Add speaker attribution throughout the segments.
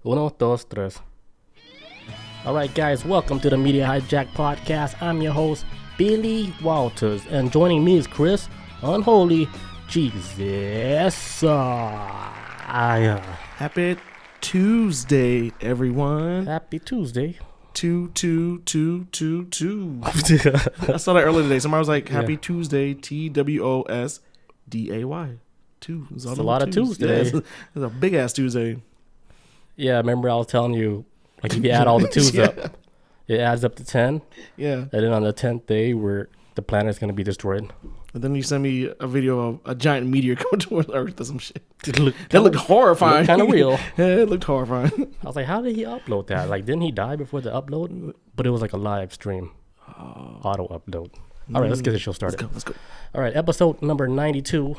Speaker 1: Uno, dos, tres. Alright, guys, welcome to the Media Hijack Podcast. I'm your host, Billy Walters, and joining me is Chris, Unholy Jesus.
Speaker 2: Happy Tuesday, everyone.
Speaker 1: Happy Tuesday.
Speaker 2: 2-2-2-2-2. I saw that earlier today. Somebody was like, Happy Tuesday, TWOSDAY. Two.
Speaker 1: It's a lot of Tuesdays.
Speaker 2: Yeah, it's a big ass Tuesday.
Speaker 1: Yeah, remember I was telling you, like if you add all the twos up, it adds up to 10.
Speaker 2: Yeah.
Speaker 1: And then on the 10th day, where the planet's going to be destroyed.
Speaker 2: And then you sent me a video of a giant meteor coming towards Earth or some shit.
Speaker 1: That
Speaker 2: looked horrifying.
Speaker 1: Kind of real.
Speaker 2: Yeah, it looked horrifying.
Speaker 1: I was like, how did he upload that? Like, didn't he die before the upload? But it was like a live stream. Auto upload. All right, let's get the show started.
Speaker 2: Let's go.
Speaker 1: All right, episode number 92.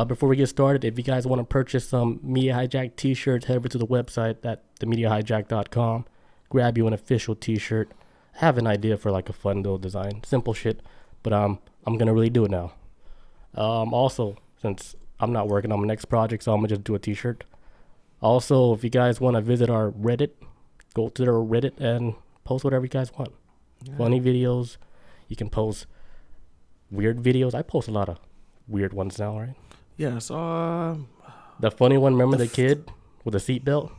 Speaker 1: Before we get started, if you guys want to purchase some Media Hijack t-shirts, head over to the website at themediahijack.com. Grab you an official t-shirt. I have an idea for like a fun little design. Simple shit. But I'm going to really do it now. Also, since I'm not working on my next project, so I'm going to just do a t-shirt. Also, if you guys want to visit our Reddit, go to their Reddit and post whatever you guys want. Yeah. Funny videos. You can post weird videos. I post a lot of weird ones now, right?
Speaker 2: Yeah, so...
Speaker 1: the funny one, remember the kid with a seatbelt?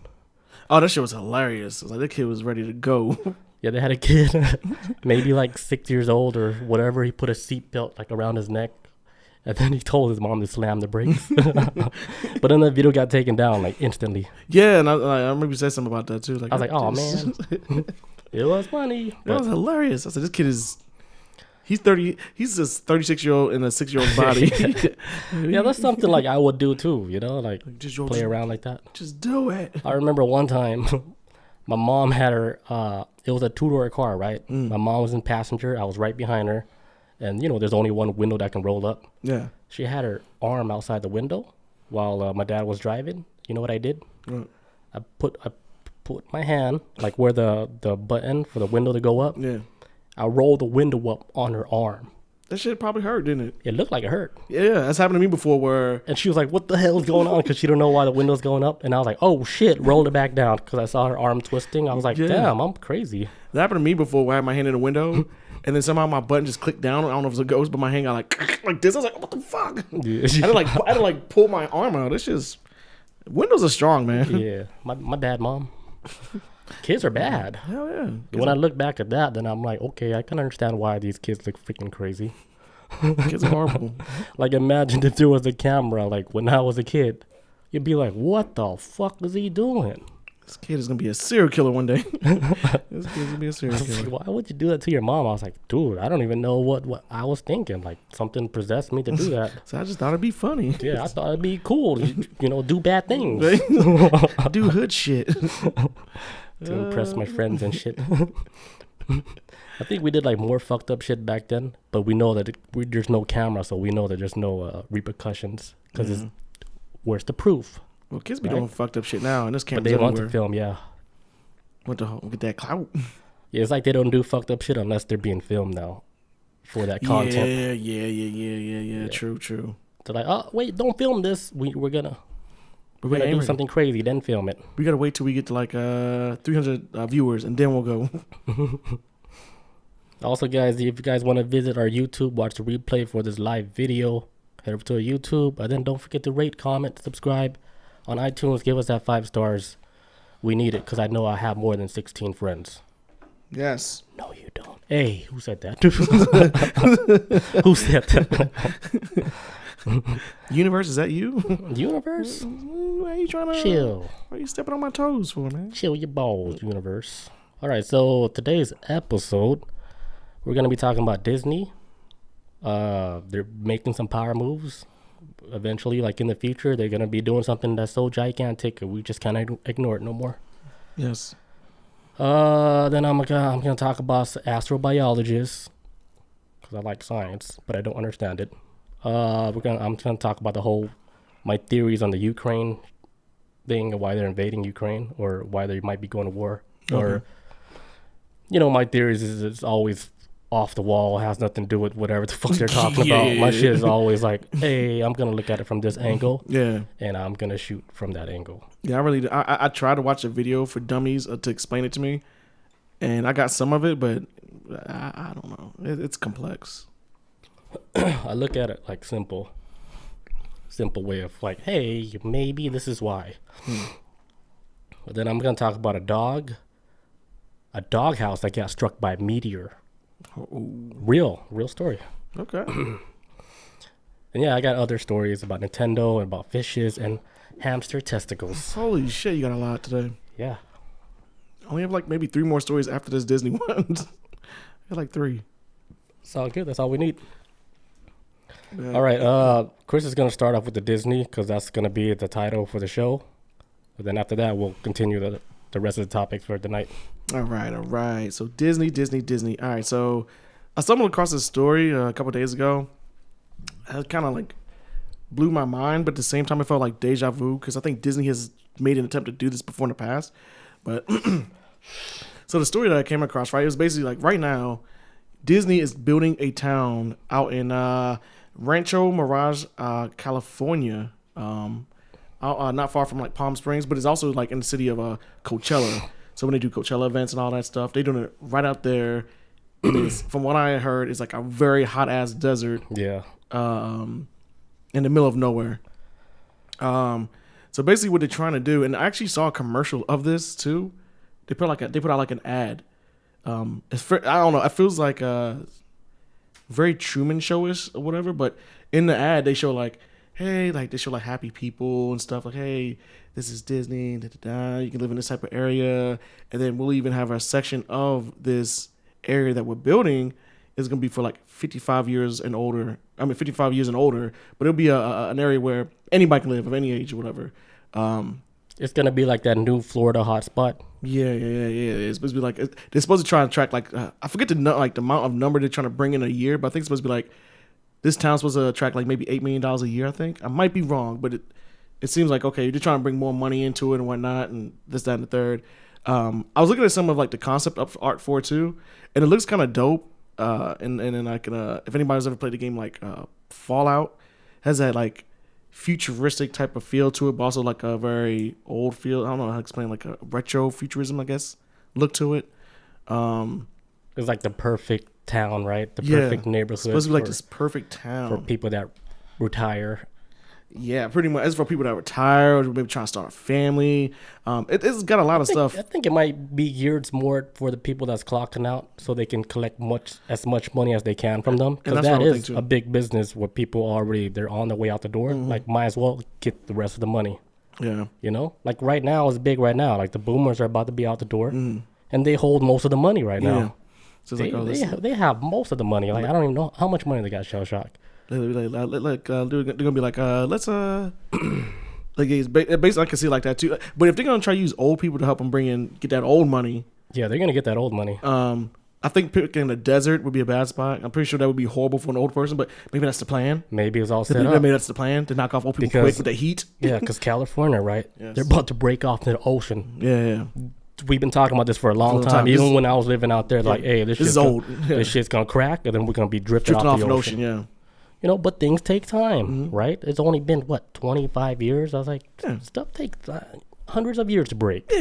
Speaker 2: Oh, that shit was hilarious. It was like, that kid was ready to go.
Speaker 1: Yeah, they had a kid, maybe like 6 years old or whatever. He put a seatbelt like around his neck. And then he told his mom to slam the brakes. But then the video got taken down like instantly.
Speaker 2: Yeah, and I remember you said something about that too. Like,
Speaker 1: I was like, oh man. It was funny.
Speaker 2: That was hilarious. I said, this kid is... He's 30. He's this 36-year-old in a 6-year-old body.
Speaker 1: Yeah, that's something like I would do too. You know, like
Speaker 2: just
Speaker 1: play around like that.
Speaker 2: Just do it.
Speaker 1: I remember one time, my mom had her. It was a 2-door car, right? My mom was in passenger. I was right behind her, and you know, there's only one window that can roll up.
Speaker 2: Yeah.
Speaker 1: She had her arm outside the window while my dad was driving. You know what I did? I put my hand like where the button for the window to go up.
Speaker 2: Yeah.
Speaker 1: I rolled the window up on her arm.
Speaker 2: That shit probably hurt, didn't it?
Speaker 1: It looked like it hurt.
Speaker 2: Yeah, that's happened to me before where...
Speaker 1: And she was like, what the hell is going on? Because she don't know why the window's going up. And I was like, oh, shit, rolled it back down because I saw her arm twisting. I was like, damn, I'm crazy.
Speaker 2: That happened to me before where I had my hand in the window. And then somehow my button just clicked down. I don't know if it's a ghost, but my hand got like this. I was like, what the fuck? Yeah. I had to like pull my arm out. It's just... Windows are strong, man.
Speaker 1: Yeah. My bad mom. Kids are bad.
Speaker 2: Hell yeah.
Speaker 1: When I look back at that, then I'm like, okay, I can understand why these kids look freaking crazy.
Speaker 2: Kids are horrible.
Speaker 1: Like, imagine if there was a camera, like, when I was a kid. You'd be like, what the fuck is he doing?
Speaker 2: This kid is going to be a serial killer one day. This kid's going to be a serial killer.
Speaker 1: Why would you do that to your mom? I was like, dude, I don't even know what I was thinking. Like, something possessed me to do that.
Speaker 2: So I just thought it'd be funny.
Speaker 1: Yeah, I thought it'd be cool. You know, do bad things.
Speaker 2: Do hood shit.
Speaker 1: To impress my friends and shit. I think we did like more fucked up shit back then, but we know that there's no camera, so we know that there's no repercussions because where's the proof?
Speaker 2: Well, kids be doing fucked up shit now, and this camera's
Speaker 1: but they
Speaker 2: everywhere.
Speaker 1: want to film, yeah.
Speaker 2: Want to get that clout?
Speaker 1: Yeah, it's like they don't do fucked up shit unless they're being filmed now for that content.
Speaker 2: Yeah. True.
Speaker 1: They're like, oh wait, don't film this. We're gonna do something crazy, then film it.
Speaker 2: We gotta wait till we get to like 300 viewers, and then we'll go.
Speaker 1: Also, guys, if you guys want to visit our YouTube, watch the replay for this live video, head over to our YouTube, and then don't forget to rate, comment, subscribe on iTunes. Give us that 5 stars. We need it because I know I have more than 16 friends.
Speaker 2: Yes.
Speaker 1: No, you don't. Hey, who said that? Who said that?
Speaker 2: Universe, is that you?
Speaker 1: Universe?
Speaker 2: Why are you trying to
Speaker 1: chill?
Speaker 2: Why are you stepping on my toes for, man?
Speaker 1: Chill your balls, Universe. All right, so today's episode, we're gonna be talking about Disney. They're making some power moves. Eventually, like in the future, they're gonna be doing something that's so gigantic we just can't ignore it no more.
Speaker 2: Yes.
Speaker 1: Then I'm gonna talk about astrobiologists because I like science, but I don't understand it. I'm gonna talk about my theories on the Ukraine thing and why they're invading Ukraine or why they might be going to war. Okay. Or, you know, my theories is it's always off the wall, has nothing to do with whatever the fuck they're talking about. My shit is always like, hey, I'm gonna look at it from this angle, and I'm gonna shoot from that angle.
Speaker 2: Yeah, I tried to watch a video for dummies to explain it to me, and I got some of it, but I don't know. It's complex.
Speaker 1: I look at it like simple way of like, hey, maybe this is why. But then I'm gonna talk about a doghouse that got struck by a meteor. Real story.
Speaker 2: Okay.
Speaker 1: And yeah, I got other stories about Nintendo and about fishes and hamster testicles.
Speaker 2: Holy shit, you got a lot today.
Speaker 1: Yeah.
Speaker 2: I only have like maybe 3 more stories after this Disney one. I got like 3.
Speaker 1: It's all good. That's all we need.
Speaker 2: Yeah.
Speaker 1: All right. Chris is going to start off with the Disney because that's going to be the title for the show. But then after that, we'll continue the rest of the topics for the night.
Speaker 2: All right. So Disney. All right. So I stumbled across this story a couple days ago. It kind of like blew my mind, but at the same time, it felt like deja vu because I think Disney has made an attempt to do this before in the past. But so the story that I came across, right, it was basically like right now, Disney is building a town out in Rancho Mirage, California, not far from like Palm Springs, but it's also like in the city of Coachella. So when they do Coachella events and all that stuff, they're doing it right out there. It is, from what I heard, it's like a very hot ass desert.
Speaker 1: Yeah.
Speaker 2: In the middle of nowhere. So basically, what they're trying to do, and I actually saw a commercial of this too. They put out like an ad. I don't know. It feels like very Truman Showish or whatever. But in the ad, they show like, hey, like they show like happy people and stuff. Like, hey, this is Disney. Da, da, da. You can live in this type of area, and then we'll even have a section of this area that we're building is going to be for like 55 years and older. 55 years and older, but it'll be an area where anybody can live of any age or whatever.
Speaker 1: It's going to be like that new Florida hotspot.
Speaker 2: Yeah. It's supposed to be like, they're supposed to try and track like, I forget the amount of number they're trying to bring in a year, but I think it's supposed to be like, this town's supposed to attract like maybe $8 million a year, I think. I might be wrong, but it seems like, okay, you're just trying to bring more money into it and whatnot, and this, that, and the third. I was looking at some of like the concept of art for it too, and it looks kind of dope. And then I can, if anybody's ever played the game like Fallout, has that like futuristic type of feel to it, but also like a very old feel. I don't know how to explain, like a retro futurism, I guess, look to it.
Speaker 1: It's like the perfect town, right? The perfect neighborhood. It's
Speaker 2: supposed to be like this perfect town
Speaker 1: for people that retire.
Speaker 2: Yeah, pretty much. It's for people that retire or maybe trying to start a family. It's got a lot of stuff.
Speaker 1: I think it might be geared more for the people that's clocking out, so they can collect as much money as they can from them. Because that is a big business where people they're on their way out the door. Mm-hmm. Like, might as well get the rest of the money. Yeah. You know? Like, right now, it's big right now. Like, the boomers are about to be out the door, and they hold most of the money right now. So they have most of the money. Like, I don't even know how much money they got shell shock.
Speaker 2: They're gonna be like, let's like basically I can see it like that too. But if they're gonna try to use old people to help them get that old money,
Speaker 1: yeah, they're gonna get that old money.
Speaker 2: I think picking the desert would be a bad spot. I'm pretty sure that would be horrible for an old person, but maybe that's the plan.
Speaker 1: Maybe it's all set up.
Speaker 2: Maybe that's the plan to knock off old people quick with the heat.
Speaker 1: Yeah, because California, right? Yes. They're about to break off the ocean.
Speaker 2: Yeah.
Speaker 1: We've been talking about this for a long time. Even when I was living out there, like, hey, this is old. This shit's gonna crack, and then we're gonna be drifting off the ocean.
Speaker 2: Yeah.
Speaker 1: You know, but things take time, right? It's only been, 25 years? I was like, stuff takes hundreds of years to break.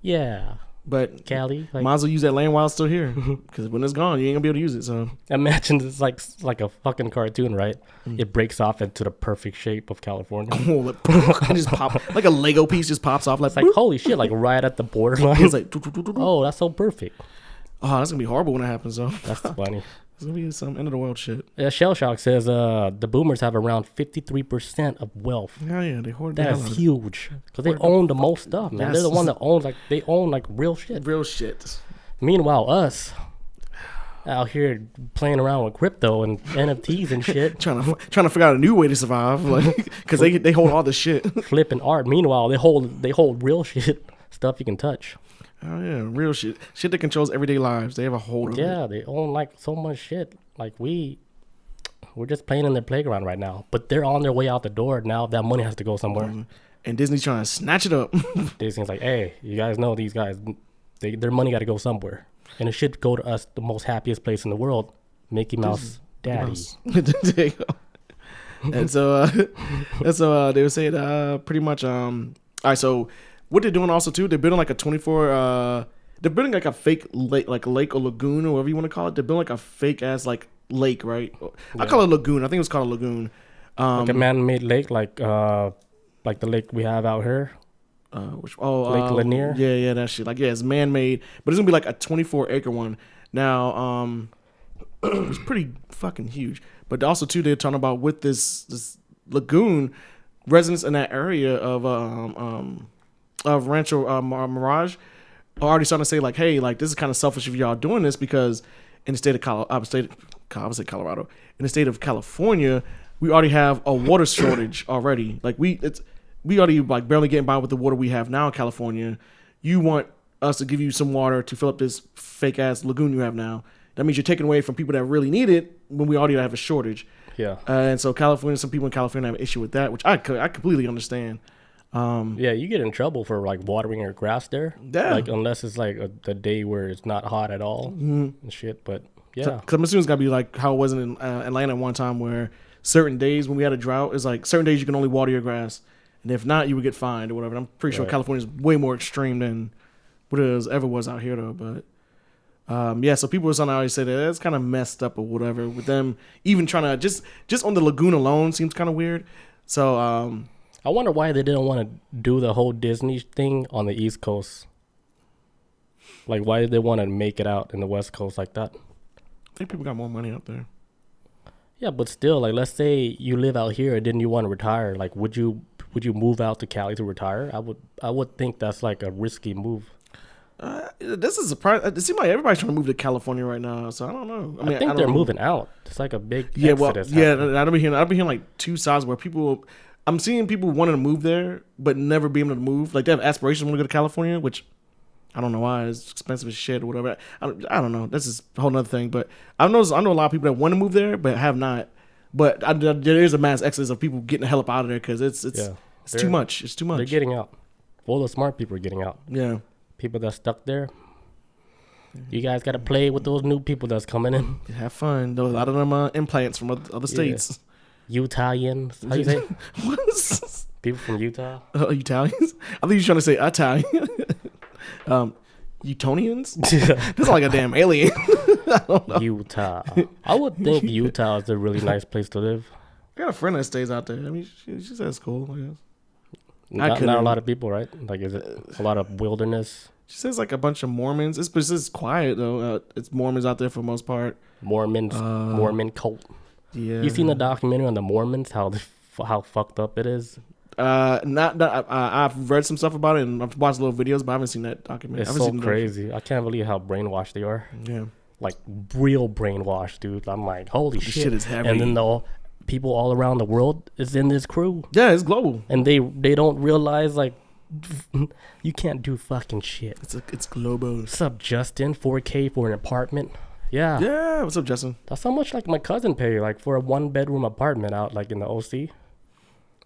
Speaker 1: Yeah.
Speaker 2: But
Speaker 1: Cali,
Speaker 2: might as well use that land while it's still here. Because when it's gone, you ain't going to be able to use it. So
Speaker 1: imagine it's like a fucking cartoon, right? It breaks off into the perfect shape of California.
Speaker 2: It just pop, like a Lego piece just pops off.
Speaker 1: It's like, holy shit, like right at the borderline.
Speaker 2: It's like,
Speaker 1: oh, that's so perfect.
Speaker 2: Oh, that's going to be horrible when it happens, though.
Speaker 1: That's funny.
Speaker 2: It's going to be some end of the world shit.
Speaker 1: Yeah, Shell Shock says the boomers have around 53% of wealth.
Speaker 2: Yeah, they hoard
Speaker 1: that. That's huge. Because they own the most stuff, man. They're the one that owns, they own real shit.
Speaker 2: Real shit.
Speaker 1: Meanwhile, us out here playing around with crypto and NFTs and shit.
Speaker 2: trying to figure out a new way to survive. Because they hold all the shit.
Speaker 1: Flipping art. Meanwhile, they hold real shit. Stuff you can touch.
Speaker 2: Oh yeah, real shit. Shit that controls everyday lives. They have a hold of it.
Speaker 1: Yeah, they own so much shit. Like we're just playing in their playground right now. But they're on their way out the door now. That money has to go somewhere.
Speaker 2: And Disney's trying to snatch it up.
Speaker 1: Disney's like, hey, you guys know these guys, their money got to go somewhere. And it should go to us, the most happiest place in the world, Mickey Mouse Daddy.
Speaker 2: There you go. And so they were saying pretty much all right, so what they're doing also too, they're building like a 24 they're building like a fake lake, like a lake or lagoon or whatever you want to call it. They're building like a fake ass like lake, right? I call it a lagoon. I think it's called a lagoon.
Speaker 1: Like a man-made lake, like the lake we have out here.
Speaker 2: Lake
Speaker 1: Lanier.
Speaker 2: Yeah, that shit. Like, yeah, it's man-made, but it's gonna be like a 24-acre one. Now, it's pretty fucking huge. But also too, they're talking about with this lagoon, residents in that area of Rancho Mirage are already starting to say like, hey, like this is kind of selfish if y'all doing this, because in the state of Colorado, in the state of California, we already have a water shortage already. Like we already like barely getting by with the water we have now in California. You want us to give you some water to fill up this fake ass lagoon you have now. That means you're taking away from people that really need it when we already have a shortage.
Speaker 1: Yeah.
Speaker 2: And so some people in California have an issue with that, which I completely understand.
Speaker 1: Yeah, you get in trouble for like watering your grass there.
Speaker 2: Yeah.
Speaker 1: Like unless it's like a day where it's not hot at all and shit. But yeah.
Speaker 2: Because I'm assuming it's got to be like how it was in Atlanta one time, where certain days when we had a drought, it's like certain days you can only water your grass. And if not, you would get fined or whatever. And I'm pretty sure California is way more extreme than what it ever was out here though. But yeah, so people were starting to always say that that's kind of messed up or whatever with them even trying to just on the lagoon alone seems kind of weird. So
Speaker 1: I wonder why they didn't want to do the whole Disney thing on the East Coast. Like, why did they want to make it out in the West Coast like that?
Speaker 2: I think people got more money out there.
Speaker 1: Yeah, but still, like, let's say you live out here and then you want to retire. Like, would you move out to Cali to retire? I would think that's like a risky move.
Speaker 2: This is surprising. It seems like everybody's trying to move to California right now, so I don't know.
Speaker 1: I think they're moving out. It's like a big
Speaker 2: exodus. I've been hearing like two sides where people. I'm seeing people wanting to move there, but never be able to move. Like they have aspirations to go to California, which I don't know why. It's expensive as shit or whatever. I don't know. This is a whole other thing. But I know a lot of people that want to move there, but have not. But there is a mass exodus of people getting the hell up out of there because it's too much. It's too much.
Speaker 1: They're getting out. All the smart people are getting out.
Speaker 2: Yeah.
Speaker 1: People that stuck there. You guys got to play with those new people that's coming in.
Speaker 2: Have fun. Though a lot of them are implants from other states.
Speaker 1: Utahns. How you say?
Speaker 2: What?
Speaker 1: People from Utah.
Speaker 2: Italians? I think you're trying to say Italian. Utonians? That's like a damn alien. I don't know.
Speaker 1: Utah. I would think Utah is a really nice place to live.
Speaker 2: I got a friend that stays out there. I mean, she says it's cool, I guess.
Speaker 1: Not a lot of people, right? Like, is it a lot of wilderness?
Speaker 2: She says like a bunch of Mormons. It's quiet though. It's Mormons out there for the most part.
Speaker 1: Mormon cult.
Speaker 2: Yeah.
Speaker 1: You seen the documentary on the Mormons? How fucked up it is.
Speaker 2: I've read some stuff about it and I've watched little videos, but I haven't seen that documentary.
Speaker 1: It's so crazy. I can't believe how brainwashed they are.
Speaker 2: Yeah.
Speaker 1: Like real brainwashed, dude. I'm like, holy shit.
Speaker 2: Shit is heavy.
Speaker 1: And then the people all around the world is in this crew.
Speaker 2: Yeah, it's global.
Speaker 1: And they don't realize like you can't do fucking shit.
Speaker 2: It's global.
Speaker 1: What's up, Justin? 4K for an apartment. Yeah.
Speaker 2: Yeah. What's up, Justin?
Speaker 1: That's how much like my cousin pay like for a 1-bedroom apartment out like in the OC.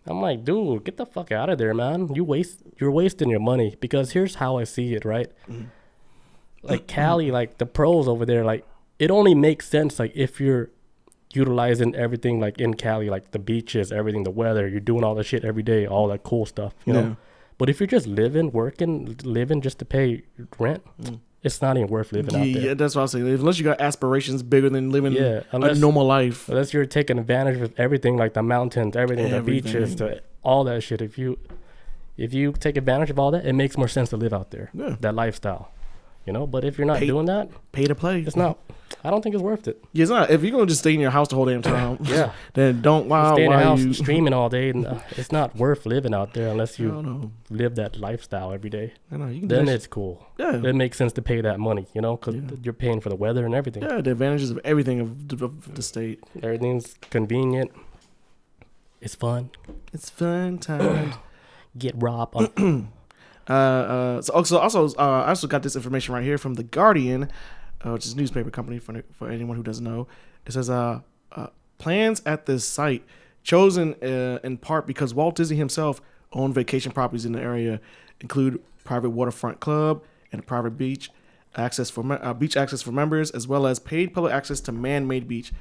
Speaker 1: I'm like, dude, get the fuck out of there, man. You're wasting your money, because here's how I see it, right? Like Cali, like the pros over there, like it only makes sense like if you're utilizing everything like in Cali, like the beaches, everything, the weather, you're doing all the shit every day, all that cool stuff, you know? But if you're just living just to pay rent, it's not even worth living out there.
Speaker 2: Yeah, that's what I was saying. Unless you got aspirations bigger than living a normal life.
Speaker 1: Unless you're taking advantage of everything, like the mountains, everything. The beaches, all that shit. If you take advantage of all that, it makes more sense to live out there. Yeah. That lifestyle. You know, but if you're not doing that,
Speaker 2: pay to play.
Speaker 1: It's not. I don't think it's worth it.
Speaker 2: Yeah, it's not. If you're gonna just stay in your house the whole damn time, then don't.
Speaker 1: Stay in the house streaming all day. And, it's not worth living out there unless you live that lifestyle every day.
Speaker 2: I know.
Speaker 1: Then it's cool.
Speaker 2: Yeah,
Speaker 1: it makes sense to pay that money. You know, because you're paying for the weather and everything.
Speaker 2: Yeah, the advantages of everything of the state.
Speaker 1: Everything's convenient. It's fun.
Speaker 2: It's fun time.
Speaker 1: Get robbed on.
Speaker 2: I also got this information right here from The Guardian, which is a newspaper company for anyone who doesn't know. It says plans at this site chosen in part because Walt Disney himself owned vacation properties in the area, include private waterfront club and a private beach. beach access for members, as well as paid public access to man-made beach.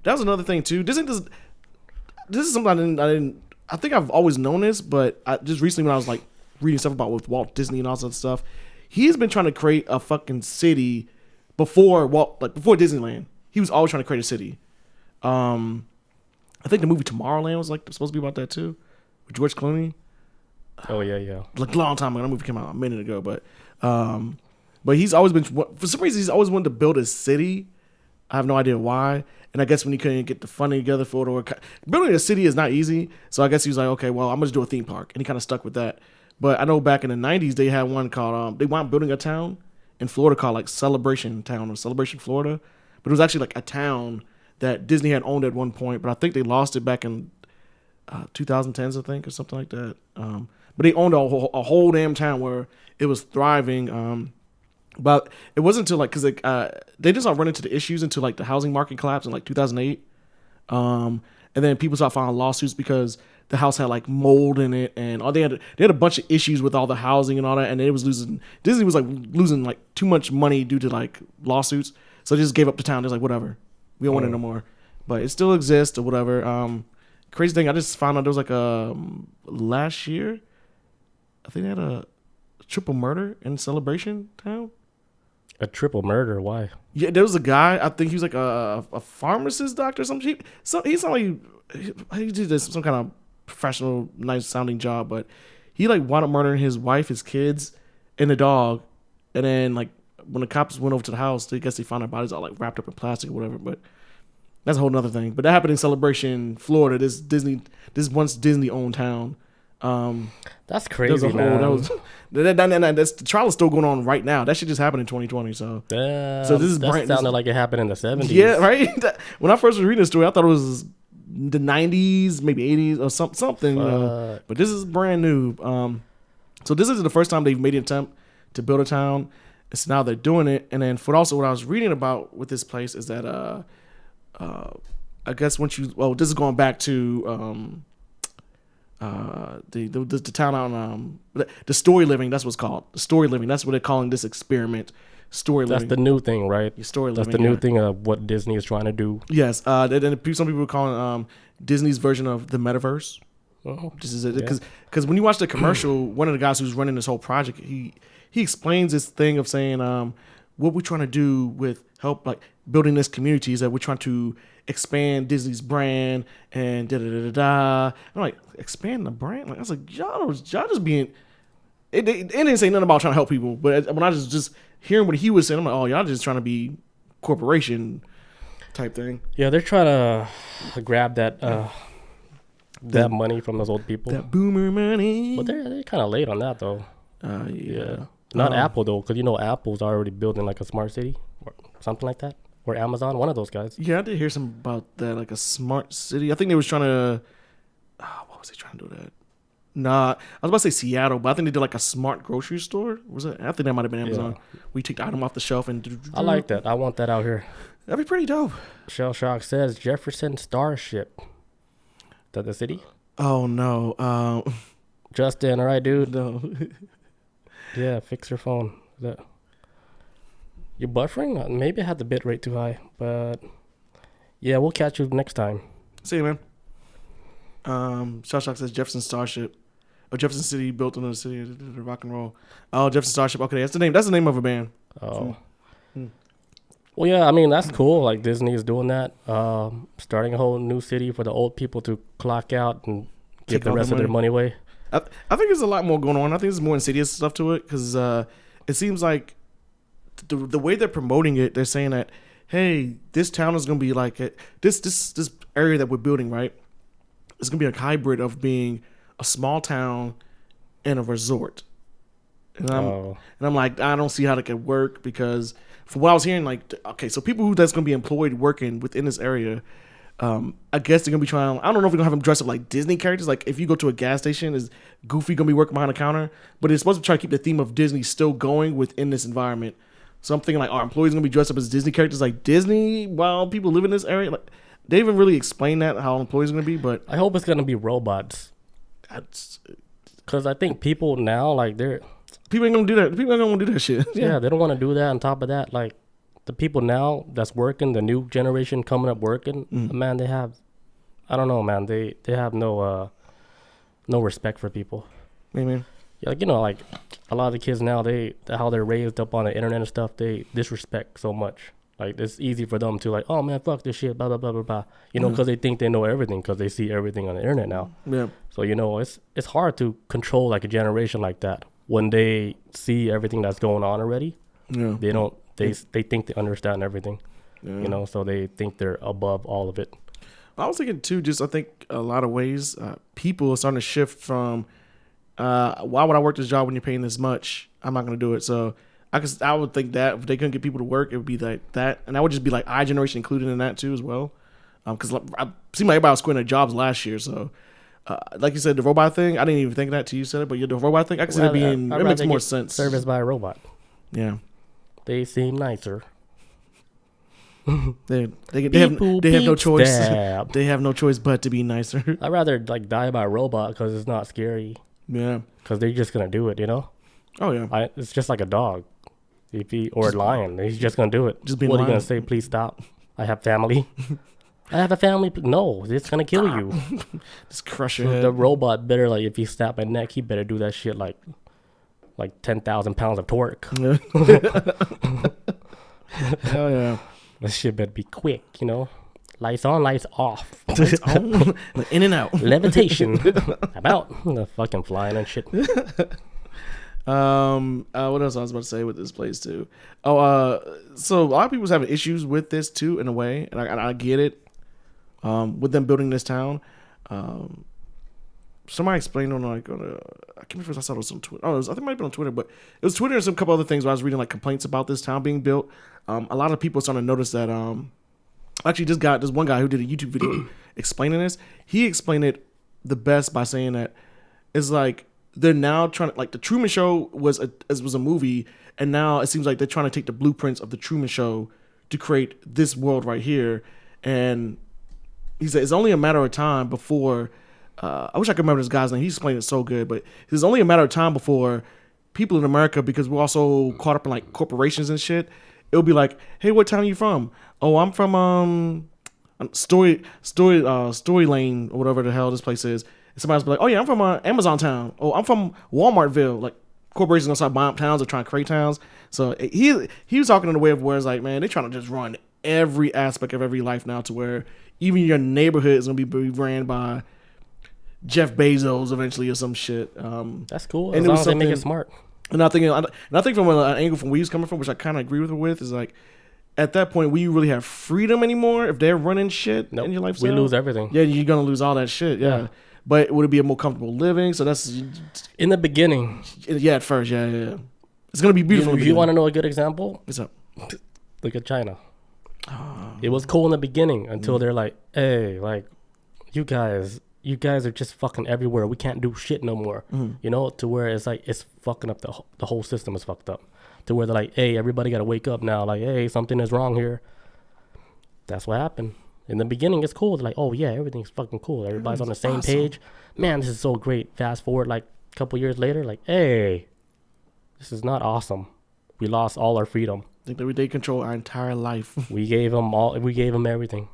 Speaker 2: That was another thing too. This is something I think I've always known this, but just recently when I was like reading stuff about with Walt Disney and all that stuff, he's been trying to create a fucking city before Disneyland. He was always trying to create a city. I think the movie Tomorrowland was like supposed to be about that too, with George Clooney.
Speaker 1: Oh yeah.
Speaker 2: Like a long time ago. That movie came out a minute ago, but he's always been, for some reason, he's always wanted to build a city. I have no idea why. And I guess when he couldn't get the funding together for it, or building a city is not easy. So I guess he was like, okay, well, I'm going to do a theme park. And he kind of stuck with that. But I know back in the 90s, they had one called, they wound building a town in Florida called like Celebration Town or Celebration, Florida. But it was actually like a town that Disney had owned at one point. But I think they lost it back in 2010s, I think, or something like that. But they owned a whole damn town where it was thriving. But it wasn't until like, because they just started running into the issues until like the housing market collapsed in like 2008. And then people started filing lawsuits because the house had like mold in it, and they had a bunch of issues with all the housing and all that, and Disney was like losing like too much money due to like lawsuits. So they just gave up the town. They're like, whatever, we don't want it no more. But it still exists or whatever. Crazy thing, I just found out there was like last year, I think they had a triple murder in Celebration Town.
Speaker 1: A triple murder? Why?
Speaker 2: Yeah, there was a guy. I think he was like a pharmacist doctor or something. He's not like he did this some kind of professional, nice sounding job, but he like wound up murdering his wife, his kids, and the dog. And then like when the cops went over to the house, I guess they found their bodies all like wrapped up in plastic or whatever. But that's a whole nother thing. But that happened in Celebration, Florida. This once Disney owned town.
Speaker 1: That's crazy, man.
Speaker 2: The trial is still going on right now. That shit just happened in 2020. So this is
Speaker 1: that sounded like it happened in the 70s.
Speaker 2: Yeah, right. When I first was reading the story, I thought it was the 90s, maybe 80s or something. But this is brand new. So this is the first time they've made an attempt to build a town. So now they're doing it. And then what I was reading about with this place is that I guess this is going back to the town on the Story Living. That's what it's called. The Story Living. That's what they're calling this experiment. Story Living.
Speaker 1: That's the new thing, right?
Speaker 2: Story
Speaker 1: That's
Speaker 2: Living.
Speaker 1: The new thing of what Disney is trying to do.
Speaker 2: Yes. Then some people are calling Disney's version of the metaverse.
Speaker 1: Oh,
Speaker 2: this is it. Because when you watch the commercial, one of the guys who's running this whole project, he explains this thing of saying what we're trying to do with help like building this community is that we're trying to expand Disney's brand and da da da da da. I'm like, expand the brand? Like I was like, y'all just being. It didn't say nothing about trying to help people, but when I was just hearing what he was saying, I'm like, oh, y'all just trying to be corporation type thing.
Speaker 1: Yeah, they're trying to grab that money from those old people.
Speaker 2: That boomer money.
Speaker 1: But they're kind of late on that though.
Speaker 2: Yeah.
Speaker 1: Not Apple though, because Apple's already building like a smart city or something like that, or Amazon, one of those guys.
Speaker 2: Yeah, I did hear something about that, like a smart city. I think they was trying to. What was they trying to do that? Nah, I was about to say Seattle, but I think they did like a smart grocery store. Was it? I think that might have been Amazon. Yeah. We take the item off the shelf and.
Speaker 1: I like that. I want that out here.
Speaker 2: That'd be pretty dope.
Speaker 1: Shell Shock says Jefferson Starship. Is that the city?
Speaker 2: Oh no.
Speaker 1: Justin, all right, dude.
Speaker 2: No.
Speaker 1: Yeah, fix your phone. You're buffering? Maybe I had the bit rate too high, but yeah, we'll catch you next time.
Speaker 2: See you, man. Shell Shock says Jefferson Starship. Oh, Jefferson City built another city, rock and roll. Oh, Jefferson Starship. Okay, that's the name. That's the name of a band.
Speaker 1: Oh. Well, yeah, I mean, that's cool. Like Disney is doing that. Starting a whole new city for the old people to clock out and give the rest of their money away.
Speaker 2: I think there's a lot more going on. I think there's more insidious stuff to it because it seems like the way they're promoting it, they're saying that, hey, this town is going to be like this area that we're building, right? It's going to be a hybrid of being a small town and a resort. And I'm like, I don't see how that could work because from what I was hearing, like, okay, so people that's going to be employed working within this area, I guess they're going to be trying, I don't know if we're going to have them dress up like Disney characters. Like if you go to a gas station, is Goofy going to be working behind the counter? But it's supposed to try to keep the theme of Disney still going within this environment. So I'm thinking like, our employees going to be dressed up as Disney characters like Disney while people live in this area? Like, they haven't really explained that, how employees are going to be, but
Speaker 1: I hope it's going to be robots. Because I think people now, like
Speaker 2: People ain't gonna do that. People ain't gonna do that shit.
Speaker 1: Yeah, they don't want to do that. On top of that, like the people now that's working, the new generation coming up working, man, they have, I don't know, man, they have no respect for people.
Speaker 2: What do you mean?
Speaker 1: Yeah, like, you know, like a lot of the kids now, how they're raised up on the internet and stuff, they disrespect so much. Like it's easy for them to like, oh man, fuck this shit, blah blah blah blah blah. You know, because they think they know everything because they see everything on the internet now. Yeah. So you know, it's hard to control like a generation like that when they see everything that's going on already. Yeah. They don't. They think they understand everything. Yeah. You know, so they think they're above all of it.
Speaker 2: I was thinking too. Just I think a lot of ways people are starting to shift from why would I work this job when you're paying this much? I'm not going to do it. So I would think that if they couldn't get people to work, it would be like that, and that would just be like I generation included in that too as well. Because I seemed like everybody was quitting their jobs last year. So like you said, the robot thing, I didn't even think of that till you said it. But the robot thing, I can see that being it makes more sense.
Speaker 1: Serviced by a robot.
Speaker 2: Yeah,
Speaker 1: they seem nicer.
Speaker 2: They have no choice. They have no choice but to be nicer.
Speaker 1: I'd rather like die by a robot because it's not scary.
Speaker 2: Yeah,
Speaker 1: because they're just gonna do it, you know.
Speaker 2: Oh yeah,
Speaker 1: it's just like a dog, or a lion. He's just gonna do it. Just what are you gonna say? Please stop. I have family. I have a family. No, it's gonna kill you.
Speaker 2: Just crush your head.
Speaker 1: The robot better like if he snap my neck, he better do that shit like 10,000 pounds of torque.
Speaker 2: Yeah. Hell yeah.
Speaker 1: That shit better be quick, you know. Lights on, lights off.
Speaker 2: Lights on, in and out.
Speaker 1: Levitation. About the fucking flying and shit.
Speaker 2: What else I was about to say with this place too? So a lot of people's having issues with this too in a way, and I get it. With them building this town, somebody explained on I can't remember if I saw it was on Twitter. I think it might have been on Twitter, but it was Twitter and some couple other things where I was reading like complaints about this town being built. A lot of people started to notice that. Actually, this one guy who did a YouTube video explaining this. He explained it the best by saying that it's like they're now trying to like the Truman Show was a movie, and now it seems like they're trying to take the blueprints of the Truman Show to create this world right here. And he said it's only a matter of time before. I wish I could remember this guy's name. He explained it so good, but it's only a matter of time before people in America, because we're also caught up in like corporations and shit. It'll be like, hey, what town are you from? Oh, I'm from Story Lane or whatever the hell this place is. And somebody's be like, oh yeah, I'm from Amazon town. Oh, I'm from Walmartville. Like corporations gonna start buying up towns or trying to create towns. So he was talking in a way of where it's like, man, they're trying to just run every aspect of every life now to where even your neighborhood is gonna be ran by Jeff Bezos eventually or some shit.
Speaker 1: That's cool. As long as they make it smart.
Speaker 2: And I think from an angle from where he's coming from, which I kind of agree with, is like at that point, will you really have freedom anymore if they're running shit in your lifestyle?
Speaker 1: We lose everything.
Speaker 2: Yeah, you're gonna lose all that shit. Yeah. But would it be a more comfortable living? So that's
Speaker 1: in the beginning.
Speaker 2: Yeah, at first, yeah. It's gonna be beautiful.
Speaker 1: You want to know a good example?
Speaker 2: What's up?
Speaker 1: Look at China. It was cool in the beginning until they're like, hey, like you guys are just fucking everywhere. We can't do shit no more. You know, to where it's like it's fucking up the whole system is fucked up. To where they're like, hey, everybody got to wake up now. Like, hey, something is wrong here. That's what happened. In the beginning, it's cool. They're like, oh yeah, everything's fucking cool. Everybody's on the same page. Man, this is so great. Fast forward like a couple years later, like, hey, this is not awesome. We lost all our freedom.
Speaker 2: I think that they control our entire life.
Speaker 1: We gave them everything.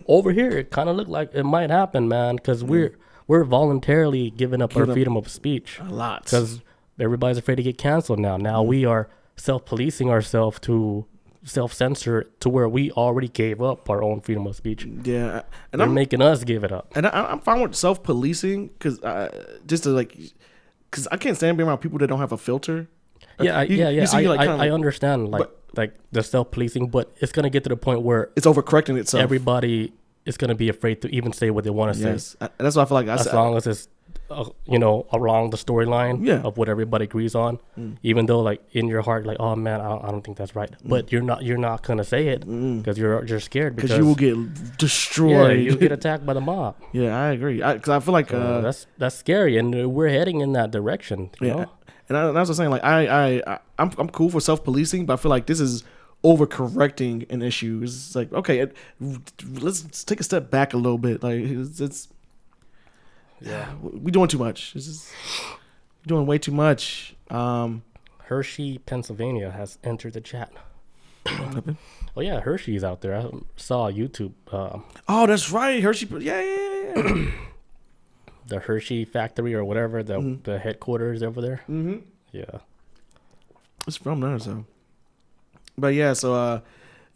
Speaker 1: Over here, it kind of looked like it might happen, man, because we're voluntarily giving up our freedom of speech.
Speaker 2: A lot.
Speaker 1: Because everybody's afraid to get canceled now. Now we are self-policing ourselves to self-censor to where we already gave up our own freedom of speech.
Speaker 2: Yeah.
Speaker 1: And they're making us give it up.
Speaker 2: And I'm fine with self-policing because I can't stand being around people that don't have a filter.
Speaker 1: Yeah, I understand like the self-policing, but it's going to get to the point where
Speaker 2: it's overcorrecting itself.
Speaker 1: Everybody is going to be afraid to even say what they want to say.
Speaker 2: That's why I feel like
Speaker 1: as long as it's along the storyline of what everybody agrees on, even though like in your heart like, oh man, I don't think that's right, but you're not going to say it because you're scared because
Speaker 2: you will get destroyed.
Speaker 1: Yeah, you'll get attacked by the mob.
Speaker 2: Yeah, I agree. Because I feel like
Speaker 1: that's scary, and we're heading in that direction. You know?
Speaker 2: And that's what I'm saying. Like I'm cool for self-policing, but I feel like this is overcorrecting an issue. It's like, okay, let's take a step back a little bit. Like it's we doing too much. It's just doing way too much.
Speaker 1: Hershey, Pennsylvania has entered the chat. Oh yeah, Hershey's out there. I saw YouTube.
Speaker 2: Oh, that's right, Hershey. Yeah.
Speaker 1: The Hershey factory or whatever, the headquarters over there.
Speaker 2: Mm-hmm.
Speaker 1: Yeah.
Speaker 2: It's from there, so. But yeah, so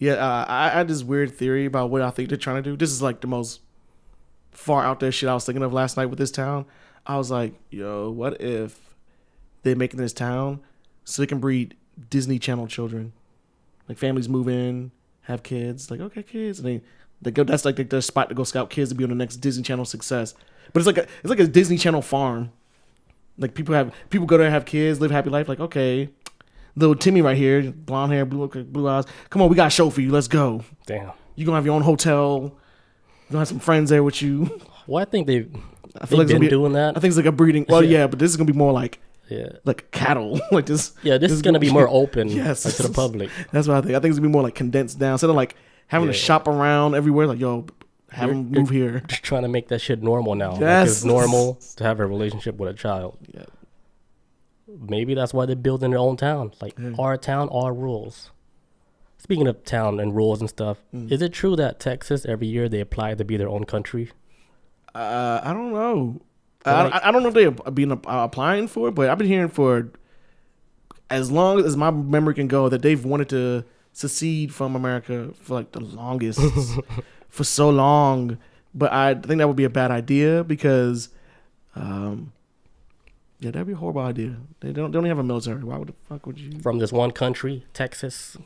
Speaker 2: I had this weird theory about what I think they're trying to do. This is like the most far out there shit I was thinking of last night with this town. I was like, yo, what if they're making this town so they can breed Disney Channel children? Like families move in, have kids, like okay, kids, and they go. That's like their spot to go scout kids to be on the next Disney Channel success. But it's like a Disney Channel farm. Like people go there and have kids, live a happy life. Like okay, little Timmy right here, blonde hair, blue eyes. Come on, we got a show for you. Let's go.
Speaker 1: Damn.
Speaker 2: You gonna have your own hotel. You gonna have some friends there with you.
Speaker 1: Well, I think they've
Speaker 2: like
Speaker 1: been doing that.
Speaker 2: I think it's like a breeding. Well, yeah, but this is gonna be more like.
Speaker 1: Yeah,
Speaker 2: like cattle, like this.
Speaker 1: Yeah, this is gonna be more open,
Speaker 2: yes,
Speaker 1: like, to the public.
Speaker 2: That's what I think. I think it's gonna be more like condensed down, instead of like having to shop around everywhere. Like, yo, have them move here.
Speaker 1: Just trying to make that shit normal now.
Speaker 2: Yes,
Speaker 1: like it's normal to have a relationship with a child.
Speaker 2: Yeah,
Speaker 1: maybe that's why they're building their own town. Like our town, our rules. Speaking of town and rules and stuff, is it true that Texas every year they apply to be their own country?
Speaker 2: I don't know. I don't know if they've been applying for it, but I've been hearing for as long as my memory can go that they've wanted to secede from America for like the longest, for so long. But I think that would be a bad idea because, yeah, that'd be a horrible idea. They don't even have a military. Why would the fuck would you?
Speaker 1: From this one country, Texas.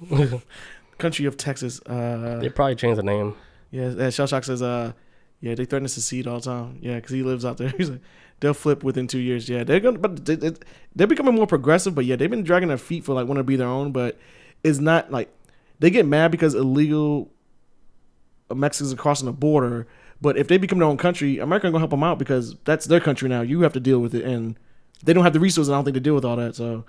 Speaker 2: Country of Texas.
Speaker 1: They probably changed the name.
Speaker 2: Yeah, Shell Shock says, yeah, they threaten to secede all the time. Yeah, because he lives out there. He's like, they'll flip within 2 years. Yeah, they're becoming more progressive. But yeah, they've been dragging their feet for like wanting to be their own. But it's not like they get mad because illegal Mexicans are crossing the border. But if they become their own country, America gonna help them out because that's their country now. You have to deal with it, and they don't have the resources. I don't think to deal with all that. So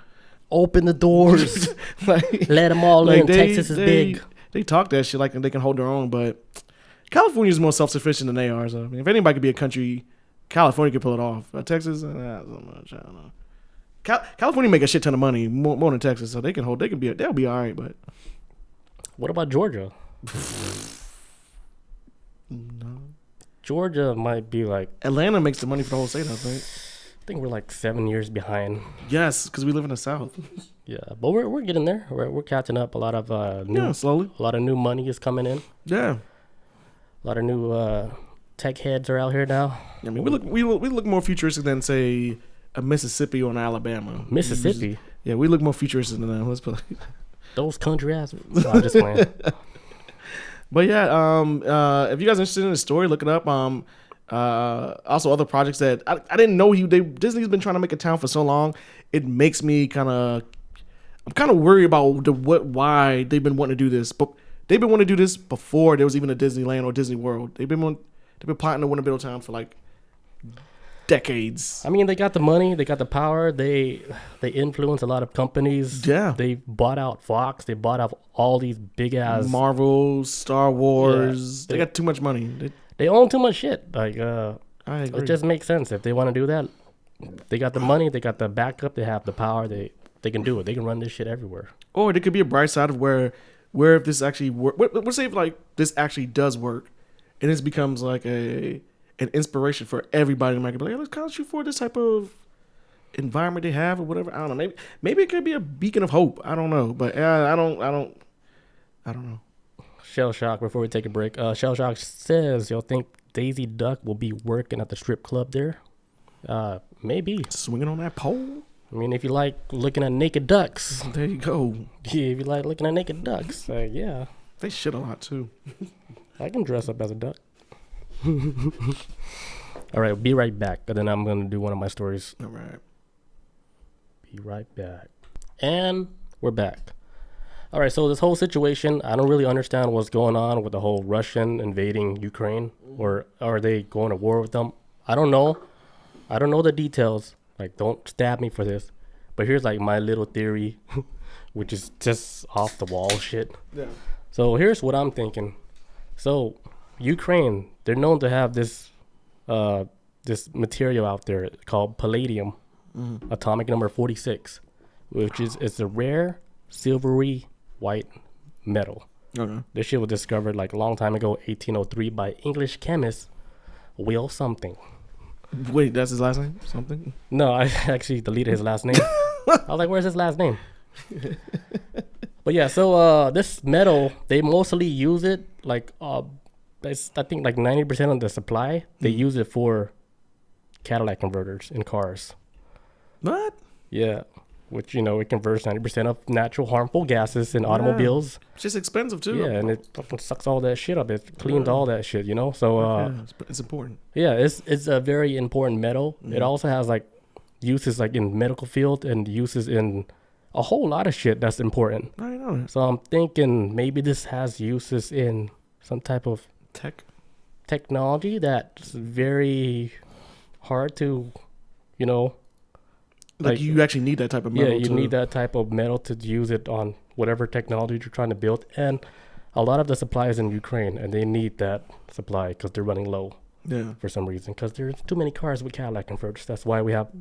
Speaker 1: open the doors, let them all in. Texas is big.
Speaker 2: They talk that shit like they can hold their own, but. California is more self-sufficient than they are. So I mean, if anybody could be a country, California could pull it off. Texas, not so much. I don't know. California make a shit ton of money, more than Texas, so they can hold. They'll be all right. But
Speaker 1: what about Georgia?
Speaker 2: No.
Speaker 1: Georgia might be like
Speaker 2: Atlanta makes the money for the whole state. I
Speaker 1: think we're like 7 years behind.
Speaker 2: Yes, because we live in the South.
Speaker 1: Yeah, but we're getting there. We're catching up. A lot of
Speaker 2: slowly.
Speaker 1: A lot of new money is coming in.
Speaker 2: Yeah.
Speaker 1: A lot of new tech heads are out here now.
Speaker 2: I mean, we look more futuristic than say a Mississippi or an Alabama.
Speaker 1: Mississippi.
Speaker 2: Yeah, we look more futuristic than them. Let's put
Speaker 1: those country ass. No, I'm just playing.
Speaker 2: But yeah, if you guys are interested in the story, look it up. Also, other projects that I didn't know Disney's been trying to make a town for so long. It makes me I'm kind of worried about why they've been wanting to do this, but. They've been wanting to do this before there was even a Disneyland or Disney World. They've been plotting to want to build a town for like decades.
Speaker 1: I mean, they got the money, they got the power, they influence a lot of companies.
Speaker 2: Yeah,
Speaker 1: they bought out Fox, they bought out all these big ass
Speaker 2: Marvel, Star Wars. Yeah, they got too much money.
Speaker 1: They own too much shit. Like,
Speaker 2: I agree.
Speaker 1: It just makes sense if they want to do that. They got the money, they got the backup, they have the power. They can do it. They can run this shit everywhere.
Speaker 2: Or there could be a bright side of where if this actually let's say if like this actually does work and this becomes like an inspiration for everybody in America, like, hey, let's kind of shoot for this type of environment they have or whatever. I don't know. Maybe it could be a beacon of hope. I don't know, but I don't know.
Speaker 1: Shell Shock, before we take a break, Shell Shock says you'll think Daisy Duck will be working at the strip club there. Maybe
Speaker 2: swinging on that pole.
Speaker 1: I mean, if you like looking at naked ducks.
Speaker 2: There you go.
Speaker 1: Yeah, if you like looking at naked ducks, yeah.
Speaker 2: They shit a lot, too.
Speaker 1: I can dress up as a duck. All right, be right back. And then I'm going to do one of my stories.
Speaker 2: All right.
Speaker 1: Be right back. And we're back. All right, so this whole situation, I don't really understand what's going on with the whole Russian invading Ukraine. Or are they going to war with them? I don't know. I don't know the details. Like, don't stab me for this. But here's, like, my little theory, which is just off the wall shit.
Speaker 2: Yeah.
Speaker 1: So here's what I'm thinking. So Ukraine, they're known to have this this material out there called palladium. atomic number 46, which is it's a rare silvery white metal.
Speaker 2: Okay.
Speaker 1: This shit was discovered like a long time ago, 1803, by English chemist Will something.
Speaker 2: Wait, that's his last name? Something?
Speaker 1: No, I actually deleted his last name. I was like, where's his last name? But yeah, so this metal, they mostly use it like I think like 90% of the supply, they use it for Cadillac converters in cars.
Speaker 2: What?
Speaker 1: Yeah. Which, you know, it converts 90% of natural harmful gases in automobiles.
Speaker 2: It's just expensive too.
Speaker 1: Yeah, and it fucking sucks all that shit up. It cleans all that shit, you know? So,
Speaker 2: it's important.
Speaker 1: yeah, it's a very important metal. It also has, like, uses, like, in medical field and uses in a whole lot of shit that's important.
Speaker 2: I know.
Speaker 1: So I'm thinking maybe this has uses in some type of technology that's very hard to, you know...
Speaker 2: Like you actually need that type of metal.
Speaker 1: Yeah, you need that type of metal to use it on whatever technology you're trying to build. And a lot of the supply is in Ukraine, and they need that supply because they're running low.
Speaker 2: Yeah.
Speaker 1: For some reason, because there's too many cars with Cadillac converters. That's why we have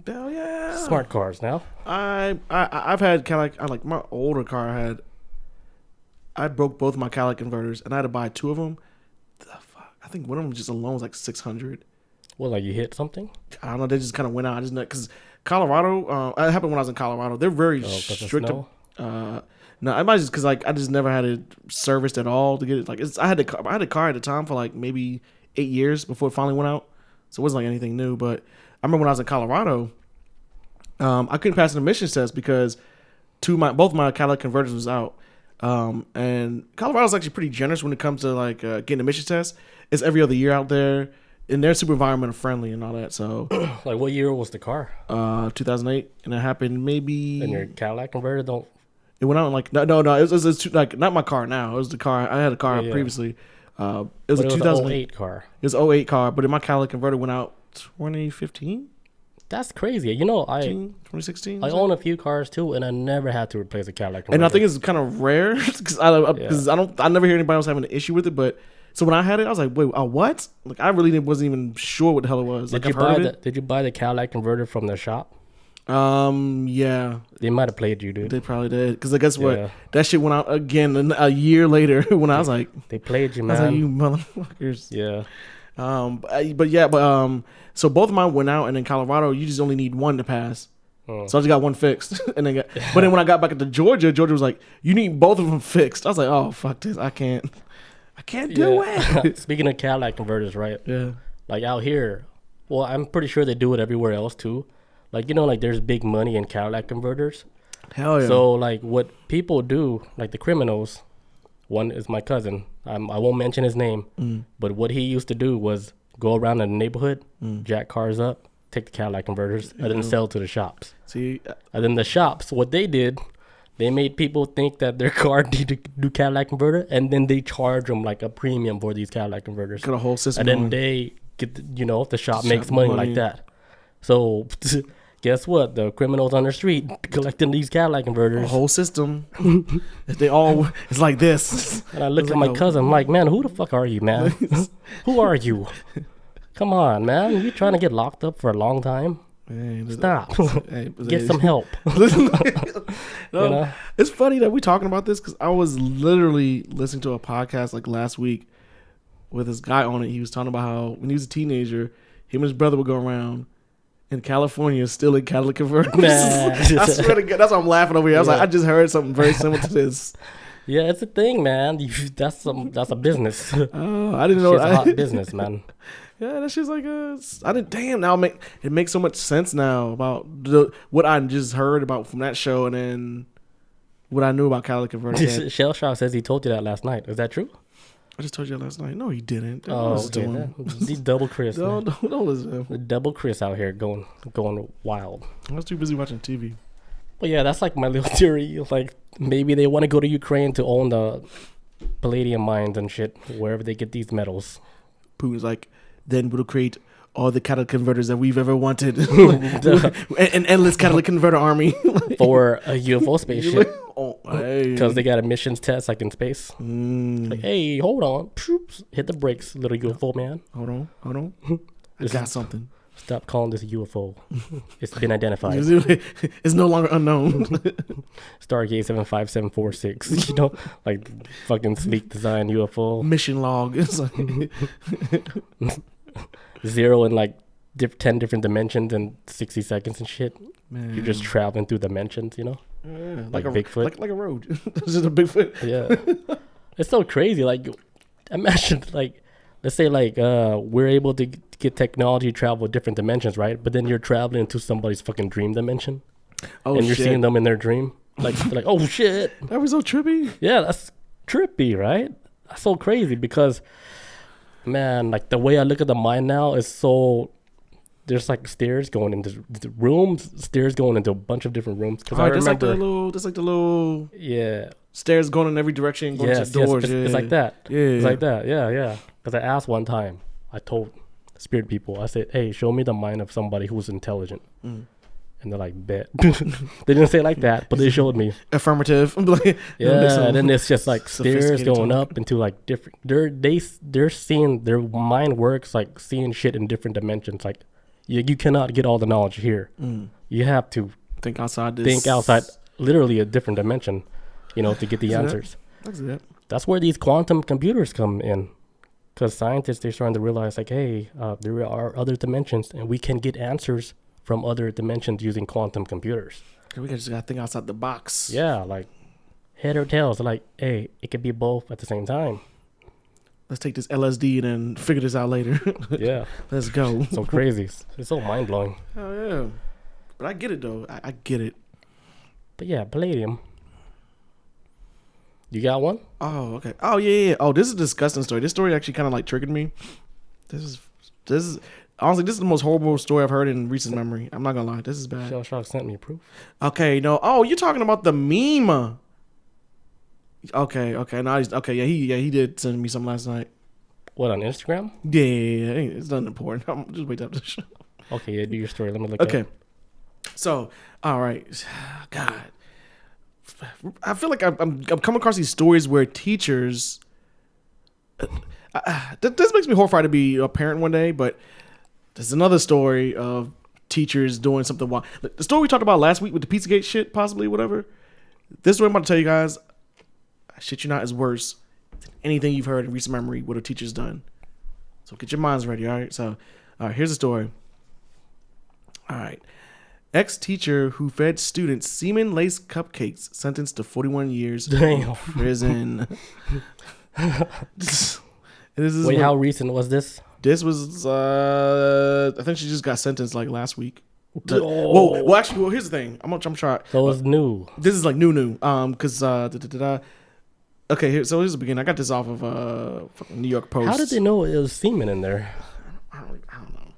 Speaker 1: smart cars now.
Speaker 2: I've had Cadillac. I like my older car. I broke both my Cadillac converters, and I had to buy two of them. The fuck! I think one of them just alone was like $600.
Speaker 1: Well, like you hit something?
Speaker 2: I don't know. They just kind of went out. I just know because Colorado. It happened when I was in Colorado. They're very strict. No, I might just because like I just never had it serviced at all to get it. Like I had a car at the time for like maybe 8 years before it finally went out, so it wasn't like anything new. But I remember when I was in Colorado, I couldn't pass an emissions test because both my Cadillac converters was out. And Colorado's actually pretty generous when it comes to like getting emissions tests. It's every other year out there. And they're super environmental friendly and all that. So,
Speaker 1: like, what year was the car?
Speaker 2: 2008, and it happened maybe.
Speaker 1: And your Cadillac converter don't.
Speaker 2: It went out in like no. It was like not my car now. It was the car I had a car previously. It was a 2008
Speaker 1: car.
Speaker 2: It was an 08 car, but my Cadillac converter went out 2015.
Speaker 1: That's crazy. You know,
Speaker 2: 2016.
Speaker 1: I own a few cars too, and I never had to replace a Cadillac converter.
Speaker 2: And I think it's kind of rare because I never hear anybody else having an issue with it, but. So when I had it, I was like, wait, what? Like, I really wasn't even sure what the hell it was. Like,
Speaker 1: Did you buy the Cadillac converter from the shop?
Speaker 2: Yeah.
Speaker 1: They might have played you, dude.
Speaker 2: They probably did. Because guess what? Yeah. That shit went out again a year later when I was like...
Speaker 1: They played you, man.
Speaker 2: I was like, you motherfuckers.
Speaker 1: Yeah.
Speaker 2: So both of mine went out, and in Colorado, you just only need one to pass. So I just got one fixed. But then when I got back into Georgia was like, you need both of them fixed. I was like, oh, fuck this. I can't do it.
Speaker 1: Speaking of Cadillac converters, right?
Speaker 2: Yeah.
Speaker 1: Like out here, well, I'm pretty sure they do it everywhere else too. Like, you know, like there's big money in Cadillac converters.
Speaker 2: Hell yeah.
Speaker 1: So like what people do, like the criminals, one is my cousin. I won't mention his name, but what he used to do was go around the neighborhood, jack cars up, take the Cadillac converters, and then sell to the shops.
Speaker 2: See,
Speaker 1: and then the shops, what they did, they made people think that their car needed to do Cadillac converter, and then they charge them like a premium for these Cadillac converters.
Speaker 2: Got a whole system.
Speaker 1: And then they get, the shop makes money like that. So guess what? The criminals on the street collecting these Cadillac converters.
Speaker 2: A whole system. It's like this.
Speaker 1: And I look at my cousin, I'm like, man, who the fuck are you, man? Who are you? Come on, man. You trying to get locked up for a long time? Hey, stop. Get some help.
Speaker 2: It's funny that we're talking about this because I was literally listening to a podcast like last week with this guy on it. He was talking about how when he was a teenager, him and his brother would go around in California stealing Cadillac converters. I swear to God, that's why I'm laughing over here. I was like, I just heard something very similar to this.
Speaker 1: Yeah, it's a thing, man. That's a business.
Speaker 2: Oh, I didn't know.
Speaker 1: It's a hot business, man.
Speaker 2: Yeah, that shit's like it makes so much sense now about what I just heard about from that show and then what I knew about Cadillac converters.
Speaker 1: Shell Shock says he told you that last night. Is that true?
Speaker 2: I just told you that last night. No, he didn't.
Speaker 1: He's double Chris.
Speaker 2: Don't listen to him.
Speaker 1: Double Chris out here going wild.
Speaker 2: I was too busy watching TV.
Speaker 1: But yeah, that's like my little theory. Like maybe they want to go to Ukraine to own the palladium mines and shit wherever they get these metals.
Speaker 2: Putin's like, then we'll create all the Cadillac converters that we've ever wanted. An endless Cadillac converter army.
Speaker 1: For a UFO spaceship.
Speaker 2: Hey.
Speaker 1: Because they got emissions tests like in space. Like, hey, hold on. Hit the brakes, little UFO man.
Speaker 2: Hold on. I got something.
Speaker 1: Stop calling this a UFO. It's been identified.
Speaker 2: It's no longer unknown.
Speaker 1: Stargate 75746. You know, like fucking sleek design UFO.
Speaker 2: Mission log. It's like
Speaker 1: 0 in like 10 different dimensions in 60 seconds and shit.
Speaker 2: Man.
Speaker 1: You're just traveling through dimensions, you know?
Speaker 2: Yeah,
Speaker 1: like a Bigfoot.
Speaker 2: Like a road. This is a Bigfoot.
Speaker 1: Yeah. It's so crazy. Like, imagine, like, let's say, like, we're able to get technology to travel different dimensions, right? But then you're traveling into somebody's fucking dream dimension.
Speaker 2: Oh,
Speaker 1: and you're
Speaker 2: shit.
Speaker 1: seeing them in their dream. Like, oh, shit.
Speaker 2: That was so trippy.
Speaker 1: Yeah, that's trippy, right? That's so crazy because, man, like, the way I look at the mind now is so... There's like stairs going into the rooms, stairs going into a bunch of different rooms. Because I remember,
Speaker 2: that's like the little
Speaker 1: yeah,
Speaker 2: stairs going in every direction, going to doors.
Speaker 1: It's like that.
Speaker 2: Yeah,
Speaker 1: it's like that. Yeah. Because I asked one time, I told spirit people, I said, "Hey, show me the mind of somebody who's intelligent," and they're like, "Bet." They didn't say it like that, but they showed me.
Speaker 2: Affirmative.
Speaker 1: Yeah, and then it's just like stairs going up into like different. They're seeing, their mind works like seeing shit in different dimensions, like. You cannot get all the knowledge here. You have to
Speaker 2: think outside
Speaker 1: literally a different dimension, you know, to get the answers. That's where these quantum computers come in. Because scientists, they're starting to realize, like, hey, there are other dimensions, and we can get answers from other dimensions using quantum computers.
Speaker 2: We just got to think outside the box.
Speaker 1: Yeah, like, head or tails. Like, hey, it could be both at the same time.
Speaker 2: Let's take this LSD and then figure this out later.
Speaker 1: Yeah.
Speaker 2: Let's go.
Speaker 1: So crazy. It's so mind-blowing.
Speaker 2: Oh, yeah. But I get it, though. I get it. But
Speaker 1: yeah, palladium. You got one?
Speaker 2: Oh, okay. Oh, yeah. Oh, this is a disgusting story. This story actually kind of, like, triggered me. This is honestly, this is the most horrible story I've heard in recent memory. I'm not going to lie. This is bad.
Speaker 1: Shell Shock sent me proof.
Speaker 2: Okay, no. Oh, you're talking about the meme. Okay. No, he did send me some last night.
Speaker 1: What, on Instagram?
Speaker 2: Yeah. It's nothing important. I'm just wait up the show.
Speaker 1: Okay, yeah, do your story. Let me look.
Speaker 2: Okay. So, all right. God, I feel like I'm coming across these stories where teachers. This makes me horrified to be a parent one day, but there's another story of teachers doing something wrong. The story we talked about last week with the Pizzagate shit, possibly, whatever. This story I'm about to tell you guys. Shit you not is worse than anything you've heard in recent memory what a teacher's done. So get your minds ready, all right? So, all right, here's the story. All right. Ex-teacher who fed students semen-laced cupcakes sentenced to 41 years in prison.
Speaker 1: Wait, how recent was this?
Speaker 2: This was, I think she just got sentenced like last week. Well, actually, here's the thing. I'm trying.
Speaker 1: So it was new.
Speaker 2: This is like new. Because, okay, here's the beginning. I got this off of New York Post.
Speaker 1: How did they know it was semen in there?
Speaker 2: I don't know.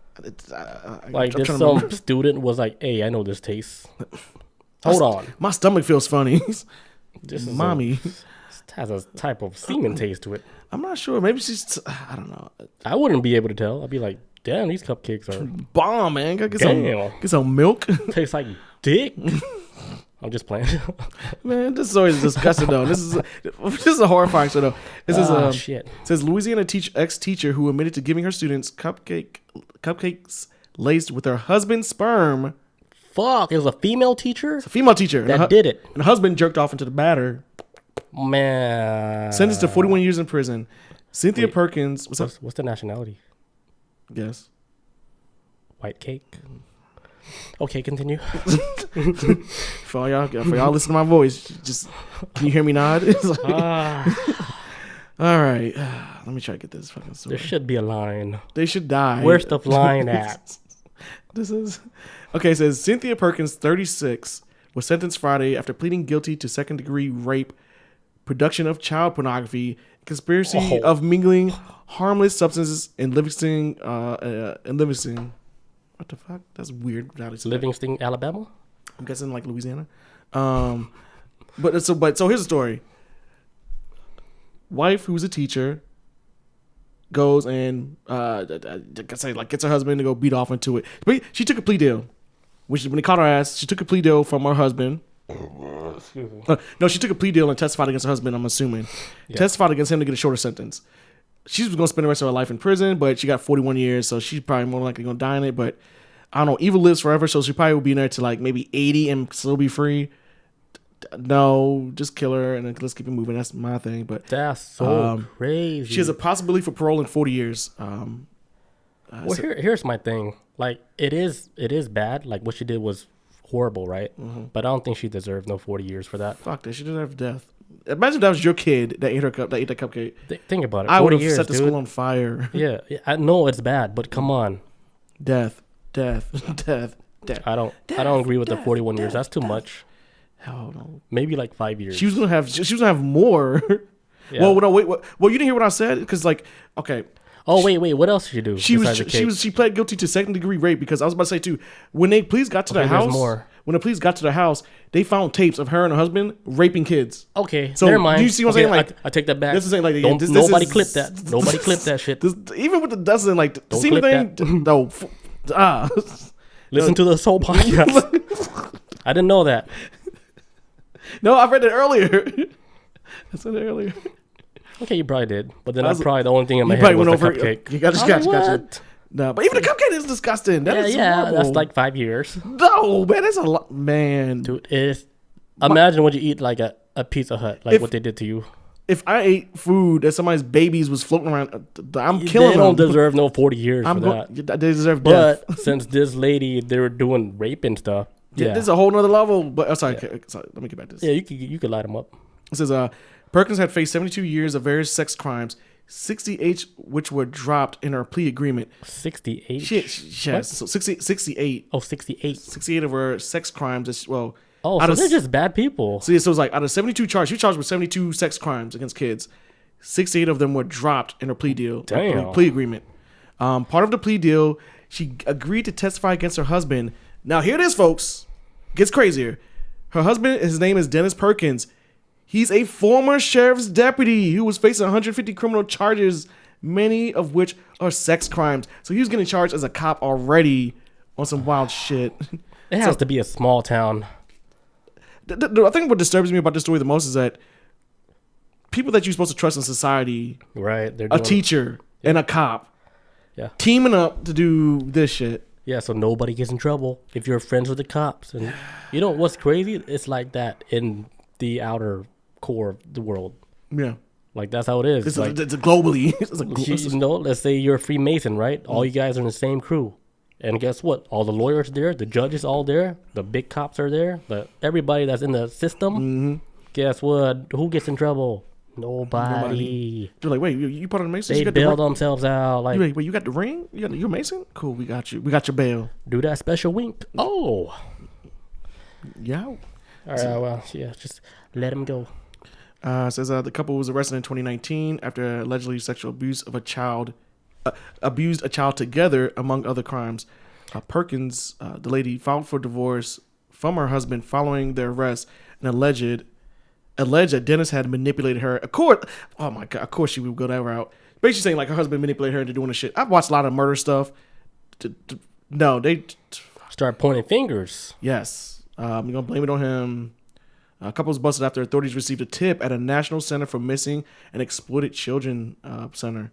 Speaker 1: Like, did some student was like, hey, I know this taste. Hold on.
Speaker 2: My stomach feels funny.
Speaker 1: This is
Speaker 2: Mommy.
Speaker 1: It has a type of semen taste to it.
Speaker 2: I'm not sure. Maybe she's, I don't know.
Speaker 1: I wouldn't be able to tell. I'd be like, damn, these cupcakes are
Speaker 2: bomb, man. Gotta get some milk.
Speaker 1: Tastes like dick. I'm just playing.
Speaker 2: Man, this story is disgusting though. This is a horrifying story though. This is
Speaker 1: shit.
Speaker 2: It says Louisiana ex-teacher who admitted to giving her students cupcakes laced with her husband's sperm.
Speaker 1: Fuck, it was a female teacher?
Speaker 2: It's a female teacher.
Speaker 1: That did it.
Speaker 2: And her husband jerked off into the batter.
Speaker 1: Man.
Speaker 2: Sentenced to 41 years in prison. Cynthia Perkins.
Speaker 1: What's the nationality?
Speaker 2: Guess.
Speaker 1: White cake. Okay, continue.
Speaker 2: For y'all listen to my voice, just can you hear me nod? All right, let me try to get this fucking story.
Speaker 1: There should be a line.
Speaker 2: They should die.
Speaker 1: Where's the line at?
Speaker 2: This is okay. It says Cynthia Perkins, 36, was sentenced Friday after pleading guilty to second-degree rape, production of child pornography, conspiracy of mingling harmless substances in Livingston. What the fuck? That's weird.
Speaker 1: Livingston, Alabama?
Speaker 2: I'm guessing like Louisiana. But here's the story. Wife who's a teacher goes and gets her husband to go beat off into it. But she took a plea deal. When they caught her ass, she took a plea deal from her husband.
Speaker 1: Excuse me.
Speaker 2: No, she took a plea deal and testified against her husband, I'm assuming. Yeah. Testified against him to get a shorter sentence. She was going to spend the rest of her life in prison, but she got 41 years, so she's probably more likely going to die in it. But I don't know. Evil lives forever, so she probably will be in there to like maybe 80 and still be free. No, just kill her and then let's keep it moving. That's my thing. But
Speaker 1: that's so crazy.
Speaker 2: She has a possibility for parole in 40 years.
Speaker 1: Well, here's my thing. Like, it is bad. Like, what she did was horrible, right? Mm-hmm. But I don't think she deserved no 40 years for that.
Speaker 2: Fuck that. She deserves death. Imagine if that was your kid that ate that cupcake.
Speaker 1: Think about it.
Speaker 2: I would have set the school on fire.
Speaker 1: Yeah, I know it's bad, but come on.
Speaker 2: Death.
Speaker 1: I don't agree with the 41 years. That's too much.
Speaker 2: Hell no.
Speaker 1: Maybe like 5 years.
Speaker 2: She was gonna have more. Yeah. Well, no, wait. Well, you didn't hear what I said because, like, okay.
Speaker 1: Oh wait. What else did she do?
Speaker 2: She pled guilty to second-degree rape because I was about to say too. When the police got to the house, they found tapes of her and her husband raping kids.
Speaker 1: Okay, so never mind.
Speaker 2: You see what I'm saying? Like,
Speaker 1: I take that back.
Speaker 2: This is saying like
Speaker 1: nobody clipped that. Nobody clipped that shit.
Speaker 2: Even with the dozen, like the same thing. No.
Speaker 1: Listen to the Soul podcast. I didn't know that.
Speaker 2: No, I read it earlier. I said it earlier.
Speaker 1: Okay, you probably did, but then that's probably the only thing in my head was the cupcake.
Speaker 2: You got. No, but even the cupcake is disgusting. That is horrible.
Speaker 1: That's like 5 years.
Speaker 2: No, man, that's a lot, man.
Speaker 1: Dude, imagine what you eat like a Pizza Hut, like what they did to you.
Speaker 2: If I ate food that somebody's babies was floating around, I'm killing them. They
Speaker 1: don't deserve no 40 years for that.
Speaker 2: They deserve death.
Speaker 1: But since this lady, they were doing rape and stuff.
Speaker 2: Yeah, this is a whole nother level. But sorry, let me get back to this.
Speaker 1: Yeah, you could light them up.
Speaker 2: It says, Perkins had faced 72 years of various sex crimes, 68 which were dropped in her plea agreement.
Speaker 1: 68?
Speaker 2: Shit, yes. So 68.
Speaker 1: Oh, 68.
Speaker 2: 68 of her sex crimes. Well,
Speaker 1: so they're just bad people.
Speaker 2: So it was like out of 72 charges, she was charged with 72 sex crimes against kids. 68 of them were dropped in her plea deal.
Speaker 1: Damn.
Speaker 2: Plea agreement. Part of the plea deal, she agreed to testify against her husband. Now, here it is, folks. Gets crazier. Her husband, his name is Dennis Perkins. He's a former sheriff's deputy who was facing 150 criminal charges, many of which are sex crimes. So he was getting charged as a cop already on some wild shit.
Speaker 1: It has to be a small town.
Speaker 2: I think what disturbs me about this story the most is that people that you're supposed to trust in society,
Speaker 1: right?
Speaker 2: A teacher and a cop, teaming up to do this shit.
Speaker 1: Yeah, so nobody gets in trouble if you're friends with the cops. And you know what's crazy? It's like that in the outer core of the world.
Speaker 2: Yeah.
Speaker 1: Like, that's how it is.
Speaker 2: It's globally.
Speaker 1: Let's say you're a Freemason, right? All you guys are in the same crew. And guess what? All the lawyers there, the judges all there, the big cops are there, everybody that's in the system. Mm-hmm. Guess what? Who gets in trouble? Nobody.
Speaker 2: They're like, wait, you part of the Mason?
Speaker 1: They bail themselves out. Like,
Speaker 2: wait, you got the ring? You're a Mason? Cool, we got you. We got your bail.
Speaker 1: Do that special wink. Oh.
Speaker 2: Yeah.
Speaker 1: All right, well, yeah, just let him go.
Speaker 2: Says the couple was arrested in 2019 after allegedly sexual abuse of a child, abused a child together, among other crimes. Perkins, the lady, filed for divorce from her husband following their arrest and alleged that Dennis had manipulated her. Oh my God, of course she would go that route. Basically saying like her husband manipulated her into doing the shit. I've watched a lot of murder stuff. They
Speaker 1: start pointing fingers.
Speaker 2: Yes. You're going to blame it on him. A couple was busted after authorities received a tip at a National Center for Missing and Exploited Children center.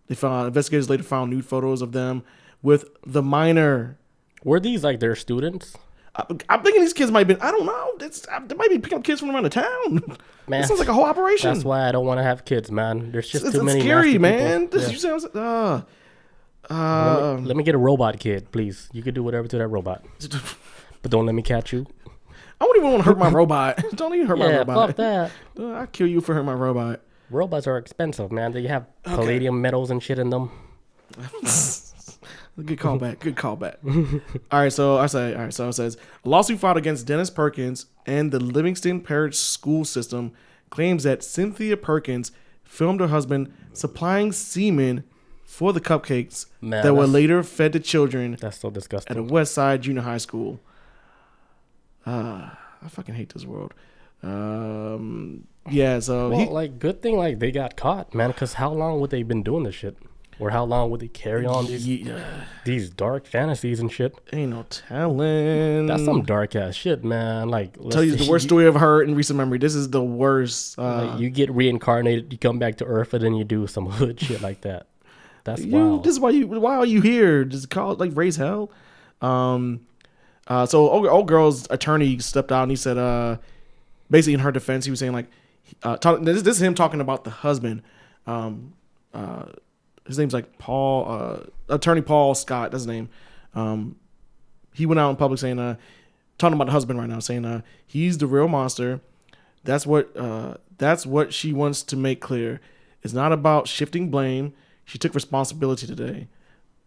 Speaker 2: Investigators later found nude photos of them with the minor.
Speaker 1: Were these like their students?
Speaker 2: I'm thinking these kids might have been, I don't know. They might be picking up kids from around the town. Man, it sounds like a whole operation.
Speaker 1: That's why I don't want to have kids, man. There's just too many
Speaker 2: scary, man.
Speaker 1: Yeah. Let me get a robot kid, please. You can do whatever to that robot. But don't let me catch you.
Speaker 2: I wouldn't even want to hurt my robot. Don't even hurt my robot.
Speaker 1: Yeah, fuck that.
Speaker 2: I'll kill you for hurting my robot.
Speaker 1: Robots are expensive, man. They have palladium metals and shit in them.
Speaker 2: Good callback. All right, so it says a lawsuit filed against Dennis Perkins and the Livingston Parish School System claims that Cynthia Perkins filmed her husband supplying semen for the cupcakes that were later fed to children.
Speaker 1: That's so disgusting.
Speaker 2: At a West Side Junior High School. I fucking hate this world. Yeah, so
Speaker 1: good thing like they got caught, man. Because how long would they been doing this shit? Or how long would they carry on these dark fantasies and shit?
Speaker 2: Ain't no telling.
Speaker 1: That's some dark ass shit, man. Like,
Speaker 2: tell you the worst story I've heard in recent memory. This is the worst.
Speaker 1: Like you get reincarnated, you come back to Earth, and then you do some hood shit like that. That's wild.
Speaker 2: This is why are you here? Just call it like raise hell. So old girl's attorney stepped out and he said, basically in her defense, he was saying like, this is him talking about the husband. His name's like Paul, attorney Paul Scott. That's his name. He went out in public saying, talking about the husband right now, saying, he's the real monster. That's what she wants to make clear. It's not about shifting blame. She took responsibility today.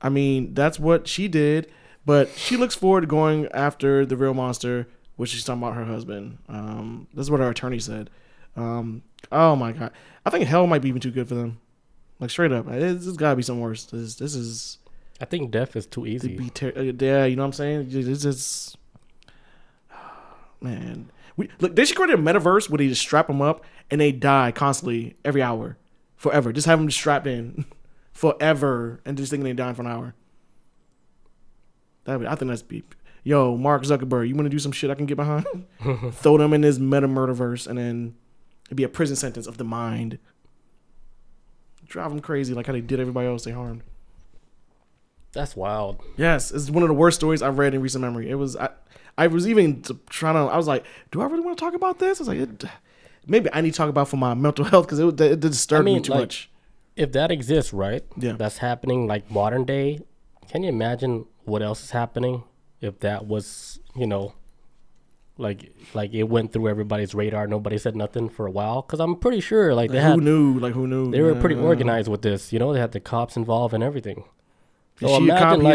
Speaker 2: I mean, that's what she did, but she looks forward to going after the real monster, which she's talking about her husband. This is what our attorney said. Oh my God. I think hell might be even too good for them. Like straight up. There's gotta be something worse. This is.
Speaker 1: I think death is too easy.
Speaker 2: Yeah, you know what I'm saying? This is. Man. Look, they should create a metaverse where they just strap them up and they die constantly every hour. Forever. Just have them strapped in. Forever. And just thinking they dying for an hour. I think that's beep. Yo, Mark Zuckerberg, you want to do some shit I can get behind? Throw them in this meta murderverse and then it'd be a prison sentence of the mind. Drive them crazy like how they did everybody else they harmed.
Speaker 1: That's wild.
Speaker 2: Yes, it's one of the worst stories I've read in recent memory. It was I was even trying to. I was like, do I really want to talk about this? I was like, maybe I need to talk about for my mental health because it disturbed me too much.
Speaker 1: If that exists, right?
Speaker 2: Yeah,
Speaker 1: that's happening like modern day. Can you imagine what else is happening if that was, like it went through everybody's radar? Nobody said nothing for a while because I'm pretty sure like they
Speaker 2: who knew?
Speaker 1: They were pretty organized with this. They had the cops involved and everything. So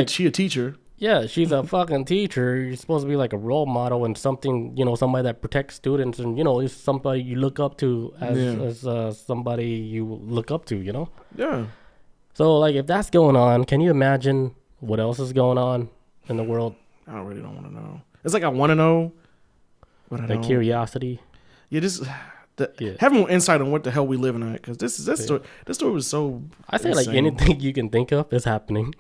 Speaker 2: she a teacher.
Speaker 1: Yeah, she's a fucking teacher. You're supposed to be like a role model and something, somebody that protects students and, is somebody you look up to as somebody you look up to,
Speaker 2: Yeah.
Speaker 1: So, like, if that's going on, can you imagine what else is going on in the world?
Speaker 2: I really don't want to know. It's like I want to know, but I don't.
Speaker 1: Curiosity.
Speaker 2: Yeah, have more insight on what the hell we living at, because this story was so.
Speaker 1: I say like anything you can think of is happening.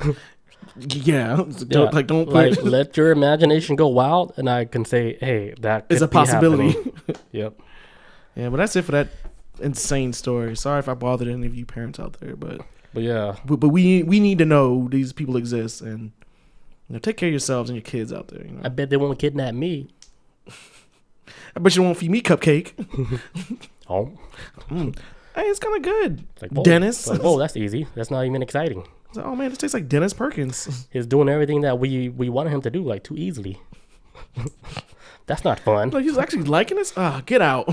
Speaker 2: Yeah, don't
Speaker 1: let your imagination go wild, and I can say, hey, that
Speaker 2: is a possibility.
Speaker 1: Yep.
Speaker 2: Yeah, but that's it for that insane story. Sorry if I bothered any of you parents out there, but
Speaker 1: yeah,
Speaker 2: but we need to know these people exist, and take care of yourselves and your kids out there.
Speaker 1: I bet they won't kidnap me.
Speaker 2: I bet you won't feed me cupcake.
Speaker 1: Oh.
Speaker 2: Hey, it's kind of good.
Speaker 1: Like,
Speaker 2: Dennis.
Speaker 1: Like, that's easy. That's not even exciting.
Speaker 2: Like, oh man, this tastes like Dennis Perkins.
Speaker 1: He's doing everything that we wanted him to do, like, too easily. That's not fun.
Speaker 2: Like, he's actually liking this? Get out.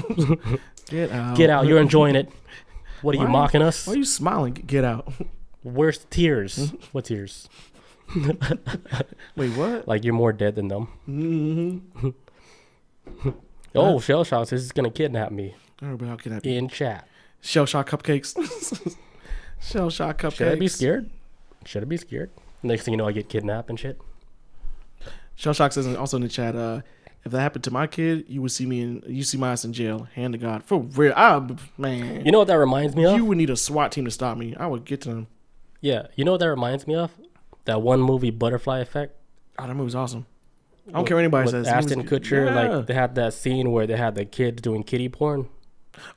Speaker 2: Get out.
Speaker 1: Get out. You're enjoying it. What are you mocking us?
Speaker 2: Why are you smiling? Get out.
Speaker 1: Where's tears? What tears?
Speaker 2: Wait, what?
Speaker 1: Like, you're more dead than them.
Speaker 2: Mm-hmm.
Speaker 1: Oh, Shell Shock says he's going to kidnap me.
Speaker 2: Everybody, I'll kidnap you.
Speaker 1: In chat.
Speaker 2: Shell Shock cupcakes. Shell Shock cupcakes.
Speaker 1: Should I be scared? Should I be scared? Next thing you know, I get kidnapped and shit.
Speaker 2: Shell Shock says also in the chat, if that happened to my kid, you would see my ass in jail. Hand to God. For real. Man.
Speaker 1: You know what that reminds me of?
Speaker 2: You would need a SWAT team to stop me. I would get to them.
Speaker 1: Yeah. You know what that reminds me of? That one movie, Butterfly Effect.
Speaker 2: Oh, that movie's awesome. I don't care what anybody says.
Speaker 1: Ashton Kutcher, like, they had that scene where they had the kids doing kiddie porn.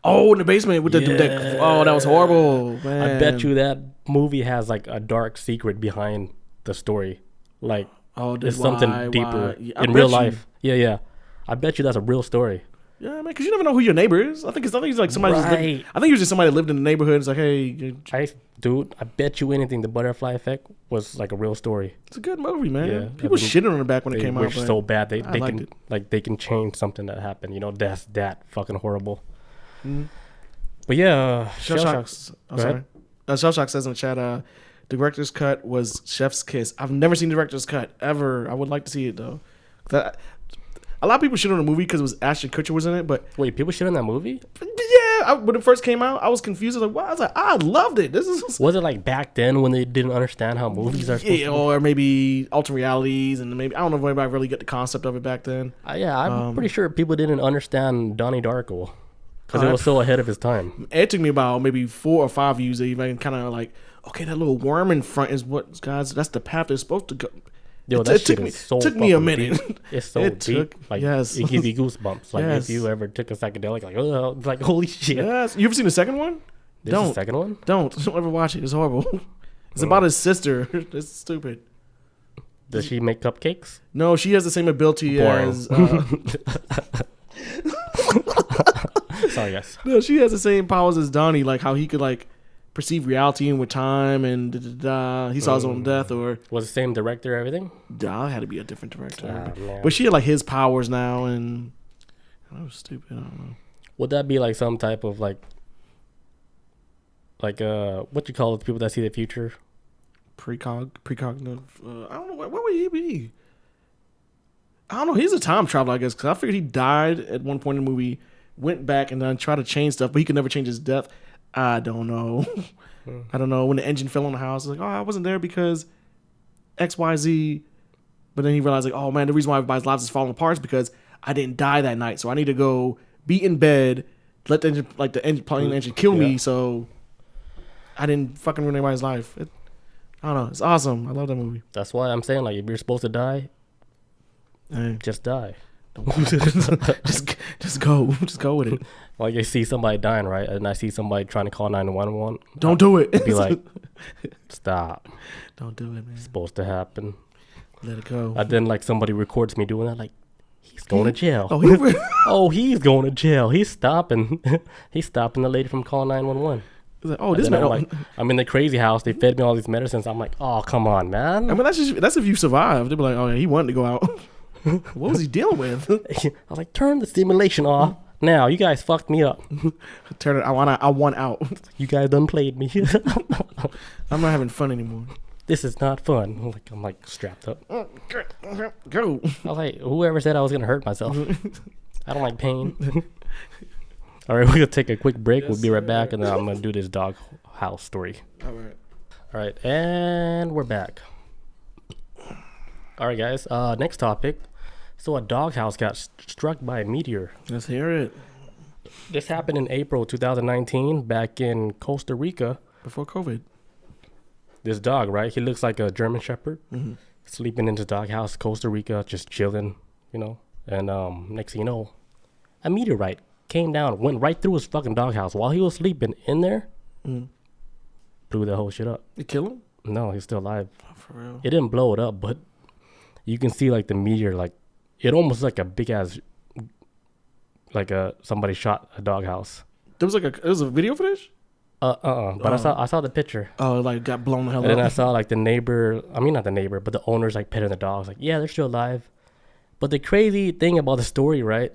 Speaker 2: Oh, in the basement with the oh, that was horrible, man.
Speaker 1: I bet you that movie has like a dark secret behind the story. Like, it's something deeper in real life. Yeah. I bet you that's a real story.
Speaker 2: Yeah, man, because you never know who your neighbor is. I think he's like somebody. Right. I think he was just somebody that lived in the neighborhood. It's like, hey,
Speaker 1: dude, I bet you anything the Butterfly Effect was like a real story.
Speaker 2: It's a good movie, man. Yeah, people shitted on the back when it came out.
Speaker 1: They were so bad they can change something that happened. That's that fucking horrible. Mm-hmm. But yeah,
Speaker 2: Shell Shock. Sorry. Shell Shock says in the chat, director's cut was chef's kiss. I've never seen director's cut ever. I would like to see it though. A lot of people shit on the movie because it was Ashton Kutcher was in it, but
Speaker 1: wait, people shit on that movie?
Speaker 2: Yeah, when it first came out, I was confused. I was like, "Wow!" I was like, "I loved it."
Speaker 1: Was it like back then when they didn't understand how movies are?
Speaker 2: Or maybe alternate realities, and maybe I don't know if anybody really get the concept of it back then.
Speaker 1: Yeah, I'm pretty sure people didn't understand Donnie Darko. because it was so ahead of his time.
Speaker 2: It took me about maybe 4 or 5 views to even kind of like, okay, that little worm in front is what, guys, that's the path they're supposed to go.
Speaker 1: Yo, that shit is so
Speaker 2: took me a minute.
Speaker 1: Deep. It's so deep. Like,
Speaker 2: yes.
Speaker 1: It gives you goosebumps. Like, if you ever took a psychedelic, like, oh, it's like, holy shit.
Speaker 2: Yes. You ever seen the second one?
Speaker 1: This is the second one?
Speaker 2: Don't ever watch it. It's horrible. It's about his sister. It's stupid.
Speaker 1: Does she make cupcakes?
Speaker 2: No, she has the same ability as.
Speaker 1: Sorry, guys.
Speaker 2: No, she has the same powers as Donnie, like how he could like perceive reality and with time and he saw his own death, or
Speaker 1: was the same director, everything.
Speaker 2: It had to be a different director, but she had like his powers now, and that was stupid. I don't know.
Speaker 1: Would that be like some type of like what you call it, people that see the future?
Speaker 2: Precognitive. I don't know. What would he be? I don't know. He's a time traveler, I guess, because I figured he died at one point in the movie, went back and then tried to change stuff, but he could never change his death. I don't know. I don't know. When the engine fell on the house, it's like, oh, I wasn't there because XYZ. But then he realized, like, oh man, the reason why everybody's lives is falling apart is because I didn't die that night, so I need to go be in bed, let the engine, like the plane engine, kill me, so I didn't fucking ruin anybody's life. I don't know. It's awesome. I love that movie.
Speaker 1: That's why I'm saying, like, if you're supposed to die, just die.
Speaker 2: just go with it.
Speaker 1: Like, I see somebody dying, right, and I see somebody trying to call 911.
Speaker 2: Don't do it.
Speaker 1: Be like, stop.
Speaker 2: Don't do it, man.
Speaker 1: It's supposed to happen.
Speaker 2: Let it go.
Speaker 1: And then like somebody records me doing that, like, he's going to jail. He's going to jail. He's stopping. He's stopping the lady from calling 911.
Speaker 2: Like, oh, this man.
Speaker 1: I'm in the crazy house. They fed me all these medicines. I'm like, oh, come on, man.
Speaker 2: I mean, that's if you survive. They'd be like, oh yeah, he wanted to go out. What was he dealing with?
Speaker 1: I was like, turn the stimulation off. Now, you guys fucked me up.
Speaker 2: Turn it. I want out.
Speaker 1: You guys done played me.
Speaker 2: I'm not having fun anymore.
Speaker 1: This is not fun. I'm like strapped up.
Speaker 2: Go.
Speaker 1: I was like, whoever said I was gonna hurt myself? I don't like pain. All right, we're gonna take a quick break. We'll be right back, and then I'm gonna do this dog house story. All right, and we're back. All right, guys. Next topic. So a doghouse got struck by a meteor.
Speaker 2: Let's hear it.
Speaker 1: This happened in April 2019, back in Costa Rica.
Speaker 2: Before COVID.
Speaker 1: This dog, right? He looks like a German Shepherd, sleeping in his doghouse, Costa Rica, just chilling, you know. And next thing you know, a meteorite came down, went right through his fucking doghouse while he was sleeping in there. Blew the whole shit up.
Speaker 2: It killed him?
Speaker 1: No, he's still alive.
Speaker 2: Oh, for real?
Speaker 1: It didn't blow it up, but you can see like the meteor, like it almost like a big ass, like somebody shot a doghouse.
Speaker 2: There was a video footage?
Speaker 1: But I saw the picture.
Speaker 2: Oh, like got blown the hell
Speaker 1: up. And then I saw like the neighbor. I mean, not the neighbor, but the owner's like petting the dogs. Like, yeah, they're still alive. But the crazy thing about the story, right?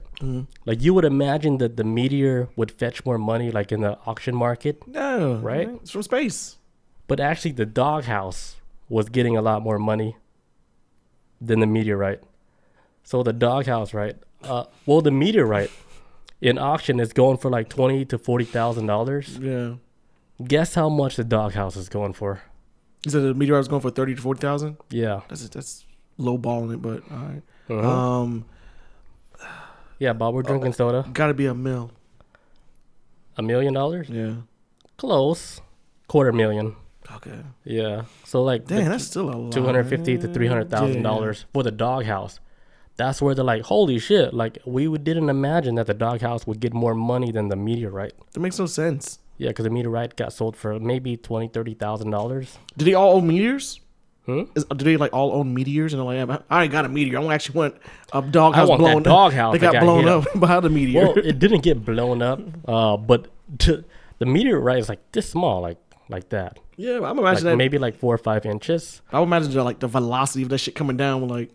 Speaker 1: Like you would imagine that the meteor would fetch more money, like in the auction market.
Speaker 2: No,
Speaker 1: right?
Speaker 2: It's from space.
Speaker 1: But actually, the doghouse was getting a lot more money than the meteorite. So the doghouse, right? Well, the meteorite in auction is going for like $20,000 to $40,000.
Speaker 2: Yeah.
Speaker 1: Guess how much the doghouse is going for?
Speaker 2: You said the meteorite was going for 30 to 40,000.
Speaker 1: Yeah,
Speaker 2: that's low balling it, but all right.
Speaker 1: Yeah, Bob, we're drinking soda.
Speaker 2: Got to be $1 million.
Speaker 1: $1 million?
Speaker 2: Yeah.
Speaker 1: Close. $250,000.
Speaker 2: Okay.
Speaker 1: Yeah. So like,
Speaker 2: damn, that's still a lot.
Speaker 1: $250,000 to $300,000 for the doghouse. That's where they're like, holy shit! Like we didn't imagine that the doghouse would get more money than the meteorite.
Speaker 2: That makes no sense.
Speaker 1: Yeah, because the meteorite got sold for maybe $20,000-$30,000.
Speaker 2: Did they all own meteors?
Speaker 1: Do
Speaker 2: they like all own meteors? And they're like, I ain't got a meteor. I actually want a doghouse
Speaker 1: blown up. Doghouse
Speaker 2: they got blown up by the meteor.
Speaker 1: Well, it didn't get blown up, but the meteorite is like this small, like that.
Speaker 2: Yeah, I'm imagining that
Speaker 1: maybe like 4 or 5 inches.
Speaker 2: I would imagine the velocity of that shit coming down with like.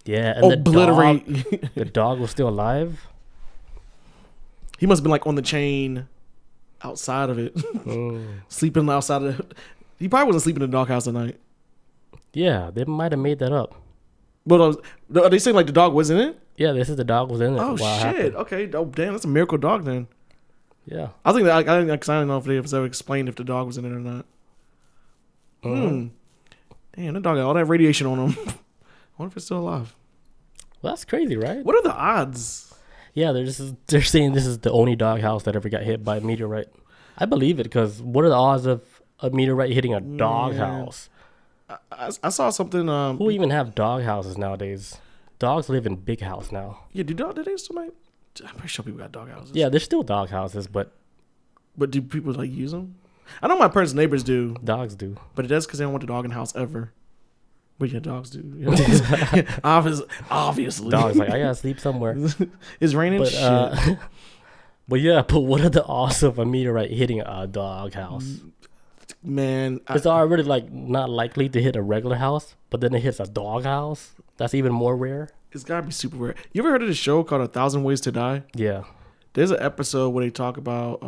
Speaker 1: Yeah, and
Speaker 2: obliterate.
Speaker 1: The dog was still alive.
Speaker 2: He must have been like on the chain outside of it. Sleeping outside of it. He probably wasn't sleeping in the doghouse at night.
Speaker 1: Yeah, they might have made that up.
Speaker 2: But are they saying like the dog was in it?
Speaker 1: Yeah, this is the dog was in it.
Speaker 2: Oh shit! Okay. Oh damn, that's a miracle dog then.
Speaker 1: Yeah.
Speaker 2: I think that I don't know if they ever explained if the dog was in it or not. Damn, that dog got all that radiation on him. I wonder if it's still alive.
Speaker 1: Well, that's crazy, right?
Speaker 2: What are the odds?
Speaker 1: Yeah, they're saying this is the only doghouse that ever got hit by a meteorite. I believe it because what are the odds of a meteorite hitting a doghouse?
Speaker 2: I saw something.
Speaker 1: Who even have dog houses nowadays? Dogs live in big house now.
Speaker 2: Yeah, do they still make? I'm pretty sure people got dog houses.
Speaker 1: Yeah, there's still dog houses, but
Speaker 2: do people like use them? I know my parents' neighbors do.
Speaker 1: dogs do.
Speaker 2: But it does because they don't want the dog in the house ever. But yeah, dogs do. Obviously.
Speaker 1: Dogs like, I gotta sleep somewhere.
Speaker 2: It's raining.
Speaker 1: But
Speaker 2: Shit.
Speaker 1: but what are the odds of a meteorite hitting a dog house?
Speaker 2: Man,
Speaker 1: It's already like not likely to hit a regular house, but then it hits a dog house. That's even more rare.
Speaker 2: it's gotta be super rare. You ever heard of this show called 1,000 Ways to Die?
Speaker 1: Yeah.
Speaker 2: There's an episode where they talk about.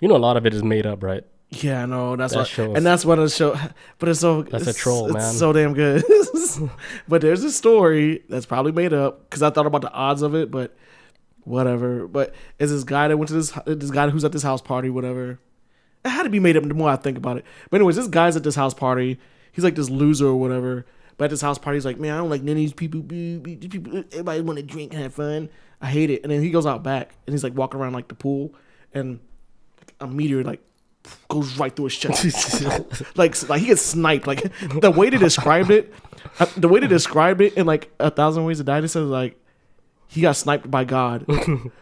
Speaker 1: You know, a lot of it is made up, right?
Speaker 2: Yeah, I know. That's
Speaker 1: That
Speaker 2: what,
Speaker 1: shows-
Speaker 2: and that's what a show. But it's so.
Speaker 1: That's a troll, man.
Speaker 2: It's so damn good. But there's a story that's probably made up because I thought about the odds of it, but whatever. But it's this guy that went to this guy who's at this house party, whatever. It had to be made up the more I think about it. But anyways, this guy's at this house party. He's like this loser or whatever. But at this house party, he's like, man, I don't like none of these people. Everybody want to drink and have fun. I hate it. And then he goes out back and he's like walking around like the pool, and a meteor like goes right through his chest. like he gets sniped. Like the way they described it, in like 1,000 Ways to Die, they said like he got sniped by God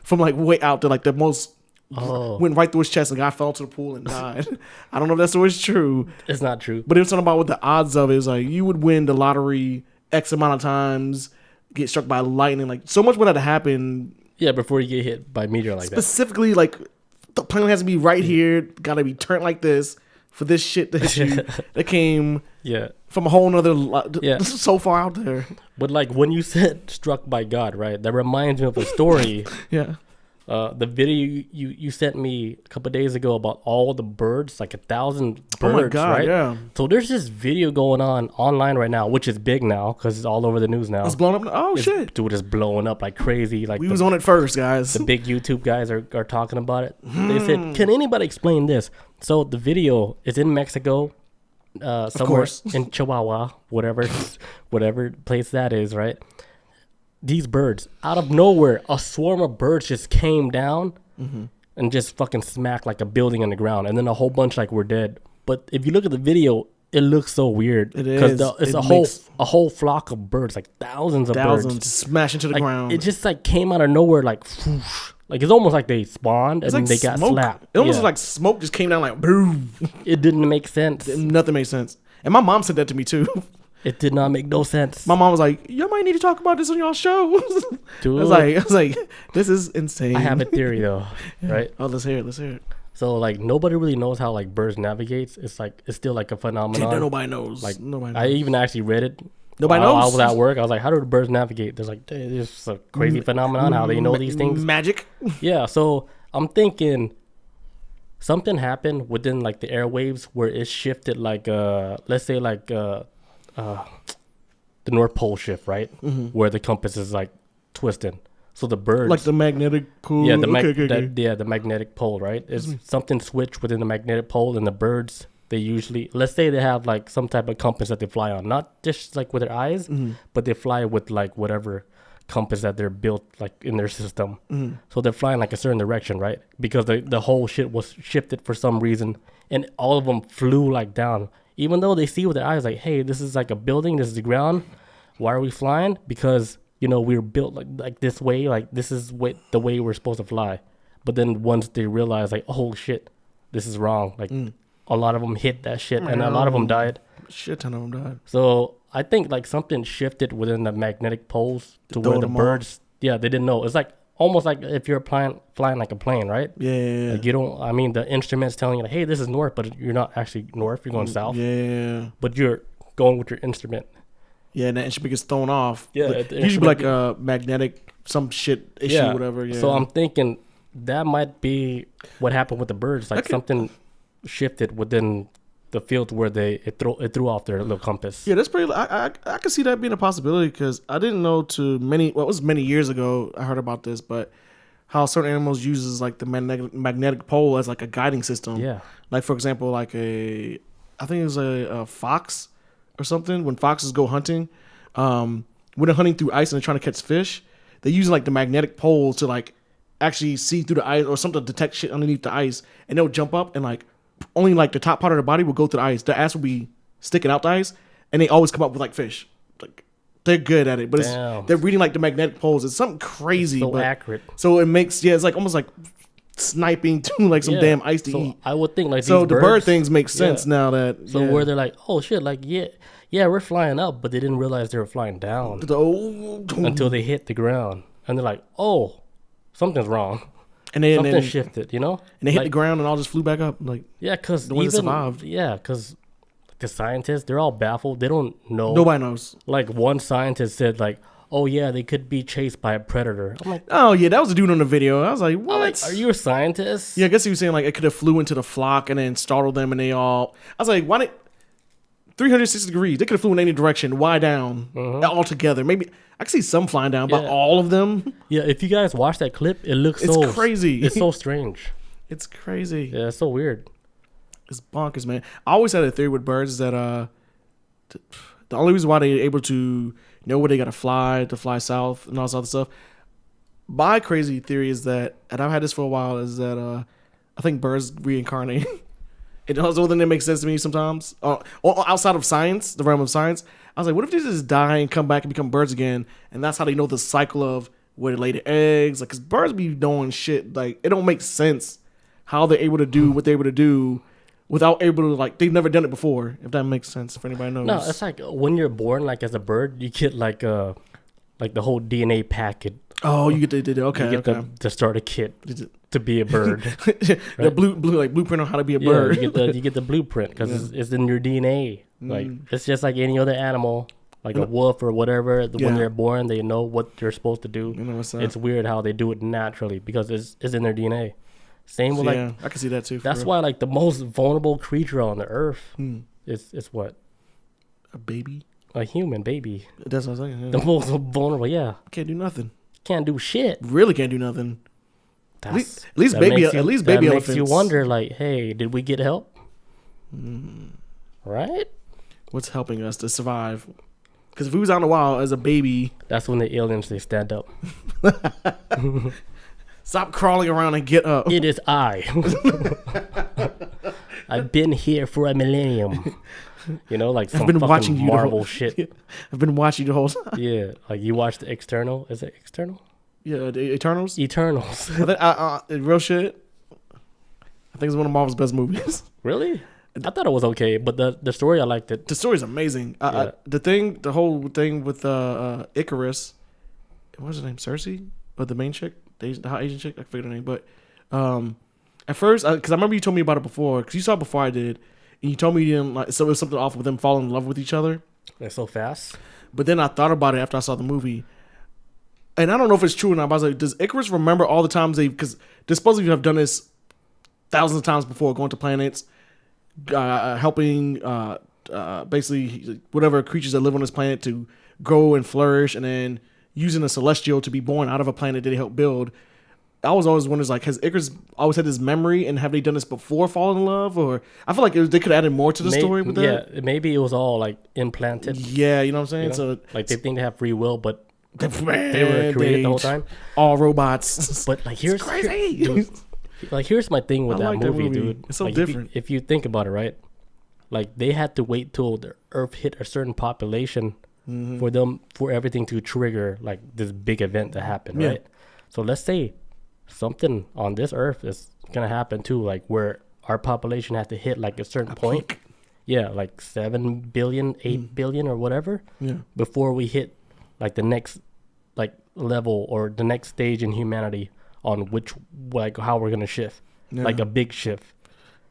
Speaker 2: from like way out to like the most. Went right through his chest and the guy fell into the pool and died. I don't know if that's always true.
Speaker 1: It's not true.
Speaker 2: But it was something about what the odds of it is like you would win the lottery X amount of times, get struck by lightning, like so much would have to happen.
Speaker 1: Yeah, before you get hit by a meteor like that.
Speaker 2: Specifically, like the plane has to be right here, gotta be turned like this for this shit to hit you. That came from a whole nother so far out there.
Speaker 1: But like when you said struck by God, right? That reminds me of a story.
Speaker 2: Yeah.
Speaker 1: The video you sent me a couple of days ago about all the birds, like 1,000 birds,
Speaker 2: Oh my God,
Speaker 1: right?
Speaker 2: yeah.
Speaker 1: So there's this video going on online right now, which is big now because it's all over the news now.
Speaker 2: It's blown up. Oh, shit.
Speaker 1: Dude, it's blowing up like crazy. Like
Speaker 2: we was on it first, guys.
Speaker 1: the big YouTube guys are talking about it. They said, can anybody explain this? So the video is in Mexico, somewhere in Chihuahua, whatever place that is, right? These birds, out of nowhere, a swarm of birds just came down and just fucking smacked like a building in the ground, and then a whole bunch like were dead. But if you look at the video, it looks so weird.
Speaker 2: It is.
Speaker 1: It's a whole flock of birds, like thousands of birds,
Speaker 2: smash into the
Speaker 1: like,
Speaker 2: ground.
Speaker 1: It just like came out of nowhere, like whoosh. Like it's almost like they spawned and
Speaker 2: It's like
Speaker 1: they got
Speaker 2: smoke.
Speaker 1: slapped.
Speaker 2: It almost like smoke just came down like boom.
Speaker 1: It didn't make sense.
Speaker 2: Nothing made sense. And my mom said that to me too.
Speaker 1: It did not make no sense.
Speaker 2: My mom was like, "You might need to talk about this on your show."
Speaker 1: Dude,
Speaker 2: I was like, this is insane.
Speaker 1: I have a theory though, right?
Speaker 2: Oh, let's hear it.
Speaker 1: So like nobody really knows how like birds navigates. It's still like a phenomenon.
Speaker 2: Nobody knows.
Speaker 1: Like
Speaker 2: nobody knows.
Speaker 1: I even actually read it.
Speaker 2: Nobody
Speaker 1: while
Speaker 2: knows.
Speaker 1: I was at work. I was like, how do the birds navigate? There's like there's a crazy phenomenon how they know these things.
Speaker 2: Magic.
Speaker 1: Yeah. So I'm thinking something happened within like the airwaves where it shifted like let's say like the North Pole shift, right? Where the compass is like twisting. So the birds,
Speaker 2: Like the magnetic pole.
Speaker 1: yeah,
Speaker 2: Okay.
Speaker 1: the magnetic pole, right? It's something switched within the magnetic pole, and the birds, they usually, let's say they have like some type of compass that they fly on, not just like with their eyes, but they fly with like whatever compass that they're built like in their system. So they're flying like a certain direction, right? Because the whole shit was shifted for some reason, and all of them flew like down. Even though they see with their eyes, like, hey, this is like a building, this is the ground. Why are we flying? Because, you know, we were built like this way, like this is the way we're supposed to fly. But then once they realize, like, oh shit, this is wrong. Like, a lot of them hit that shit, and a lot of them died.
Speaker 2: Shit ton of them died.
Speaker 1: So I think like something shifted within the magnetic poles to where the birds, they didn't know. It's like almost like if you're flying like a plane, right?
Speaker 2: Yeah.
Speaker 1: Like you don't. I mean, the instrument's telling you, like, hey, this is north, but you're not actually north. You're going south.
Speaker 2: Yeah.
Speaker 1: But you're going with your instrument.
Speaker 2: Yeah, and that instrument gets thrown off.
Speaker 1: Yeah,
Speaker 2: Like,
Speaker 1: the
Speaker 2: usually like
Speaker 1: instrument
Speaker 2: a magnetic some shit issue, whatever. Yeah.
Speaker 1: So I'm thinking that might be what happened with the birds. Like something shifted within the field where it threw off their little compass.
Speaker 2: Yeah, that's pretty. I can see that being a possibility because I didn't know it was many years ago I heard about this, but how certain animals uses like the magnetic pole as like a guiding system.
Speaker 1: Yeah.
Speaker 2: Like for example, like I think it was a fox or something. When foxes go hunting, when they're hunting through ice and they're trying to catch fish, they use like the magnetic poles to like actually see through the ice or something to detect shit underneath the ice, and they'll jump up and like only like the top part of their body will go through the ice. Their ass will be sticking out the ice, and they always come up with like fish. Like they're good at it, but they're reading like the magnetic poles. It's something crazy,
Speaker 1: it's so accurate.
Speaker 2: So it makes it's like almost like sniping to like some damn ice to eat.
Speaker 1: I would think like
Speaker 2: so
Speaker 1: these
Speaker 2: the
Speaker 1: birds,
Speaker 2: bird things make sense now that
Speaker 1: where they're like, oh shit, like we're flying up, but they didn't realize they were flying down until they hit the ground, and they're like, oh, something's wrong, and something shifted, you know,
Speaker 2: and they hit the ground and all just flew back up, like
Speaker 1: because
Speaker 2: the ones that survived,
Speaker 1: because the scientists, they're all baffled. They don't know.
Speaker 2: Nobody knows.
Speaker 1: Like one scientist said, like, oh yeah, they could be chased by a predator. I'm like,
Speaker 2: oh yeah, that was the dude on the video. I was like, what?
Speaker 1: Like, are you a scientist?
Speaker 2: Yeah, I guess he was saying like it could have flew into the flock and then startled them, and they all. I was like, why did 360 degrees? They could have flew in any direction. Why down all together? Maybe I could see some flying down, but all of them.
Speaker 1: Yeah, if you guys watch that clip, it's
Speaker 2: crazy.
Speaker 1: It's so strange.
Speaker 2: It's crazy.
Speaker 1: Yeah, it's so weird.
Speaker 2: It's bonkers, man. I always had a theory with birds is that the only reason why they're able to know where they gotta fly to fly south and all this other stuff. My crazy theory is that, and I've had this for a while, is that I think birds reincarnate. It also then it makes sense to me sometimes. Outside of science, the realm of science, I was like, what if they just die and come back and become birds again? And that's how they know the cycle of where they lay the eggs. Like, cause birds be doing shit like it don't make sense how they're able to do what they're able to do. Without able to, like, they've never done it before, if that makes sense, if anybody knows.
Speaker 1: No, it's like when you're born, like, as a bird, you get, like the whole DNA packet.
Speaker 2: Oh, you get the okay.
Speaker 1: You get the starter kit to be a bird.
Speaker 2: Right? The blueprint on how to be a bird.
Speaker 1: You get the blueprint, because it's in your DNA. Like, it's just like any other animal, like a wolf or whatever. When they're born, they know what they're supposed to do. It's weird how they do it naturally, because it's in their DNA. Same with I
Speaker 2: can see that too.
Speaker 1: That's why like the most vulnerable creature on the earth is what?
Speaker 2: A baby?
Speaker 1: A human baby.
Speaker 2: That's what I'm saying. Yeah.
Speaker 1: The most vulnerable,
Speaker 2: Can't do nothing.
Speaker 1: Can't do shit.
Speaker 2: Really can't do nothing. At least baby elephants.
Speaker 1: That makes you wonder, like, hey, did we get help? Right?
Speaker 2: What's helping us to survive? Because if we was out in the wild as a baby,
Speaker 1: that's when the aliens they stand up.
Speaker 2: Stop crawling around and get up.
Speaker 1: It is I. I've been here for a millennium. You know, like some I've been watching you Marvel shit.
Speaker 2: I've been watching you the whole time.
Speaker 1: Yeah, like you watched the External. Is it External?
Speaker 2: Yeah, the Eternals.
Speaker 1: Eternals.
Speaker 2: Real shit. I think it's one of Marvel's best movies.
Speaker 1: Really? I thought it was okay, but the story I liked it.
Speaker 2: The story's amazing. The whole thing with Icarus. What was her name? Cersei, or the main chick? The Asian chick, I forget her name, but at first, because I remember you told me about it before, because you saw it before I did, and you told me you didn't like, so it was something off with them falling in love with each other.
Speaker 1: Like so fast.
Speaker 2: But then I thought about it after I saw the movie, and I don't know if it's true or not. But I was like, does Icarus remember all the times because they supposedly have done this thousands of times before, going to planets, helping basically whatever creatures that live on this planet to grow and flourish, and then using a celestial to be born out of a planet that they helped build. I was always wondering, like, has Icarus always had this memory, and have they done this before falling in love? Or I feel like they could have added more to the story with that.
Speaker 1: Yeah, maybe it was all like implanted.
Speaker 2: Yeah, you know what I'm saying?
Speaker 1: You know?
Speaker 2: So
Speaker 1: like they think they have free will, but they were created the whole time.
Speaker 2: All robots.
Speaker 1: But like here's
Speaker 2: crazy.
Speaker 1: Dude, like here's my thing with that movie, dude.
Speaker 2: It's so
Speaker 1: like,
Speaker 2: different.
Speaker 1: If you think about it, right? Like they had to wait till the Earth hit a certain population for everything to trigger like this big event to happen, right? So let's say something on this Earth is gonna happen too, like where our population has to hit like a certain point. Peak. Yeah, like 7 billion, 8 billion or whatever. Yeah. Before we hit like the next like level or the next stage in humanity on which like how we're gonna shift. Yeah. Like a big shift.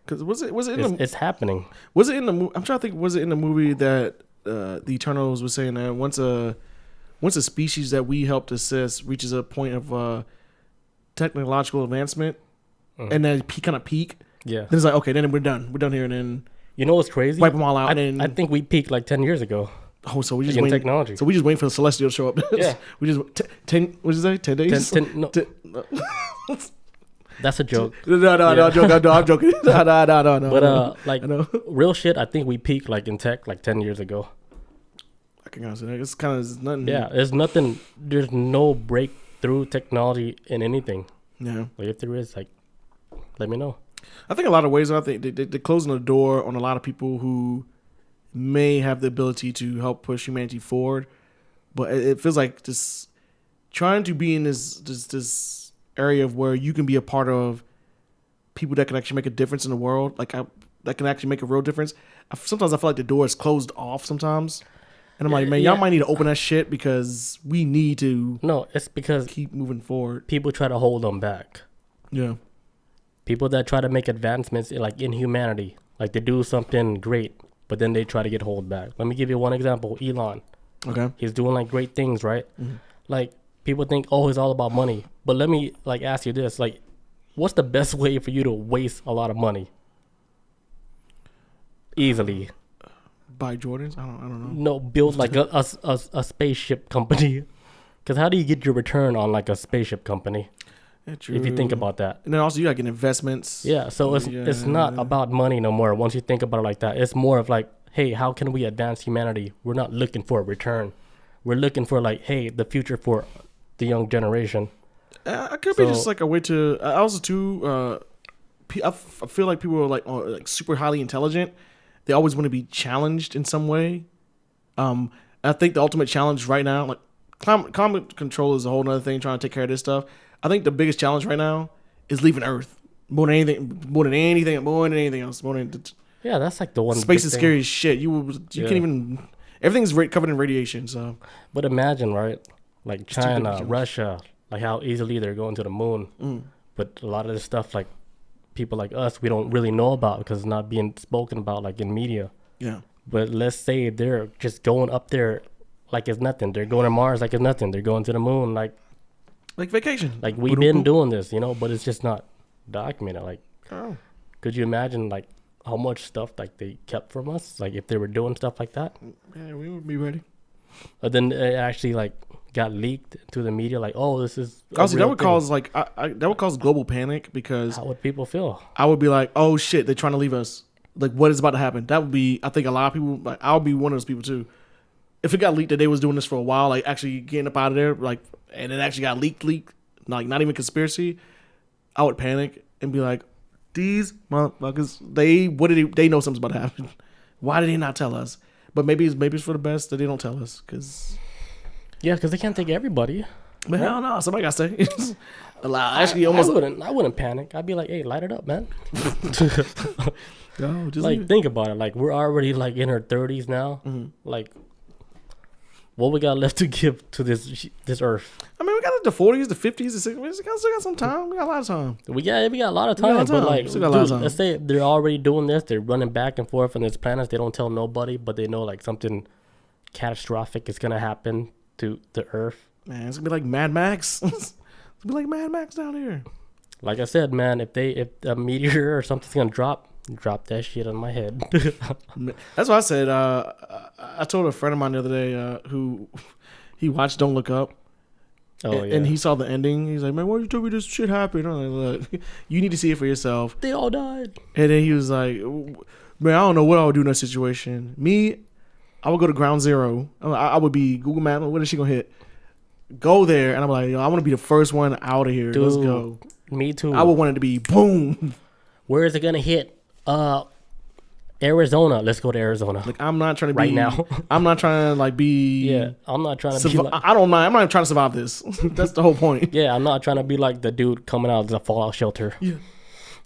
Speaker 2: Because
Speaker 1: it's happening.
Speaker 2: Was it in the movie? I'm trying to think. Was it in the movie that the Eternals was saying that once a species that we helped assist reaches a point of technological advancement, and then kind of peak. Yeah. Then it's like, okay, then we're done. We're done here, and then
Speaker 1: you know what's crazy?
Speaker 2: Wipe them all out.
Speaker 1: I think we peaked like 10 years ago.
Speaker 2: Oh, so we just waiting
Speaker 1: technology.
Speaker 2: So we just waiting for the celestial to show up.
Speaker 1: Yeah.
Speaker 2: We just 10. What did you say? 10 days.
Speaker 1: 10 no. That's a joke.
Speaker 2: No, I'm joking. No.
Speaker 1: But like real shit, I think we peaked like in tech like 10 years ago.
Speaker 2: can kind of say that. It's kind of nothing.
Speaker 1: Yeah, there's nothing. There's no breakthrough technology in anything.
Speaker 2: Yeah.
Speaker 1: Like if there is, like, let me know.
Speaker 2: I think a lot of ways. I think they're closing the door on a lot of people who may have the ability to help push humanity forward, but it feels like just trying to be in this area of where you can be a part of people that can actually make a difference in the world, that can actually make a real difference. Sometimes I feel like the door is closed off sometimes, and I'm like, man, y'all might need to open that shit because we need to.
Speaker 1: No, it's because
Speaker 2: keep moving forward.
Speaker 1: People try to hold them back.
Speaker 2: Yeah.
Speaker 1: People that try to make advancements in humanity, like they do something great, but then they try to get hold back. Let me give you one example. Elon.
Speaker 2: Okay.
Speaker 1: He's doing like great things, right?
Speaker 2: Mm-hmm.
Speaker 1: Like people think, oh, it's all about money. But let me like ask you this: like, what's the best way for you to waste a lot of money? Easily.
Speaker 2: Buy Jordans? I don't know.
Speaker 1: No, build like a spaceship company. Because how do you get your return on like a spaceship company?
Speaker 2: Yeah, true.
Speaker 1: If you think about that.
Speaker 2: And then also you gotta get investments.
Speaker 1: Yeah, so it's not about money no more. Once you think about it like that, it's more of like, hey, how can we advance humanity? We're not looking for a return. We're looking for like, hey, the future for the young generation.
Speaker 2: It could be just like a way to. I also too. I feel like people are like super highly intelligent. They always want to be challenged in some way. I think the ultimate challenge right now, like climate control, is a whole nother thing. Trying to take care of this stuff. I think the biggest challenge right now is leaving Earth more than anything else.
Speaker 1: Yeah, that's like the one.
Speaker 2: Space is scary as shit. You can't even. Everything's covered in radiation. So,
Speaker 1: but imagine, right? Like China, Russia, like how easily they're going to the moon.
Speaker 2: Mm.
Speaker 1: But a lot of this stuff, like people like us, we don't really know about because it's not being spoken about like in media.
Speaker 2: Yeah.
Speaker 1: But let's say they're just going up there like it's nothing. They're going to Mars like it's nothing. They're going to the moon like
Speaker 2: vacation.
Speaker 1: Like we've been doing this, but it's just not documented. Like,
Speaker 2: oh,
Speaker 1: could you imagine like how much stuff like they kept from us? Like if they were doing stuff like that.
Speaker 2: Yeah, we would be ready.
Speaker 1: But then it actually like got leaked to the media. Like, oh, this is.
Speaker 2: Honestly, that would cause like that would cause global panic because
Speaker 1: how would people feel?
Speaker 2: I would be like, oh shit, they're trying to leave us. Like, what is about to happen? That would be. I think a lot of people. Like, I'll be one of those people too. If it got leaked that they was doing this for a while, like actually getting up out of there, like, and it actually got leaked, like not even conspiracy, I would panic and be like, these motherfuckers, they know something's about to happen. Why did they not tell us? But maybe it's for the best that they don't tell us, because
Speaker 1: because they can't take everybody.
Speaker 2: But hell no, somebody got to stay.
Speaker 1: I wouldn't panic. I'd be like, hey, light it up, man.
Speaker 2: No, just
Speaker 1: like think about it. Like we're already like in our 30s now.
Speaker 2: Mm-hmm.
Speaker 1: Like, what we got left to give to this earth?
Speaker 2: I mean, we got the 40s, the 50s, the 60s. We still got some time. We got a lot of time.
Speaker 1: We got a lot of time. But like, dude, let's say they're already doing this. They're running back and forth on this planet. They don't tell nobody, but they know like something catastrophic is gonna happen to the earth.
Speaker 2: Man, it's gonna be like Mad Max. It's gonna be like Mad Max down here.
Speaker 1: Like I said, man, if a meteor or something's gonna drop that shit on my head.
Speaker 2: That's what I said. I told a friend of mine the other day who he watched Don't Look Up. And he saw the ending. He's like, man, why you tell me this shit happened? I'm like, look, you need to see it for yourself.
Speaker 1: They all died.
Speaker 2: And then he was like, man, I don't know what I would do in that situation. Me, I would go to ground zero. I would be Google Maps. What is she gonna hit? Go there, and I'm like, yo, I want to be the first one out of here.
Speaker 1: Dude,
Speaker 2: let's go.
Speaker 1: Me too.
Speaker 2: I would want it to be boom.
Speaker 1: Where is it gonna hit? Arizona. Let's go to Arizona.
Speaker 2: Like, I'm not trying to
Speaker 1: right
Speaker 2: be
Speaker 1: now.
Speaker 2: I'm not trying to like be.
Speaker 1: Yeah, I'm not trying to be. Like,
Speaker 2: I don't mind. I'm not trying to survive this. That's the whole point.
Speaker 1: Yeah, I'm not trying to be like the dude coming out of the fallout shelter. Yeah.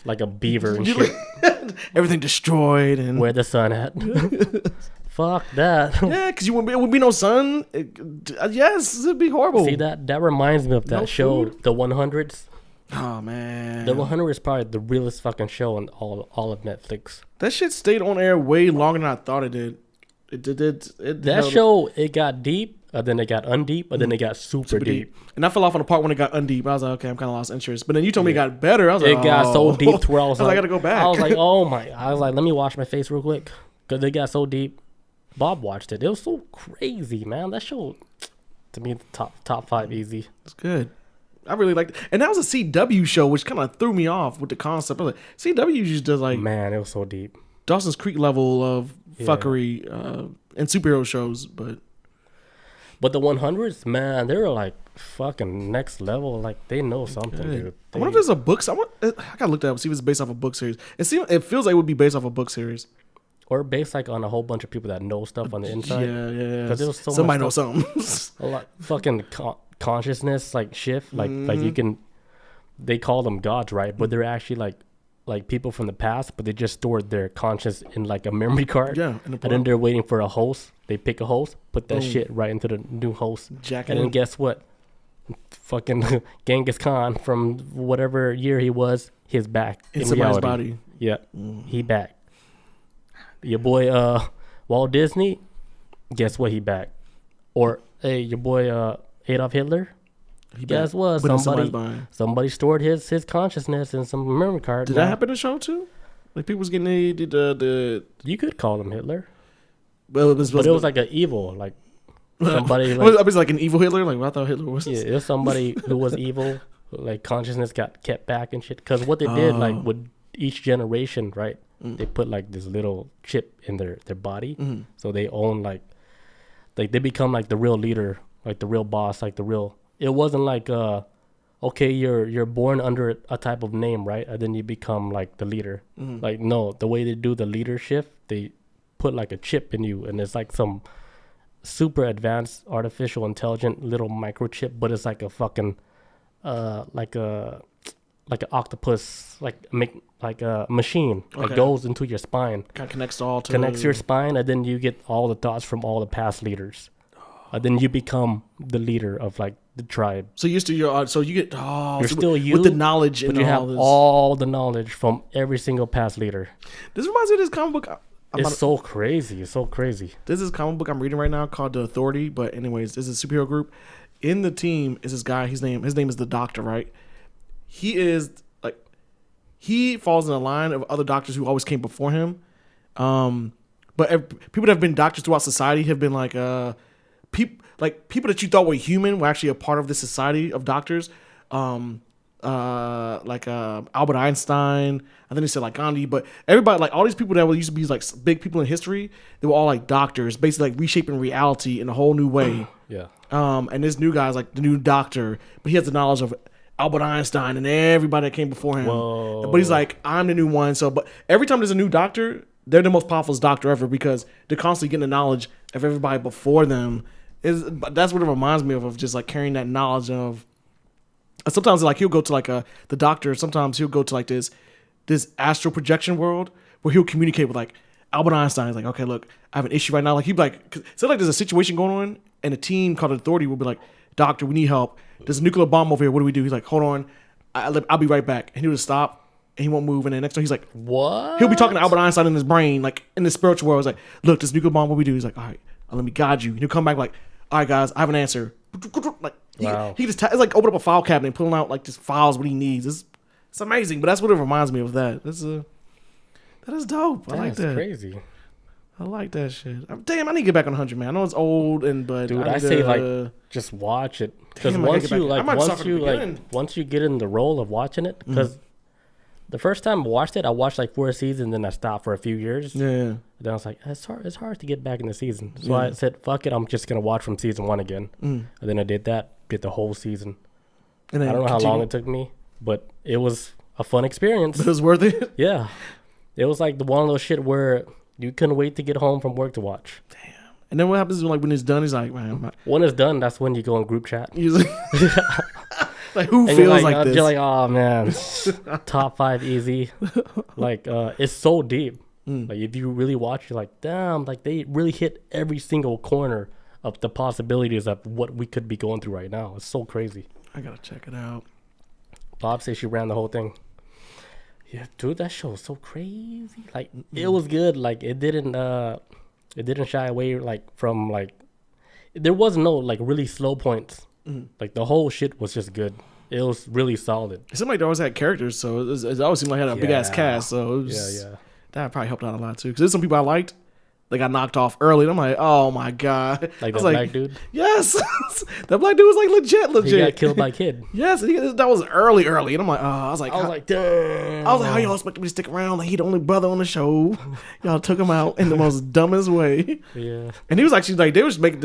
Speaker 1: Like a beaver and shit.
Speaker 2: Everything destroyed and
Speaker 1: where the sun at. Fuck that.
Speaker 2: Yeah, because it would be no sun. Yes, it'd be horrible.
Speaker 1: See that reminds me of that show,
Speaker 2: food?
Speaker 1: The 100s.
Speaker 2: Oh man,
Speaker 1: The 100 is probably the realest fucking show on all of Netflix.
Speaker 2: That shit stayed on air way longer than I thought it did.
Speaker 1: That show, it got deep, then it got undeep, but then it got super deep.
Speaker 2: And I fell off on the part when it got undeep. I was like, okay, I'm kind of lost interest. But then you told me it got better. I was like,
Speaker 1: it got so deep to where I was like,
Speaker 2: I gotta go back.
Speaker 1: I was like, oh my! I was like, let me wash my face real quick because it got so deep. Bob watched it. It was so crazy, man. That show, to me, the top 5 easy.
Speaker 2: It's good. I really liked it. And that was a CW show, which kind of threw me off with the concept. I was like, CW just does like,
Speaker 1: man, it was so deep.
Speaker 2: Dawson's Creek level of fuckery and superhero shows. But
Speaker 1: But the 100s, man, they're like fucking next level. Like they know something, dude.
Speaker 2: I wonder if there's a book. I gotta look that up, see if it's based off a book series. It feels like it would be based off a book series.
Speaker 1: Or based like on a whole bunch of people that know stuff on the inside.
Speaker 2: Yeah.
Speaker 1: Because there's so
Speaker 2: somebody
Speaker 1: much
Speaker 2: knows something.
Speaker 1: a lot fucking consciousness like shift. Like you can, they call them gods, right? But they're actually like people from the past, but they just stored their conscience in like a memory card.
Speaker 2: Yeah,
Speaker 1: and then they're waiting for a host. They pick a host, put that shit right into the new host. And then guess what? Fucking Genghis Khan from whatever year he was, he's back
Speaker 2: in
Speaker 1: somebody's
Speaker 2: reality. Body.
Speaker 1: Yeah, he back. Your boy Walt Disney, guess what? He back. Or hey, your boy Adolf Hitler. Guess what? Somebody stored his consciousness in some memory card.
Speaker 2: Did that happen in the show too? Like people was getting the
Speaker 1: You could call him Hitler.
Speaker 2: Well, it was
Speaker 1: like an evil, like somebody.
Speaker 2: Like, I was like an evil Hitler. Like well, I thought Hitler was.
Speaker 1: Yeah, it was somebody who was evil. Like consciousness got kept back and shit. Because what they did, like with each generation, right? They put like this little chip in their body, so they own like they become like the real leader, like the real boss, like the real. It wasn't like okay, you're born under a type of name, right? And then you become like the leader. Like no, the way they do the leadership, they put like a chip in you, and it's like some super advanced artificial intelligent little microchip, but it's like a fucking like an octopus, like a machine that goes into your spine.
Speaker 2: Kind of
Speaker 1: connects your spine, and then you get all the thoughts from all the past leaders. And then you become the leader of like the tribe.
Speaker 2: So you get
Speaker 1: you're still you
Speaker 2: with the knowledge,
Speaker 1: but you have all the knowledge from every single past leader.
Speaker 2: This reminds me of this comic book.
Speaker 1: It's so crazy. It's so crazy.
Speaker 2: This is a comic book I'm reading right now called The Authority. But anyways, this is a superhero group. In the team is this guy. His name is the Doctor, right? He falls in the line of other doctors who always came before him. But people that have been doctors throughout society have been like people that you thought were human were actually a part of this society of doctors. Albert Einstein. I think they said like Gandhi, but everybody, like all these people that used to be like big people in history, they were all like doctors, basically like reshaping reality in a whole new way.
Speaker 1: Yeah.
Speaker 2: And this new guy's like the new doctor, but he has the knowledge of Albert Einstein and everybody that came before him.
Speaker 1: Whoa.
Speaker 2: But he's like, I'm the new one. So, but every time there's a new doctor, they're the most powerful doctor ever because they're constantly getting the knowledge of everybody before them. That's what it reminds me of just like carrying that knowledge of. Sometimes like he'll go to like the doctor. Sometimes he'll go to like this astral projection world where he'll communicate with like Albert Einstein. He's like, okay, look, I have an issue right now. Like he'd be like, so like there's a situation going on, and a team called the Authority will be like, Doctor, we need help. There's a nuclear bomb over here. What do we do? He's like, hold on, I'll be right back. And he'll just stop, and he won't move. And then next time he's like,
Speaker 1: what?
Speaker 2: He'll be talking to Albert Einstein in his brain, like in the spiritual world. He's like, look, this nuclear bomb. What do we do? He's like, all right, let me guide you. And he'll come back like, all right, guys, I have an answer. Like
Speaker 1: wow.
Speaker 2: he just it's like open up a file cabinet and pulling out like just files what he needs. It's amazing, but that's what it reminds me of. That is dope. I like that.
Speaker 1: That's crazy.
Speaker 2: I like that shit. Damn, I need to get back on 100, man. I know it's old, but
Speaker 1: dude, I say like just watch it because once you get in the role of watching it, because the first time I watched it, I watched like 4 seasons, then I stopped for a few years.
Speaker 2: Yeah.
Speaker 1: Then I was like, it's hard to get back in the season. So I said, fuck it, I'm just gonna watch from season 1 again. And then I did the whole season. And then I don't know how long it took me, but it was a fun experience.
Speaker 2: But it was worth it.
Speaker 1: Yeah, it was like one of those shit where you couldn't wait to get home from work to watch.
Speaker 2: Damn. And then what happens when it's done? He's like, man.
Speaker 1: When it's done, that's when you go in group chat.
Speaker 2: Like who feels like this?
Speaker 1: You're like, oh man, top 5 easy. Like it's so deep. Like if you really watch, you're like, damn, like they really hit every single corner of the possibilities of what we could be going through right now. It's so crazy.
Speaker 2: I gotta check it out.
Speaker 1: Bob says she ran the whole thing. Yeah, dude, that show was so crazy. Like it was good. Like it didn't shy away like from like there was no like really slow points. Like the whole shit was just good. It was really solid.
Speaker 2: It seemed like they always had characters, so it always seemed like it had a big ass cast. So it was, that probably helped out a lot too. Because there's some people I liked, they got knocked off early. And I'm like, oh my god,
Speaker 1: like that black dude.
Speaker 2: Yes, that black dude was like legit.
Speaker 1: He got killed by a kid.
Speaker 2: Yes, that was early, and I'm like, I was like,
Speaker 1: damn.
Speaker 2: I was like, how y'all expect me to stick around? Like he the only brother on the show. Y'all took him out in the most dumbest way.
Speaker 1: Yeah,
Speaker 2: and he was actually like, they was making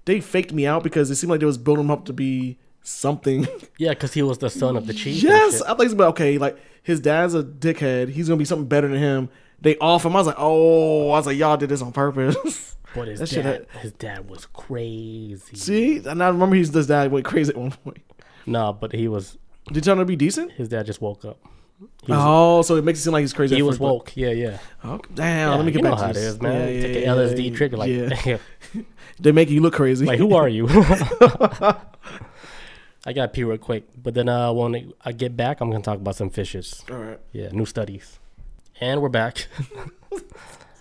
Speaker 2: they faked me out because it seemed like they was building him up to be something.
Speaker 1: Yeah, because he was the son of the chief.
Speaker 2: Yes, I think it's okay. Like his dad's a dickhead. He's gonna be something better than him. They off him. I was like, y'all did this on purpose.
Speaker 1: But his dad was crazy.
Speaker 2: See, and I remember his dad went crazy at one point.
Speaker 1: No, but he was.
Speaker 2: Did y'all know be decent?
Speaker 1: His dad just woke up.
Speaker 2: So it makes it seem like he's crazy.
Speaker 1: He was woke. Yeah.
Speaker 2: Oh, damn, let me get back to this.
Speaker 1: It is, man. Take an LSD trigger, like, damn.
Speaker 2: They make you look crazy.
Speaker 1: Like, who are you? I got pee real quick, but then when I get back, I'm gonna talk about some fishes.
Speaker 2: All right.
Speaker 1: Yeah, new studies, and we're back.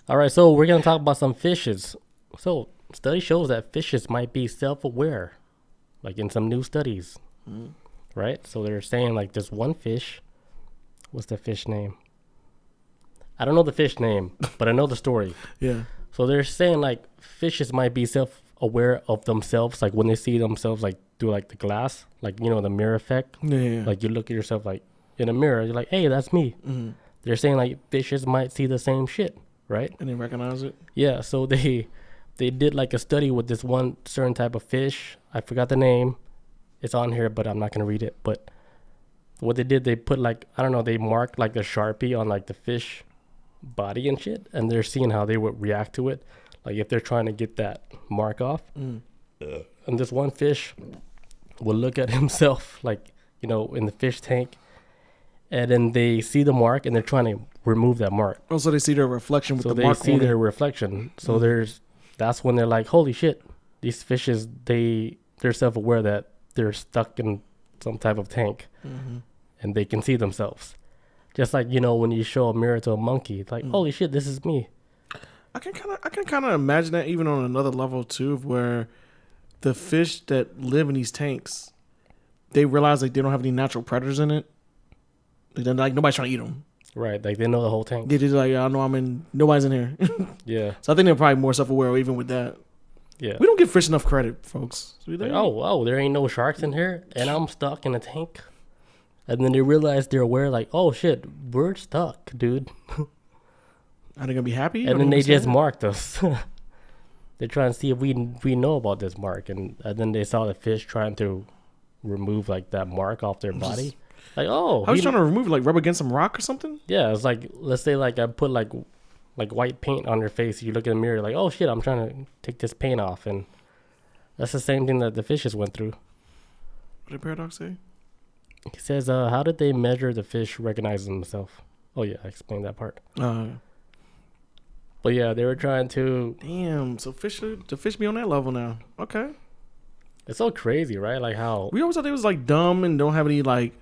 Speaker 1: All right, so we're gonna talk about some fishes. So, study shows that fishes might be self-aware, like in some new studies, right? So they're saying like this one fish. What's the fish name? I don't know the fish name, but I know the story.
Speaker 2: Yeah.
Speaker 1: So they're saying like fishes might be self-aware of themselves, like when they see themselves like through like the glass, like the mirror effect.
Speaker 2: Yeah.
Speaker 1: Like you look at yourself like in a mirror, you're like, hey, that's me.
Speaker 2: Mm-hmm.
Speaker 1: They're saying like fishes might see the same shit, right?
Speaker 2: And they recognize it.
Speaker 1: Yeah. So they did like a study with this one certain type of fish. I forgot the name. It's on here, but I'm not gonna read it. But what they did, they put like, I don't know, they marked like the Sharpie on like the fish body and shit, and they're seeing how they would react to it, like if they're trying to get that mark off. And this one fish will look at himself like in the fish tank, and then they see the mark and they're trying to remove that mark.
Speaker 2: Oh, so they see their reflection with
Speaker 1: so
Speaker 2: the mark.
Speaker 1: So they see their reflection. So that's when they're like, holy shit, these fishes, they're self-aware that they're stuck in some type of tank, and they can see themselves. Just like, when you show a mirror to a monkey, it's like, holy shit, this is me.
Speaker 2: I can kind of imagine that even on another level too, of where the fish that live in these tanks, they realize like they don't have any natural predators in it. Like nobody's trying to eat them.
Speaker 1: Right, like they know the whole tank.
Speaker 2: They just like, I know nobody's in here.
Speaker 1: Yeah.
Speaker 2: So I think they're probably more self-aware even with that.
Speaker 1: Yeah.
Speaker 2: We don't give fish enough credit, folks.
Speaker 1: Like, oh, there ain't no sharks in here, and I'm stuck in a tank. And then they realize they're aware, like, oh shit, we're stuck, dude.
Speaker 2: Are they gonna be happy?
Speaker 1: And then they just marked us. They're trying to see if we know about this mark, and then they saw the fish trying to remove like that mark off their body. Like, oh,
Speaker 2: I was trying to remove it, like rub against some rock or something.
Speaker 1: Yeah, it's like, let's say like I put like white paint on your face. You look in the mirror, like, oh shit, I'm trying to take this paint off, and that's the same thing that the fishes went through.
Speaker 2: What did Paradox say?
Speaker 1: He says, how did they measure the fish recognizing themselves? Oh yeah, I explained that part. But yeah, they were trying to.
Speaker 2: Damn, so the fish be on that level now. Okay.
Speaker 1: It's so crazy, right? Like how
Speaker 2: we always thought they was like dumb and don't have any like.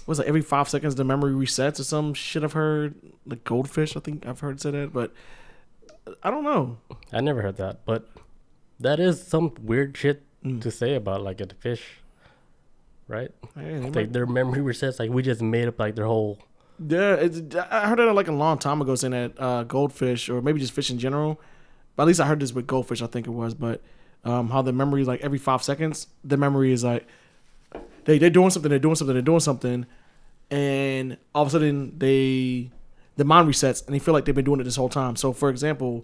Speaker 2: What's like every 5 seconds the memory resets or some shit I've heard. Like goldfish, I think I've heard say that, but I don't know.
Speaker 1: I never heard that, but that is some weird shit to say about like a fish, right? Like their memory resets. Like we just made up like their whole.
Speaker 2: Yeah, I heard that like a long time ago saying that goldfish or maybe just fish in general. But at least I heard this with goldfish, I think it was. But how the memory is like every 5 seconds, the memory is like they're doing something, and all of a sudden the mind resets and they feel like they've been doing it this whole time. So for example,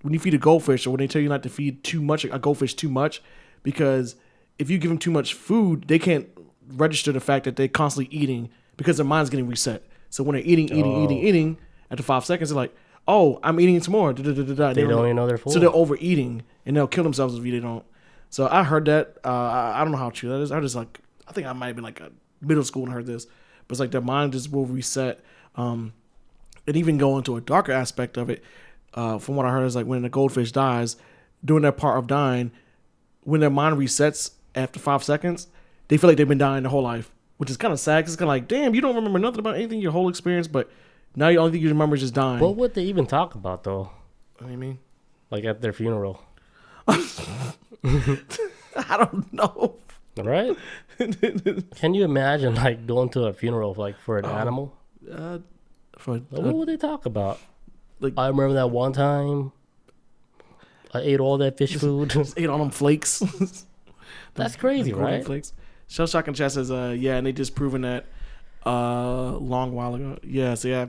Speaker 2: when you feed a goldfish or when they tell you not to feed a goldfish too much, because if you give them too much food, they can't register the fact that they're constantly eating because their mind's getting reset. So when they're eating, after 5 seconds, they're like, oh, I'm eating some more. They don't
Speaker 1: even know they're full.
Speaker 2: So they're overeating and they'll kill themselves if they don't. So I heard that. I don't know how true that is. I think I might have been like a middle school and heard this. But it's like their mind just will reset. And even go into a darker aspect of it. From what I heard is like when a goldfish dies, during that part of dying, when their mind resets after 5 seconds, they feel like they've been dying their whole life. Which is kind of sad. Cause it's kind of like, damn, you don't remember nothing about anything, your whole experience, but now the only thing you remember is just dying.
Speaker 1: What would they even talk about, though?
Speaker 2: What do you mean?
Speaker 1: Like at their funeral.
Speaker 2: I don't know.
Speaker 1: Right? Can you imagine, like, going to a funeral, like, for an animal? What would they talk about? Like, I remember that one time I ate all that fish food.
Speaker 2: Just ate all them flakes.
Speaker 1: That's crazy, right?
Speaker 2: Flakes. Shell Shock and Chat says, yeah, and they just proven that long while ago. Yeah, so yeah.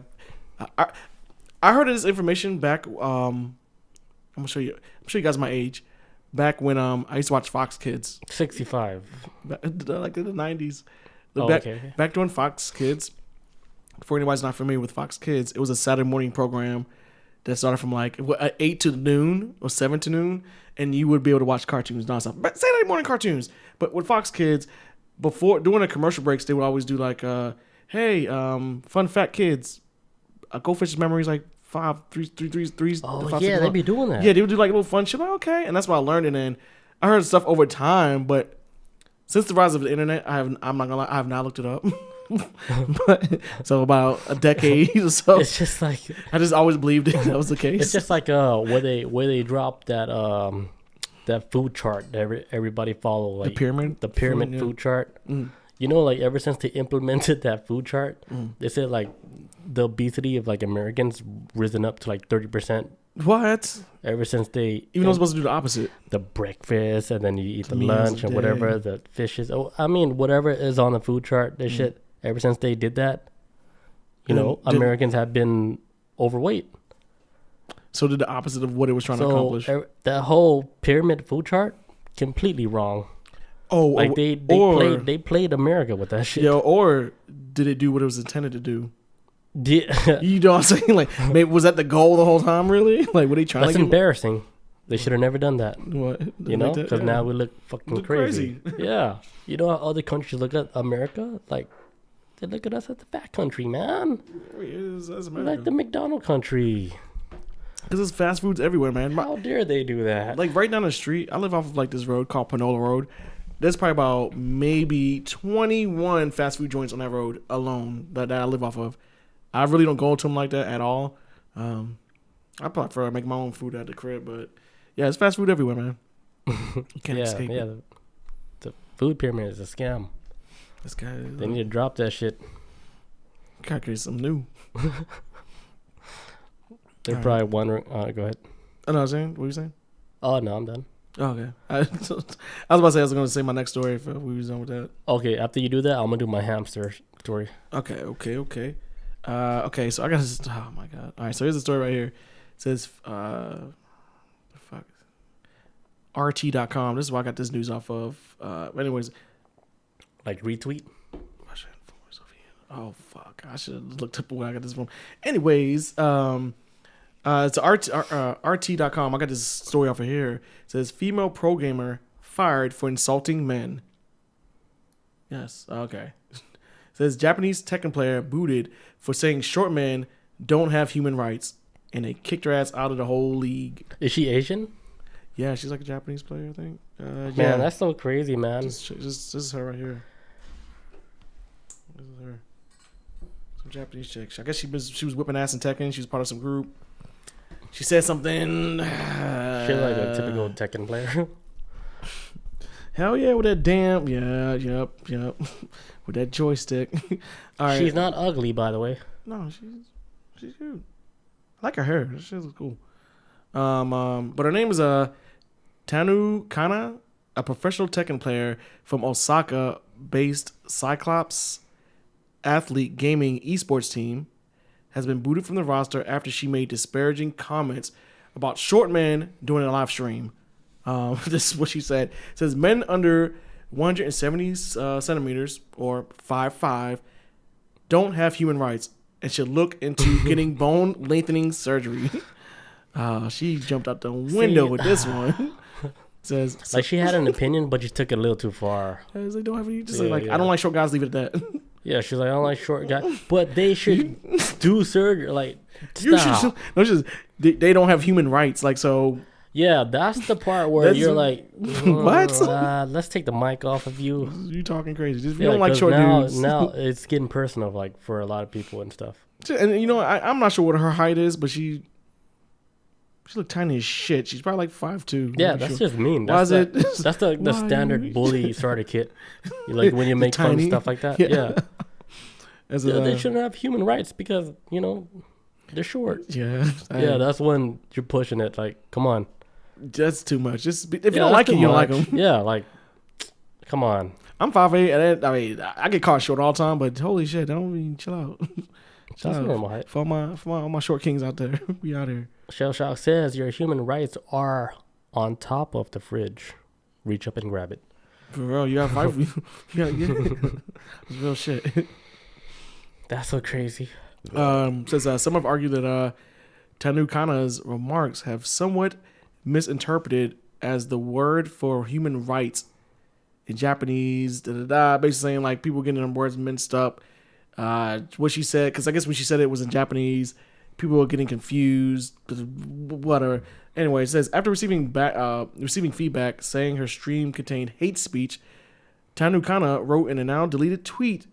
Speaker 2: I heard this information back. I'm gonna show you guys my age. back when I used to watch Fox Kids,
Speaker 1: 65.
Speaker 2: like in the 90s.
Speaker 1: Okay.
Speaker 2: Back during Fox Kids. For anybody's not familiar with Fox Kids, it was a Saturday morning program that started from like 8 to noon or 7 to noon, and you would be able to watch cartoons nonstop. But Saturday morning cartoons. But with Fox Kids, during the commercial breaks, they would always do like, hey, fun fact, kids, Goldfish's memory is like 5, 3, 3, 3, 3.
Speaker 1: Oh, yeah, they'd be doing that.
Speaker 2: Yeah, they would do like a little fun shit. Like, okay, and that's what I learned. And then I heard stuff over time, but since the rise of the internet, I'm not gonna lie, I have not looked it up. But so about a decade or so,
Speaker 1: It's just like
Speaker 2: I just always believed that was the case.
Speaker 1: it's just like where they dropped that food chart that everybody follow, like
Speaker 2: the pyramid
Speaker 1: food chart. You know, like ever since they implemented that food chart, they said like the obesity of like Americans risen up to like 30%.
Speaker 2: What?
Speaker 1: Ever since they
Speaker 2: Even though I'm supposed to do the opposite.
Speaker 1: The breakfast, and then you eat the
Speaker 2: Meals
Speaker 1: lunch
Speaker 2: a
Speaker 1: and whatever,
Speaker 2: day.
Speaker 1: the fishes. Oh, I mean, whatever is on the food chart, this shit. Ever since they did that, Americans have been overweight.
Speaker 2: So did the opposite of what it was trying to accomplish.
Speaker 1: That whole pyramid food chart, completely wrong.
Speaker 2: Oh,
Speaker 1: Like they played America with that shit.
Speaker 2: Yeah, or did it do what it was intended to do?
Speaker 1: Yeah.
Speaker 2: You know what I'm saying? Like, maybe was that the goal the whole time? Really? Like, what are you trying
Speaker 1: That's
Speaker 2: to?
Speaker 1: embarrassing. They should have never done that.
Speaker 2: What?
Speaker 1: You know, because now we look fucking
Speaker 2: Look
Speaker 1: crazy. Yeah. You know how other countries look at America? Like, they look at us as the fat country, man.
Speaker 2: That's
Speaker 1: We're like the McDonald country.
Speaker 2: Because there's fast foods everywhere, man.
Speaker 1: How dare they do that?
Speaker 2: Like right down the street, I live off of like this road called Panola Road. There's probably about maybe 21 fast food joints on that road alone that I live off of. I really don't go to them like that at all. I probably prefer to make my own food at the crib, but yeah, it's fast food everywhere, man. You can't escape it.
Speaker 1: The food pyramid is a scam.
Speaker 2: This guy,
Speaker 1: They need to drop that shit.
Speaker 2: gotta create something new.
Speaker 1: They're probably wondering. Go ahead.
Speaker 2: I know what I'm saying. What were you saying?
Speaker 1: Oh, no, I'm done.
Speaker 2: Oh, okay. I was about to say I was going to say my next story if we was done with that.
Speaker 1: Okay, after you do that, I'm going to do my hamster story.
Speaker 2: Okay. Okay, so I got this. Oh, my God. All right, so here's the story right here. It says, RT.com. This is where I got this news off of. Anyways.
Speaker 1: Like retweet?
Speaker 2: Oh, fuck. I should have looked up where I got this from. Anyways, it's RT.com. I got this story off of here. It says, female pro gamer fired for insulting men. Yes, okay. It says, Japanese Tekken player booted for saying short men don't have human rights, and they kicked her ass out of the whole league.
Speaker 1: Is she Asian?
Speaker 2: Yeah, she's like a Japanese player, I think.
Speaker 1: Man,
Speaker 2: yeah.
Speaker 1: that's so crazy, man.
Speaker 2: This is her right here. This is her. Some Japanese chick. I guess she was whipping ass in Tekken. She was part of some group. She said something.
Speaker 1: She's like a typical Tekken player.
Speaker 2: Hell yeah, with that damn. Yeah, yep. With that joystick. All right.
Speaker 1: She's not ugly, by the way.
Speaker 2: No, she's cute. I like her hair. She looks cool. But her name is Tanu Kana, a professional Tekken player from Osaka-based Cyclops athlete gaming esports team, has been booted from the roster after she made disparaging comments about short men during a live stream. This is what she said. It says, men under 170 centimeters or 5'5" don't have human rights and should look into getting bone lengthening surgery. She jumped out the window with this one. Says
Speaker 1: like she had an opinion, but she took it a little too far.
Speaker 2: They don't have any. Just I don't like short guys. Leave it at that.
Speaker 1: Yeah, she's like, I don't like short guys, but they should do surgery. Like, stop.
Speaker 2: They don't have human rights. Like, so.
Speaker 1: Yeah, that's the part where you're like,
Speaker 2: what?
Speaker 1: Let's take the mic off of you.
Speaker 2: You talking crazy? You don't like short dudes.
Speaker 1: Now it's getting personal, like for a lot of people and stuff.
Speaker 2: And you know, I'm not sure what her height is, but she looked tiny as shit. She's probably like 5'2".
Speaker 1: Yeah, that's just mean.
Speaker 2: That's
Speaker 1: the standard bully starter kit. Like when you make fun of stuff like that. Yeah. They shouldn't have human rights because, they're short.
Speaker 2: Yeah.
Speaker 1: That's when you're pushing it. Like, come on.
Speaker 2: That's too much. If you don't like it, you don't like them.
Speaker 1: Yeah, like, come on.
Speaker 2: I'm 5'8". I mean, I get caught short all the time, but holy shit, don't even chill out.
Speaker 1: That's normal height.
Speaker 2: For all my short kings out there, we out here.
Speaker 1: Shell Shock says your human rights are on top of the fridge. Reach up and grab it.
Speaker 2: For real, you gotta fight. You gotta get it. It's real shit.
Speaker 1: That's so crazy.
Speaker 2: Says some have argued that Tanu Kana's remarks have somewhat misinterpreted as the word for human rights in Japanese. Basically saying like people getting them words minced up. What she said, because I guess when she said it was in Japanese, people were getting confused. Whatever. Anyway, it says after receiving feedback saying her stream contained hate speech, Tanu Kana wrote in a now deleted tweet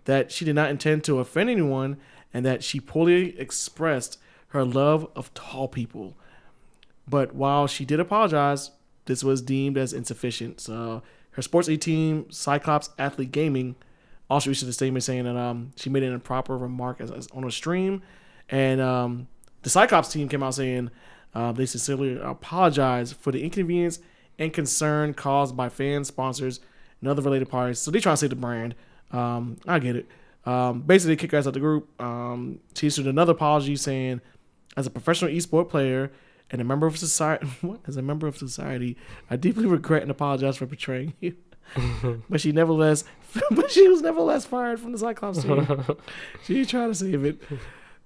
Speaker 2: that she did not intend to offend anyone and that she poorly expressed her love of tall people. But while she did apologize, this was deemed as insufficient. So her sports A team, Cyclops Athlete Gaming, also issued a statement saying that she made an improper remark as on a stream. And the Cyclops team came out saying they sincerely apologize for the inconvenience and concern caused by fans, sponsors, and other related parties. So they trying to save the brand. I get it. Basically, kick her ass out the group. She issued another apology saying, as a professional esport player and a member of society, I deeply regret and apologize for betraying you. but she was nevertheless fired from the Cyclops team. She tried to save it. The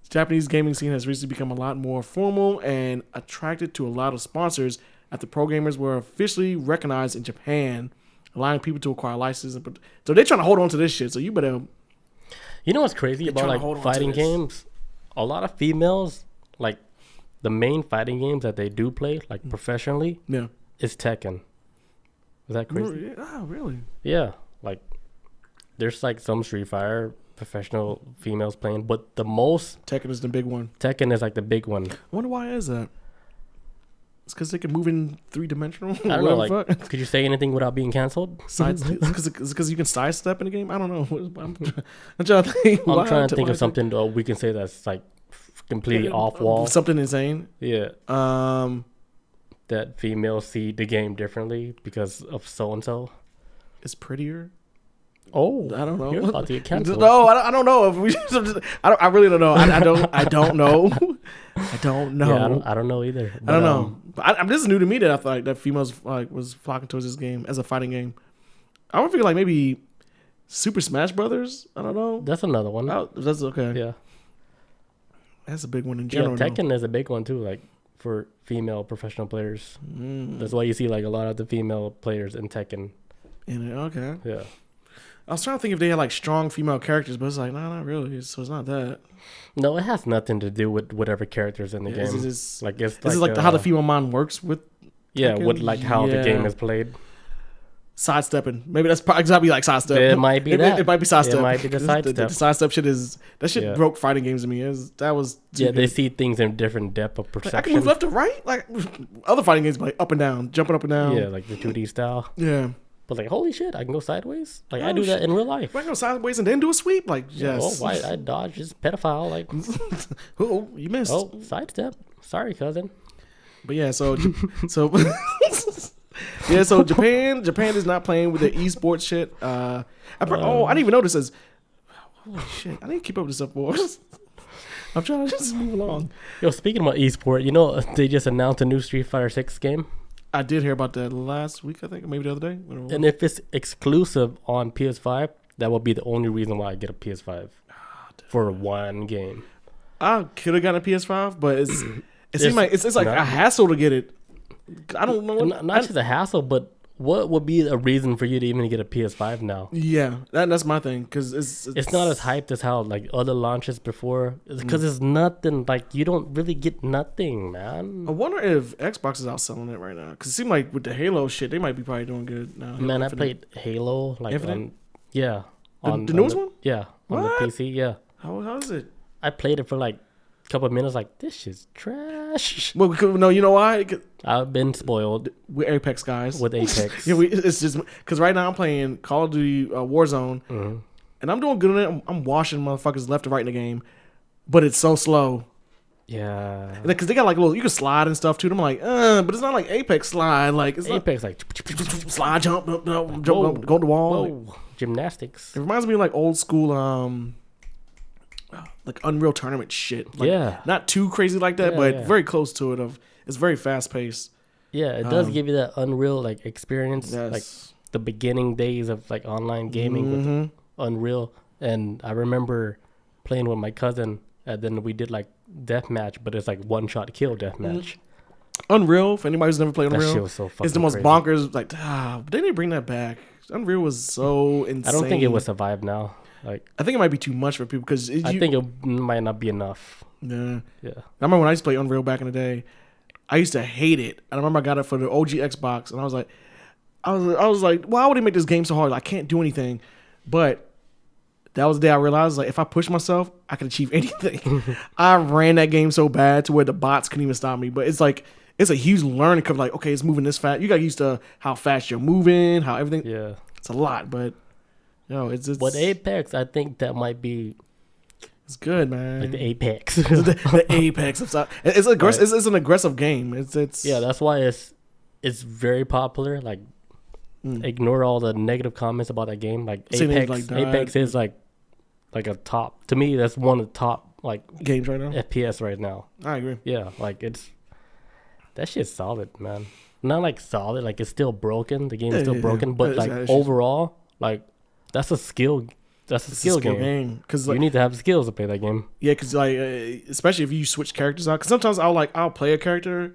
Speaker 2: Japanese gaming scene has recently become a lot more formal and attracted to a lot of sponsors after pro gamers were officially recognized in Japan, allowing people to acquire licenses. So they're trying to hold on to this shit. So you better.
Speaker 1: You know what's crazy about like fighting games? A lot of females, like the main fighting games that they do play, like professionally, is Tekken. Is that crazy?
Speaker 2: Oh, really?
Speaker 1: Yeah, like there's like some Street Fighter professional females playing, but the most
Speaker 2: Tekken is the big one.
Speaker 1: Tekken is like the big one.
Speaker 2: I wonder why is that? It's because they can move in 3-dimensional.
Speaker 1: I don't know. Like, could you say anything without being canceled?
Speaker 2: Because you can sidestep in the game. I don't know. I'm trying to think.
Speaker 1: I'm trying to think of something we can say that's like completely off wall.
Speaker 2: Something insane.
Speaker 1: Yeah. That females see the game differently because of so and so.
Speaker 2: It's prettier.
Speaker 1: Oh,
Speaker 2: I don't know.
Speaker 1: You're about to get canceled.
Speaker 2: No, I don't know. I really don't know. I don't know. I don't know.
Speaker 1: Yeah, I don't know either.
Speaker 2: But, I don't know. But this is new to me that I thought like, that females like was flocking towards this game as a fighting game. I would figure like maybe Super Smash Brothers. I don't know.
Speaker 1: That's another one.
Speaker 2: That's okay.
Speaker 1: Yeah,
Speaker 2: that's a big one in general.
Speaker 1: Yeah, Tekken is a big one too. Like for female professional players. That's why you see like a lot of the female players in Tekken.
Speaker 2: Okay.
Speaker 1: Yeah.
Speaker 2: I was trying to think if they had like strong female characters, but it's like, no, not really. So it's not that.
Speaker 1: No, it has nothing to do with whatever characters in the game.
Speaker 2: This is like how the female mind works with. Tekken?
Speaker 1: With like how the game is played.
Speaker 2: Sidestepping. Maybe that's exactly like sidestep.
Speaker 1: It might be that.
Speaker 2: It might be sidestep.
Speaker 1: It might be the sidestep.
Speaker 2: The sidestep shit broke fighting games to me.
Speaker 1: They see things in different depth of perception.
Speaker 2: Like, I can move left to right. Like other fighting games, like up and down, jumping up and down.
Speaker 1: Yeah, like the 2D style.
Speaker 2: Yeah.
Speaker 1: But like, holy shit, I can go sideways. Like I do that in real life.
Speaker 2: I can go sideways and then do a sweep. Like, yes.
Speaker 1: Oh, why I dodge this pedophile? Like,
Speaker 2: oh, you missed.
Speaker 1: Oh, sidestep. Sorry, cousin.
Speaker 2: But yeah, so yeah, so Japan is not playing with the esports shit. I didn't even know this as. Holy shit! I didn't keep up with this stuff, boys. I'm trying to just move along.
Speaker 1: Yo, speaking about esport, you know they just announced a new Street Fighter 6 game.
Speaker 2: I did hear about that last week, I think, maybe the other day.
Speaker 1: And if it's exclusive on PS5, that will be the only reason why I get a PS5 for one game.
Speaker 2: I could have gotten a PS5, but it seems like it's like a hassle to get it. I don't know.
Speaker 1: Not just a hassle, but what would be a reason for you to even get a PS5 now?
Speaker 2: Yeah, that's my thing, because it's
Speaker 1: not as hyped as how like other launches before, because it's nothing. Like you don't really get nothing, man.
Speaker 2: I wonder if Xbox is outselling it right now, because it seems like with the Halo shit, they might be probably doing good now.
Speaker 1: Man, I played Halo like
Speaker 2: Infinite?
Speaker 1: on
Speaker 2: the newest one.
Speaker 1: Yeah, on the PC. Yeah,
Speaker 2: how is it?
Speaker 1: I played it for like a couple of minutes. Like this shit's trash.
Speaker 2: Well, no, you know why?
Speaker 1: I've been spoiled
Speaker 2: with Apex, guys.
Speaker 1: With Apex,
Speaker 2: yeah, it's just because right now I'm playing Call of Duty Warzone, and I'm doing good on it. I'm washing motherfuckers left and right in the game, but it's so slow.
Speaker 1: Yeah,
Speaker 2: because they got like you can slide and stuff too. I'm like, but it's not like Apex slide. Like it's
Speaker 1: Apex, like
Speaker 2: slide, jump, go to the wall.
Speaker 1: Like, gymnastics.
Speaker 2: It reminds me of like old school, like Unreal Tournament shit. Like, not too crazy like that, but very close to it. It's very fast paced.
Speaker 1: Yeah, it does give you that Unreal like experience,
Speaker 2: Yes.
Speaker 1: like the beginning days of like online gaming with Unreal. And I remember playing with my cousin, and then we did like deathmatch, but it's like one shot kill deathmatch.
Speaker 2: Unreal, for anybody who's never played
Speaker 1: That
Speaker 2: Unreal,
Speaker 1: shit was so fucking
Speaker 2: it's the most
Speaker 1: crazy.
Speaker 2: bonkers. Like, but they didn't bring that back. Unreal was so insane.
Speaker 1: I don't think it would survive now. Like,
Speaker 2: I think it might be too much for people because
Speaker 1: I think it might not be enough.
Speaker 2: Yeah.
Speaker 1: Yeah.
Speaker 2: I remember when I used to play Unreal back in the day. I used to hate it. I remember I got it for the OG Xbox, and I was like, why would they make this game so hard? I can't do anything. But that was the day I realized, like, if I push myself, I can achieve anything. I ran that game so bad to where the bots couldn't even stop me. But it's like, it's a huge learning curve. Like, okay, it's moving this fast. You got used to how fast you're moving, how everything.
Speaker 1: Yeah.
Speaker 2: It's a lot, but it's.
Speaker 1: But Apex, I think that might be.
Speaker 2: It's good, man.
Speaker 1: Like the Apex.
Speaker 2: the Apex. It's aggressive.
Speaker 1: Right.
Speaker 2: It's an aggressive game. It's.
Speaker 1: Yeah, that's why it's very popular. Like, ignore all the negative comments about that game. Like Apex is like a top. To me, that's one of the top like
Speaker 2: games right now.
Speaker 1: FPS right now.
Speaker 2: I agree.
Speaker 1: Yeah, like that shit's solid, man. Not like solid, like it's still broken. The game is still broken, but like overall, like that's a skill. That's a skill game. Because you need to have skills to play that game.
Speaker 2: Yeah, because like especially if you switch characters out. Because sometimes I'll play a character,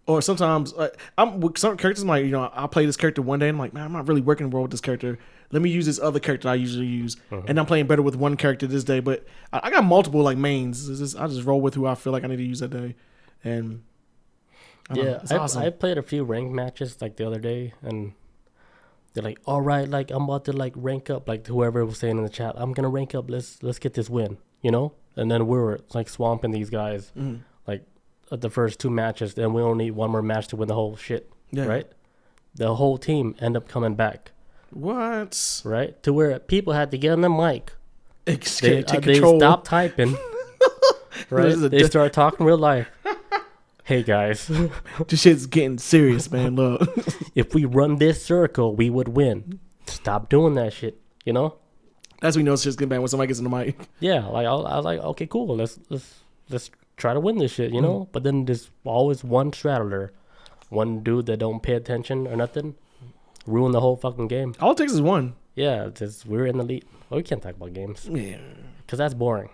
Speaker 2: or sometimes I'm with some characters. I'm like, I'll play this character one day, and I'm like, man, I'm not really working well with this character. Let me use this other character I usually use, and I'm playing better with one character this day. But I got multiple like mains. I just roll with who I feel like I need to use that day, and
Speaker 1: I played a few ranked matches like the other day, and they're like, all right, like I'm about to like rank up, like whoever was saying in the chat, I'm gonna rank up. Let's get this win, And then we were like swamping these guys, like at the first two matches. Then we only need one more match to win the whole shit, right? The whole team end up coming back.
Speaker 2: What?
Speaker 1: Right? To where people had to get on the mic. They
Speaker 2: control.
Speaker 1: stopped typing. Right? They start talking real life. Hey guys,
Speaker 2: this shit's getting serious, man. Look,
Speaker 1: if we run this circle, we would win. Stop doing that shit.
Speaker 2: That's when it's just getting bad when somebody gets in the mic.
Speaker 1: Yeah, like I was like, okay, cool. Let's try to win this shit, But then there's always one straddler, one dude that don't pay attention or nothing, ruin the whole fucking game.
Speaker 2: All it takes is one.
Speaker 1: Yeah, we're in the lead. Well, we can't talk about games.
Speaker 2: Yeah,
Speaker 1: because that's boring.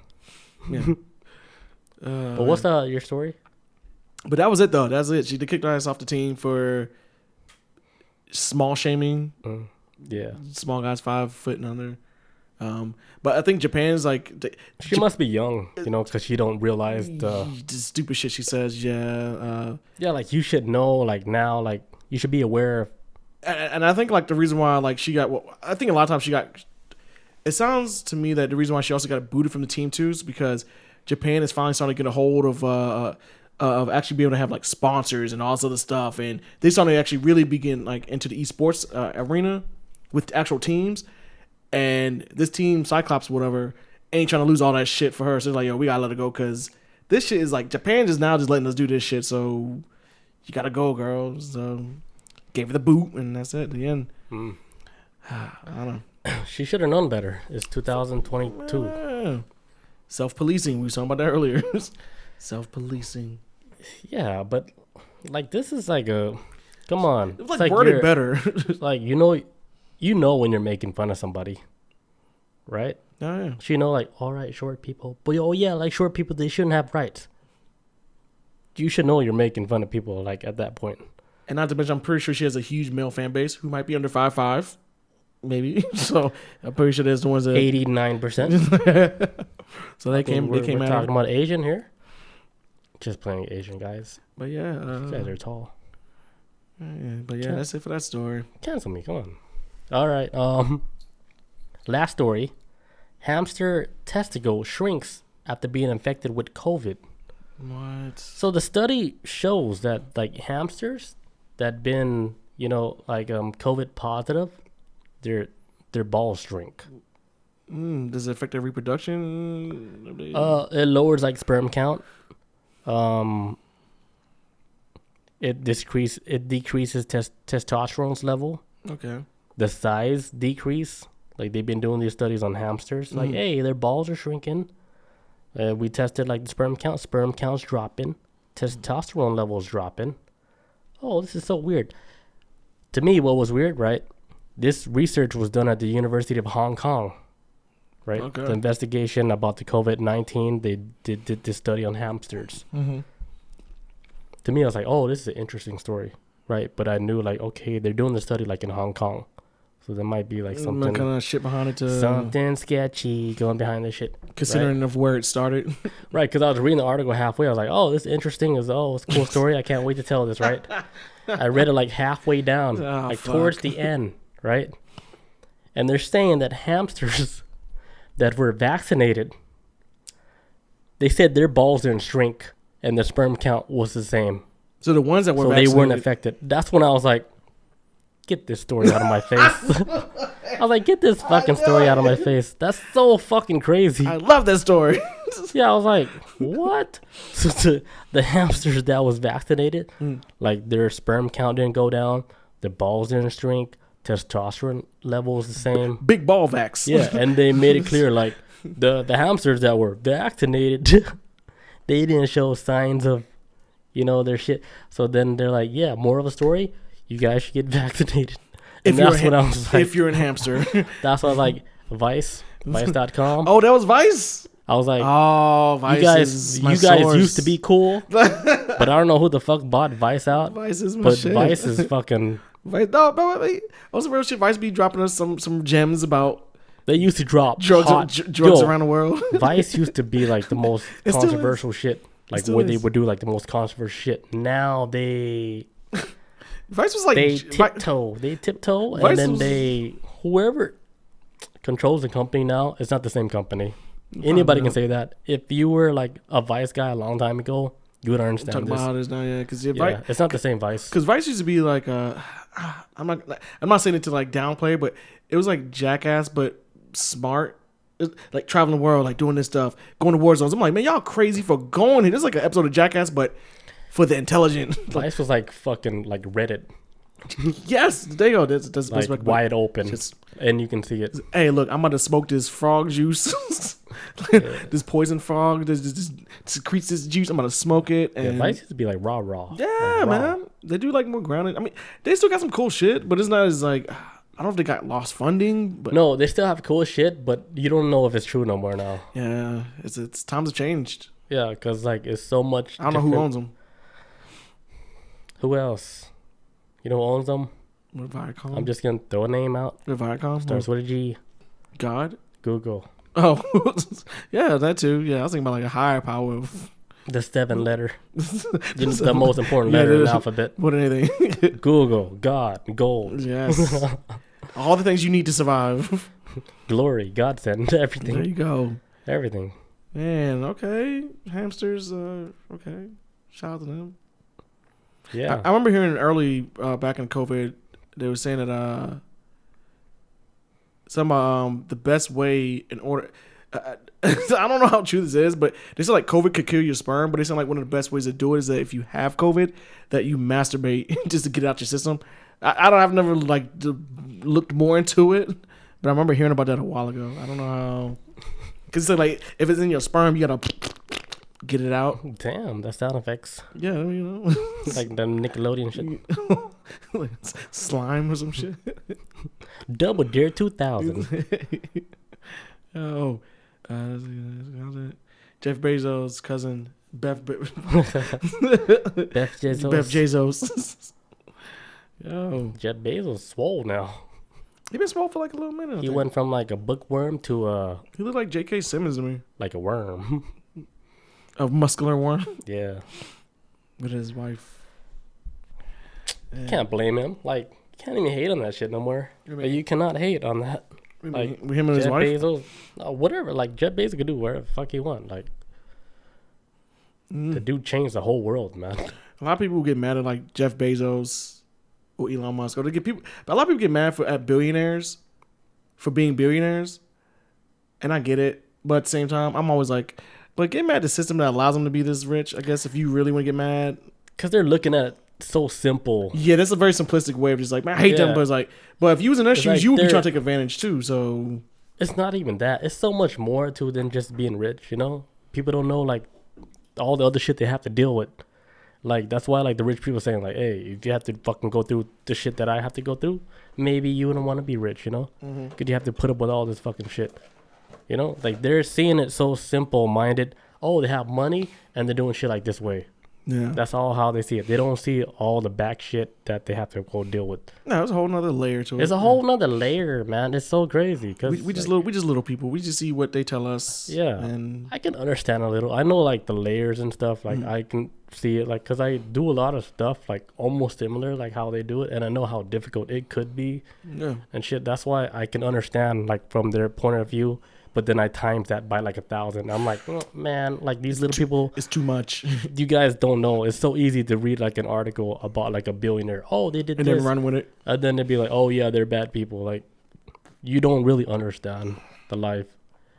Speaker 2: Yeah.
Speaker 1: But what's your story?
Speaker 2: But that was it, though. That's it. She kicked her ass off the team for small shaming.
Speaker 1: Yeah.
Speaker 2: Small guys 5 foot and under. But I think Japan's like...
Speaker 1: She must be young, because she don't realize the
Speaker 2: stupid shit she says. Yeah.
Speaker 1: Yeah, like you should know, like now, like you should be aware of...
Speaker 2: And I think like the reason why like she got... I think a lot of times she got... It sounds to me that the reason why she also got booted from the team too is because Japan is finally starting to get a hold of actually being able to have like sponsors and all this other stuff, and they started to actually really begin like into the esports arena with actual teams. And this team, Cyclops, whatever, ain't trying to lose all that shit for her. So it's like, yo, we gotta let her go because this shit is like Japan just now just letting us do this shit. So you gotta go, girl. So gave her the boot, and that's it. At the end. I don't know.
Speaker 1: She should have known better. It's 2022.
Speaker 2: Self-policing. We were talking about that earlier. Self-policing.
Speaker 1: Yeah, but like this is like a come on.
Speaker 2: It's like worded better.
Speaker 1: Like you know when you're making fun of somebody, right?
Speaker 2: Oh yeah.
Speaker 1: So like, all right, short people, but like short people, they shouldn't have rights. You should know you're making fun of people like at that point.
Speaker 2: And not to mention, I'm pretty sure she has a huge male fan base who might be under 5'5", maybe. So I'm pretty sure there's the ones that
Speaker 1: 89%.
Speaker 2: So they came.
Speaker 1: We're
Speaker 2: out.
Speaker 1: Talking about Asian here. Just playing Asian guys.
Speaker 2: But yeah,
Speaker 1: these guys are tall.
Speaker 2: But yeah, that's it for that story.
Speaker 1: Cancel me, come on. All right. Last story. Hamster testicle shrinks after being infected with COVID.
Speaker 2: What?
Speaker 1: So the study shows that like hamsters that been COVID positive, their balls shrink.
Speaker 2: Does it affect their reproduction?
Speaker 1: It lowers like sperm count. It decreases testosterone level.
Speaker 2: Okay.
Speaker 1: The size decrease. Like they've been doing these studies on hamsters. Like, hey, their balls are shrinking. We tested like the sperm count. Sperm count's dropping. Testosterone levels dropping. oh, this is so weird. To me, what was weird, right? This research was done at the University of Hong Kong, right?
Speaker 2: Okay.
Speaker 1: The investigation about the COVID-19, they did this study on hamsters.
Speaker 2: Mm-hmm.
Speaker 1: To me, I was like, oh, this is an interesting story, right? But I knew, like, okay, they're doing the study, like, in Hong Kong. So there might be, like, something
Speaker 2: kind of shit behind it.
Speaker 1: Something sketchy going behind this shit.
Speaker 2: Considering of where it started.
Speaker 1: Right, because I was reading the article halfway. I was like, oh, this is interesting. It's a cool story. I can't wait to tell this, right? I read it, like, halfway down, towards the end, right? And they're saying that hamsters that were vaccinated, they said their balls didn't shrink and their sperm count was the same.
Speaker 2: So the ones that were
Speaker 1: vaccinated, they weren't affected. That's when I was like, get this story out of my face. I was like, get this fucking story out of my face. That's so fucking crazy.
Speaker 2: I love that story.
Speaker 1: Yeah, I was like, what? So the hamsters that was vaccinated, like their sperm count didn't go down, their balls didn't shrink, testosterone level was the same.
Speaker 2: Big ball vax.
Speaker 1: Yeah, and they made it clear, like, the hamsters that were vaccinated, they didn't show signs of, their shit. So then they're like, yeah, moral of the story, you guys should get vaccinated. And that's what I was like.
Speaker 2: If you're a hamster.
Speaker 1: That's what I was like, Vice.com.
Speaker 2: Oh, that was Vice?
Speaker 1: I was like,
Speaker 2: oh, Vice
Speaker 1: you guys used to be cool, but I don't know who the fuck bought Vice out.
Speaker 2: Vice is my
Speaker 1: but
Speaker 2: shit.
Speaker 1: Vice is fucking...
Speaker 2: Vice, no, also real shit. Vice be dropping us some gems about...
Speaker 1: They used to drop
Speaker 2: drugs around the world.
Speaker 1: Vice used to be like the most controversial shit. Like where they would do like the most controversial shit. Now they...
Speaker 2: Vice was like...
Speaker 1: They tiptoe. And then whoever controls the company now, it's not the same company. Anybody can say that. If you were like a Vice guy a long time ago, you would understand
Speaker 2: talking
Speaker 1: this.
Speaker 2: about how it is now, yeah. Because
Speaker 1: it's not the same Vice.
Speaker 2: Because Vice used to be like... I'm not saying it to like downplay, but it was like Jackass, but smart. Like traveling the world, like doing this stuff, going to war zones. I'm like, man, y'all crazy for going here. This is like an episode of Jackass, but for the intelligent.
Speaker 1: Vice was like fucking like Reddit.
Speaker 2: Yes, there you go. That's
Speaker 1: like wide open, and you can see it.
Speaker 2: Hey, look, I'm about to smoke this frog juice. This poison frog. This secretes this juice. I'm about to smoke it. And
Speaker 1: Vice used to be like raw.
Speaker 2: Yeah, like, man. They do like more grounded. I mean, they still got some cool shit, but it's not as like. I don't know if they got lost funding, but
Speaker 1: no, they still have cool shit, but you don't know if it's true no more now.
Speaker 2: Yeah, it's times have changed.
Speaker 1: Yeah, because like it's so much.
Speaker 2: I don't know who owns them.
Speaker 1: Who else? You know who owns them?
Speaker 2: What Viacom?
Speaker 1: I'm just gonna throw a name out.
Speaker 2: What Viacom?
Speaker 1: Starts with a G.
Speaker 2: God.
Speaker 1: Google.
Speaker 2: Oh, yeah, that too. Yeah, I was thinking about like a higher power.
Speaker 1: The 7 letter. The most important letter in the alphabet.
Speaker 2: More than anything.
Speaker 1: Google. God. Gold.
Speaker 2: Yes. All the things you need to survive.
Speaker 1: Glory. Godsend. Everything.
Speaker 2: There you go.
Speaker 1: Everything.
Speaker 2: Man, okay. Hamsters, okay. Shout out to them.
Speaker 1: Yeah.
Speaker 2: I remember hearing early, back in COVID, they were saying that the best way in order... I don't know how true this is, but they said like COVID could kill your sperm, but they said like one of the best ways to do it is that if you have COVID, that you masturbate just to get it out your system. I've never like looked more into it, but I remember hearing about that a while ago. I don't know how, because it's like if it's in your sperm, you gotta get it out.
Speaker 1: Damn, that's sound effects.
Speaker 2: Yeah, you know,
Speaker 1: like the Nickelodeon shit,
Speaker 2: like slime or some shit.
Speaker 1: Double Dare 2000.
Speaker 2: Oh. Jeff Bezos' cousin Beth Bezos. Yo,
Speaker 1: Jeff Bezos swole now.
Speaker 2: He been swole for like a little minute.
Speaker 1: He went from like a bookworm to
Speaker 2: he looked like J.K. Simmons to me.
Speaker 1: Like a worm.
Speaker 2: A muscular worm.
Speaker 1: Yeah.
Speaker 2: With his wife.
Speaker 1: Can't blame him. Like, you can't even hate on that shit no more. You cannot hate on that. Like
Speaker 2: with him and his wife?
Speaker 1: Bezos, whatever. Like Jeff Bezos could do whatever the fuck he want. Like the dude changed the whole world, man.
Speaker 2: A lot of people get mad at like Jeff Bezos or Elon Musk. Or they get people. But a lot of people get mad at billionaires for being billionaires, and I get it. But at the same time, I'm always like, but get mad at the system that allows them to be this rich. I guess if you really want to get mad,
Speaker 1: because they're looking at it so simple.
Speaker 2: Yeah, that's a very simplistic way of just like, man, I hate them, but it's like, but if you was in their shoes, like you would be trying to take advantage too. So
Speaker 1: it's not even that. It's so much more to than just being rich. You know, people don't know like all the other shit they have to deal with. Like, that's why, like, the rich people saying, like, hey, if you have to fucking go through the shit that I have to go through, maybe you wouldn't want to be rich, you know? Because you have to put up with all this fucking shit. You know? Like, they're seeing it so simple-minded. Oh, they have money, and they're doing shit like this way.
Speaker 2: Yeah.
Speaker 1: That's all how they see it. They don't see all the back shit that they have to go deal with.
Speaker 2: No, there's a whole nother layer to it.
Speaker 1: It's a whole nother layer, man. It's so crazy. Cause
Speaker 2: we just little people. We just see what they tell us.
Speaker 1: Yeah.
Speaker 2: And
Speaker 1: I can understand a little. I know, like, the layers and stuff. Like, I can see it, like, because I do a lot of stuff, like, almost similar, like, how they do it. And I know how difficult it could be and shit. That's why I can understand, like, from their point of view. But then I times that by like 1,000. I'm like, oh, man, like these little people.
Speaker 2: It's too much.
Speaker 1: You guys don't know. It's so easy to read like an article about like a billionaire. Oh, they did
Speaker 2: and
Speaker 1: this.
Speaker 2: then run with it.
Speaker 1: And then they'd be like, oh, yeah, they're bad people. Like, you don't really understand the life.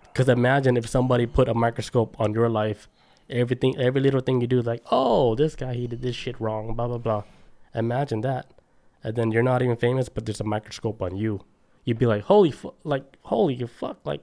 Speaker 1: Because imagine if somebody put a microscope on your life. Every little thing you do is like, oh, this guy, he did this shit wrong, blah, blah, blah. Imagine that. And then you're not even famous, but there's a microscope on you. You'd be like, holy fuck, like,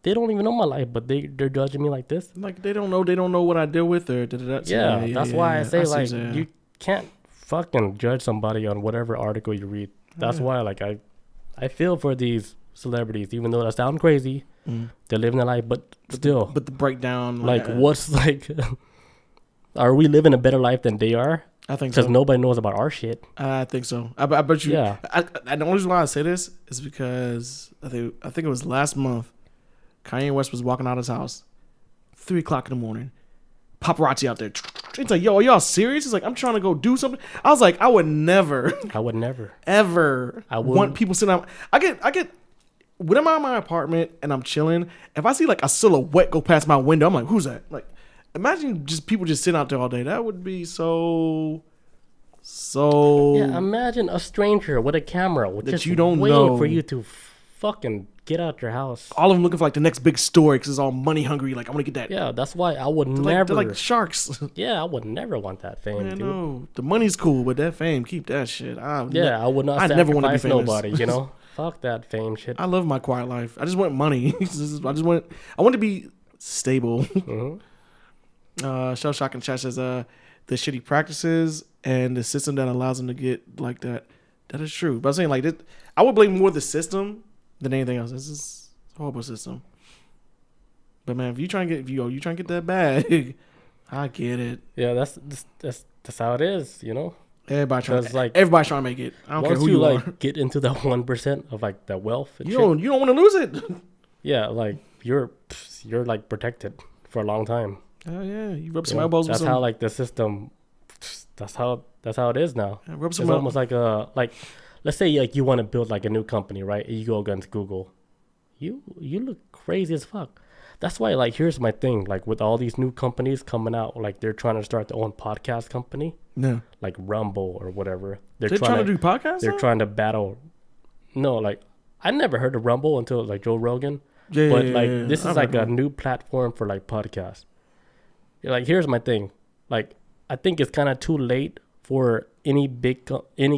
Speaker 1: they don't even know my life, but they're judging me like this.
Speaker 2: Like they don't know what I deal with or da-da-da.
Speaker 1: Yeah, that's why I say like you can't fucking judge somebody on whatever article you read. That's why like I feel for these celebrities, even though that sounds crazy. They're living their life, but still.
Speaker 2: But the breakdown,
Speaker 1: like what's like, are we living a better life than they are?
Speaker 2: I think so.
Speaker 1: Because nobody knows about our shit.
Speaker 2: I think so. I bet you.
Speaker 1: Yeah.
Speaker 2: The only reason why I say this is because I think it was last month. Kanye West was walking out of his house, 3 o'clock in the morning. Paparazzi out there. It's like, yo, are y'all serious? He's like, I'm trying to go do something. I was like, I would never, ever want people sitting out. I get, when I'm out of my apartment and I'm chilling, if I see like a silhouette go past my window, I'm like, who's that? Like, imagine just people just sitting out there all day. That would be so.
Speaker 1: Yeah, imagine a stranger with a camera
Speaker 2: that
Speaker 1: just
Speaker 2: you don't
Speaker 1: waiting
Speaker 2: know
Speaker 1: for you to fucking get out your house.
Speaker 2: All of them looking for like the next big story because it's all money hungry. Like, I want to get that.
Speaker 1: Yeah, that's why I would
Speaker 2: they're
Speaker 1: never.
Speaker 2: like sharks.
Speaker 1: Yeah, I would never want that fame,
Speaker 2: Man,
Speaker 1: dude.
Speaker 2: no, the money's cool, but that fame, keep that shit.
Speaker 1: I would not. I never want to be famous. Nobody, you know. Fuck that fame shit.
Speaker 2: I love my quiet life. I just want money. I want to be stable. Shell Shock and Chat says the shitty practices and the system that allows them to get like that. That is true. But I'm saying like this, I would blame more the system than anything else. This is a horrible system. But man, if you trying to get that bag, I get it.
Speaker 1: Yeah, that's how it is, you know.
Speaker 2: Everybody's trying to make it. I don't care who you are.
Speaker 1: Get into that 1% of like the wealth. And
Speaker 2: you don't want to lose it.
Speaker 1: Yeah, like you're like protected for a long time.
Speaker 2: Oh yeah, you rub some elbows.
Speaker 1: That's how like the system. That's how it is now.
Speaker 2: Yeah, it's
Speaker 1: almost like let's say like you want to build like a new company, right? You go against Google. You look crazy as fuck. That's why like here's my thing, like with all these new companies coming out, like they're trying to start their own podcast company.
Speaker 2: Yeah.
Speaker 1: Like Rumble or whatever.
Speaker 2: They're trying to do podcasts?
Speaker 1: They're trying to battle. No, like I never heard of Rumble until like Joe Rogan.
Speaker 2: Yeah.
Speaker 1: But like this is like a new platform for like podcasts. Like here's my thing. Like I think it's kind of too late for any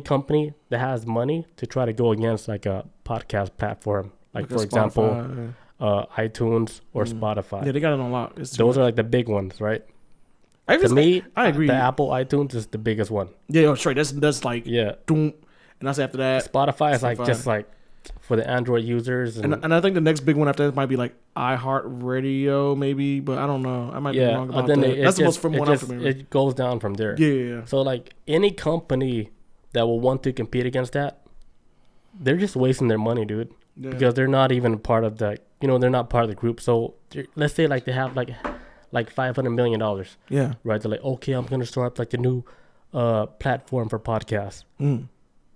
Speaker 1: company that has money to try to go against like a podcast platform. Like for example, iTunes or Spotify.
Speaker 2: Yeah, they got it on lock.
Speaker 1: Those are like the big ones, right? To me, I agree. The Apple iTunes is the biggest one.
Speaker 2: Yeah, straight. That's like doom. And that's after that.
Speaker 1: Spotify is like just like for the Android users.
Speaker 2: And I think the next big one after that might be like iHeartRadio maybe, but I don't know. I might be wrong about that. That's the most from what I'm familiar.
Speaker 1: It goes down from there.
Speaker 2: Yeah.
Speaker 1: So like any company that will want to compete against that, they're just wasting their money, dude. Yeah. Because they're not even part of the, they're not part of the group. So let's say like they have like $500 million.
Speaker 2: Yeah.
Speaker 1: Right. They're like, okay, I'm going to start like a new platform for podcasts.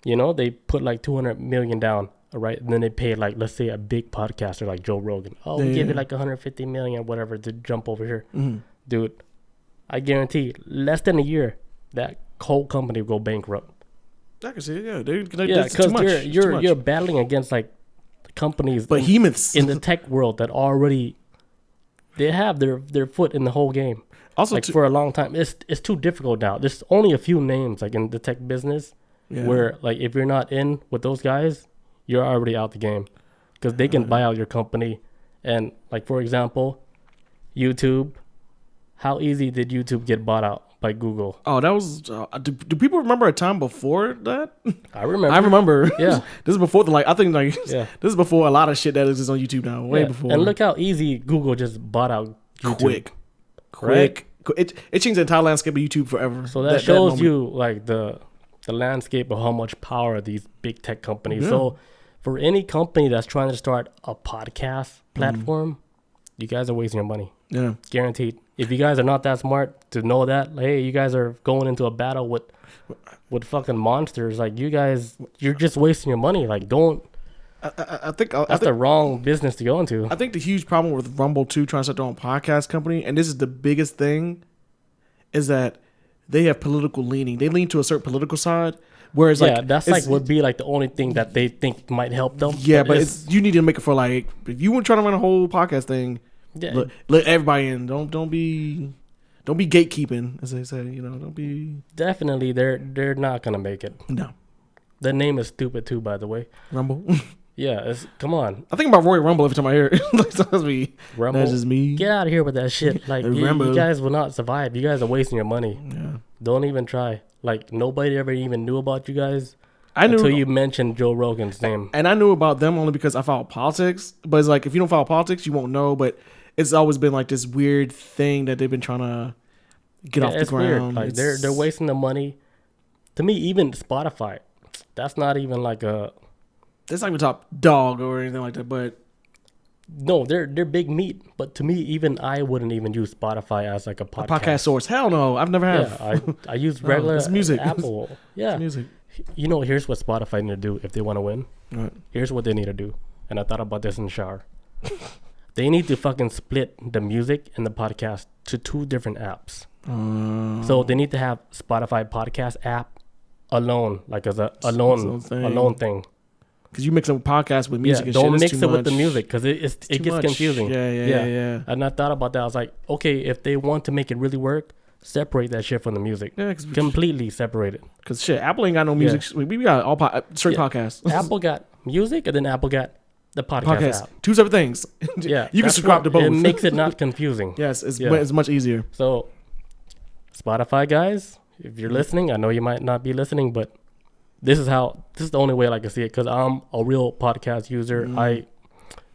Speaker 1: They put like 200 million down. Right. And then they pay like, let's say a big podcaster like Joe Rogan. Oh, we give you like 150 million, whatever, to jump over here. Dude, I guarantee less than a year, that whole company will go bankrupt.
Speaker 2: I can see it. Yeah.
Speaker 1: Because you're battling against like companies,
Speaker 2: behemoths
Speaker 1: in the tech world that already they have their foot in the whole game. Also, like for a long time, it's too difficult now. There's only a few names like in the tech business where like if you're not in with those guys, you're already out the game because they can buy out your company. And like for example, YouTube, How easy did YouTube get bought out by Google?
Speaker 2: Oh, that was. Do people remember a time before that?
Speaker 1: I remember.
Speaker 2: I remember.
Speaker 1: Yeah.
Speaker 2: This is before I think
Speaker 1: Yeah.
Speaker 2: This is before a lot of shit that is just on YouTube now. Way before.
Speaker 1: And look how easy Google just bought out YouTube.
Speaker 2: Quick. It changed the entire landscape of YouTube forever.
Speaker 1: So that shows you like the landscape of how much power these big tech companies.
Speaker 2: Yeah.
Speaker 1: So for any company that's trying to start a podcast platform, you guys are wasting your money.
Speaker 2: Yeah.
Speaker 1: Guaranteed. If you guys are not that smart to know that, like, hey, you guys are going into a battle with fucking monsters. Like you're just wasting your money. Like don't.
Speaker 2: I think
Speaker 1: That's the wrong business to go into.
Speaker 2: I think the huge problem with Rumble too, trying to start their own podcast company, and this is the biggest thing, is that they have political leaning. They lean to a certain political side, whereas
Speaker 1: that's like would be like the only thing that they think might help them.
Speaker 2: Yeah, but you need to make it for like if you want to try to run a whole podcast thing, let everybody in. Don't be gatekeeping, as they say. Don't be.
Speaker 1: Definitely, they're not gonna make it.
Speaker 2: No.
Speaker 1: The name is stupid too, by the way.
Speaker 2: Rumble.
Speaker 1: Yeah, come on.
Speaker 2: I think about Royal Rumble every time I hear it. That's me.
Speaker 1: Rumble.
Speaker 2: That's just me.
Speaker 1: Get out of here with that shit. Like you guys will not survive. You guys are wasting your money.
Speaker 2: Yeah.
Speaker 1: Don't even try. Like nobody ever even knew about you guys.
Speaker 2: I knew
Speaker 1: until you mentioned Joe Rogan's name.
Speaker 2: And I knew about them only because I follow politics. But it's like if you don't follow politics, you won't know. But it's always been like this weird thing that they've been trying to get off the ground.
Speaker 1: Weird. Like they're wasting the money. To me, even Spotify, that's not even like a.
Speaker 2: That's not even top dog or anything like that, but
Speaker 1: no, they're big meat. But to me, even I wouldn't even use Spotify as like a podcast
Speaker 2: source. Hell no, I've never have.
Speaker 1: Yeah, I use regular
Speaker 2: it's music.
Speaker 1: Apple. Yeah,
Speaker 2: it's music.
Speaker 1: Here's what Spotify need to do if they want to win.
Speaker 2: Right.
Speaker 1: Here's what they need to do, and I thought about this in the shower. They need to fucking split the music and the podcast to two different apps. So they need to have Spotify podcast app alone, like as a alone thing.
Speaker 2: Because you mix up podcasts with music and
Speaker 1: don't
Speaker 2: shit.
Speaker 1: Mix it with the music because it gets confusing.
Speaker 2: Yeah.
Speaker 1: And I thought about that. I was like, okay, if they want to make it really work, separate that shit from the music. Yeah, completely separate it.
Speaker 2: Because shit, Apple ain't got no music. Yeah. We got all straight podcasts.
Speaker 1: Apple got music and then Apple got the podcast app.
Speaker 2: Two separate things.
Speaker 1: Yeah.
Speaker 2: You can subscribe to both.
Speaker 1: It makes it not confusing.
Speaker 2: Yes, it's much easier.
Speaker 1: So, Spotify guys, if you're listening, I know you might not be listening, but this is the only way I can see it because I'm a real podcast user.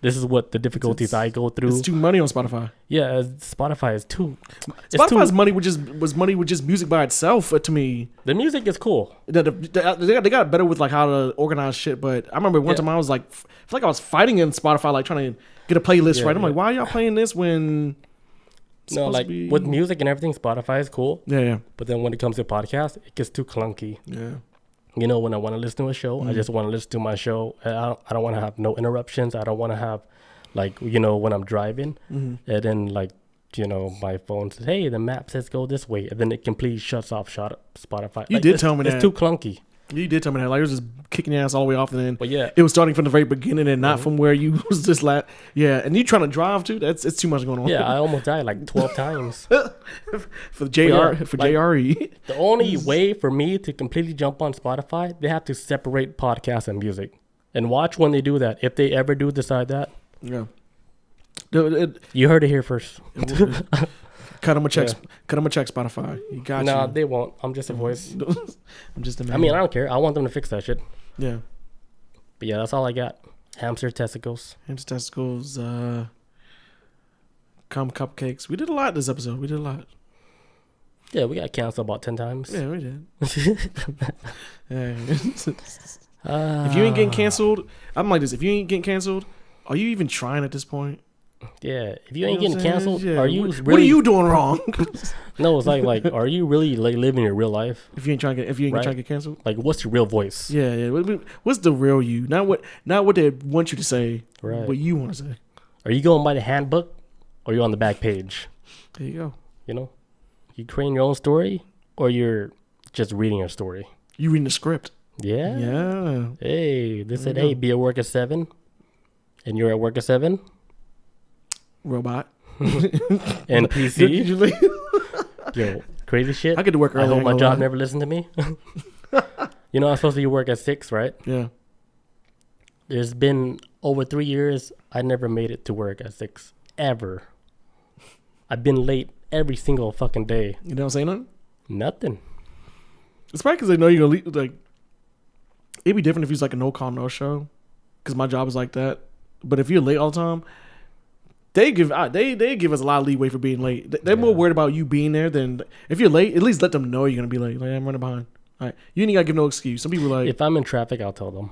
Speaker 1: This is what the difficulties I go through.
Speaker 2: It's too money on Spotify.
Speaker 1: Yeah, Spotify is too.
Speaker 2: Spotify's money was money with just music by itself to me.
Speaker 1: The music is cool.
Speaker 2: They got better with like how to organize shit. But I remember one time I was like, I feel like I was fighting in Spotify, like trying to get a playlist right. I'm like, why are y'all playing this when?
Speaker 1: No, like with music and everything, Spotify is cool.
Speaker 2: Yeah.
Speaker 1: But then when it comes to podcasts, it gets too clunky.
Speaker 2: Yeah.
Speaker 1: When I want to listen to a show, I just want to listen to my show. I don't want to have no interruptions. I don't want to have, like, when I'm driving, and then, like, my phone says, hey, the map says go this way. And then it completely shuts off Spotify.
Speaker 2: You did tell me that.
Speaker 1: It's too clunky.
Speaker 2: You did tell me that. Like, it was just kicking your ass all the way off, and then
Speaker 1: but yeah,
Speaker 2: it was starting from the very beginning and not from where you was just like, and you trying to drive too. It's too much going on.
Speaker 1: Yeah, I almost died like 12 times.
Speaker 2: For JRE.
Speaker 1: The only way for me to completely jump on Spotify, they have to separate podcast and music. And watch when they do that. If they ever do decide that.
Speaker 2: Yeah.
Speaker 1: You heard it here first.
Speaker 2: Cut them a check. Cut them a check, Spotify. You got you.
Speaker 1: Nah, they won't. I'm just a voice.
Speaker 2: I'm just a man.
Speaker 1: I mean, I don't care. I want them to fix that shit.
Speaker 2: Yeah.
Speaker 1: But yeah, that's all I got. Hamster testicles.
Speaker 2: Hamster testicles. Cupcakes. We did a lot this episode. We did a lot.
Speaker 1: Yeah, we got canceled about 10 times.
Speaker 2: Yeah, we did. If you ain't getting canceled, I'm like this. If you ain't getting canceled, are you even trying at this point?
Speaker 1: Yeah, if you ain't getting canceled, are you really?
Speaker 2: What are you doing wrong?
Speaker 1: No, it's like, are you really like living your real life?
Speaker 2: If you ain't trying to get canceled,
Speaker 1: like, what's your real voice?
Speaker 2: Yeah. What's the real you? Not what they want you to say.
Speaker 1: Right.
Speaker 2: What you want to say.
Speaker 1: Are you going by the handbook, or are you on the back page?
Speaker 2: There you go.
Speaker 1: You creating your own story, or you're just reading a story.
Speaker 2: You reading the script.
Speaker 1: Yeah.
Speaker 2: Yeah.
Speaker 1: Hey, they said, hey, be at work at 7, and you're at work at 7.
Speaker 2: Robot.
Speaker 1: NPC. Yo, crazy shit.
Speaker 2: I get to work early.
Speaker 1: I hope my job never listened to me. I'm supposed to work at 6, right?
Speaker 2: Yeah.
Speaker 1: There's been over 3 years, I never made it to work at 6. Ever. I've been late every single fucking day.
Speaker 2: You don't say nothing?
Speaker 1: Nothing.
Speaker 2: It's probably because they know you're going to leave. Like, it'd be different if he's like a no call, no show. Because my job is like that. But if you're late all the time, they give us a lot of leeway for being late. They're more worried about you being there than if you're late. At least let them know you're gonna be late. Like, I'm running behind. All right, you ain't gotta give no excuse. Some people like,
Speaker 1: if I'm in traffic, I'll tell them.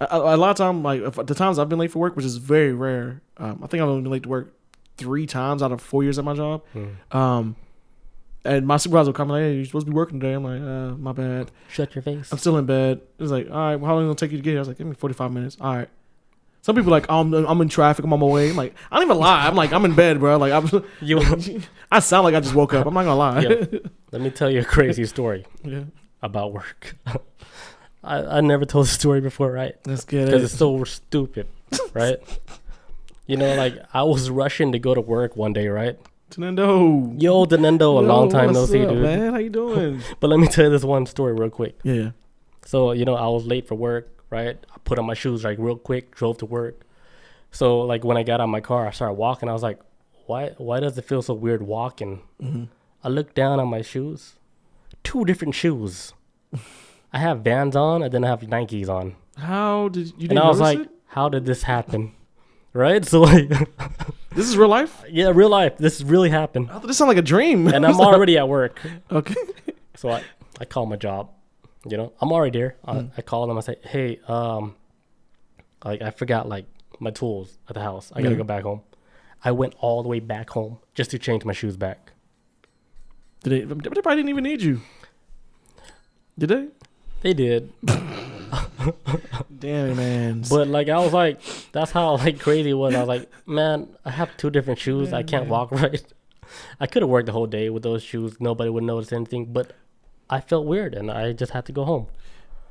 Speaker 2: A lot of time, like the times I've been late for work, which is very rare. I think I've only been late to work 3 times out of 4 years at my job. And my supervisor will come like, "Hey, you're supposed to be working today." I'm like, "My bad."
Speaker 1: Shut your face.
Speaker 2: I'm still in bed. It's like, "All right, well, how long is it gonna take you to get here?" I was like, "Give me 45 minutes." All right. Some people are like, oh, I'm in traffic. I'm on my way. I'm like, I don't even lie. I'm like, I'm in bed, bro. Like, I sound like I just woke up. I'm not gonna lie.
Speaker 1: Yo, let me tell you a crazy story.
Speaker 2: Yeah.
Speaker 1: About work. I never told the story before, right?
Speaker 2: Let's get it.
Speaker 1: Because it's so stupid, right? You know, like I was rushing to go to work one day, right?
Speaker 2: Denendo.
Speaker 1: Yo, Denendo, a long time no see, dude.
Speaker 2: Man, how you doing?
Speaker 1: But let me tell you this one story real quick.
Speaker 2: Yeah.
Speaker 1: So, you know, I was late for work, right? I put on my shoes like real quick, drove to work. So like when I got out of my car, I started walking. I was like, why does it feel so weird walking? Mm-hmm. I looked down on my shoes. 2 different shoes. I have Vans on and then I have Nikes on.
Speaker 2: How did you didn't
Speaker 1: And I was like,
Speaker 2: it?
Speaker 1: How did this happen? Right? So like
Speaker 2: this is real life?
Speaker 1: Yeah, real life. This really happened.
Speaker 2: I thought this sounded like a dream.
Speaker 1: And I'm already at work.
Speaker 2: Okay.
Speaker 1: So I call my job. You know, I'm already there. I call them. I say, hey, like I forgot like my tools at the house. I gotta go back home. I went all the way back home just to change my shoes back.
Speaker 2: They probably didn't even need you. Did they?
Speaker 1: They did.
Speaker 2: Damn it, man.
Speaker 1: But like I was like, that's how like crazy it was. I was like, man, I have 2 different shoes. I can't walk right. I could have worked the whole day with those shoes. Nobody would notice anything. But I felt weird, and I just had to go home.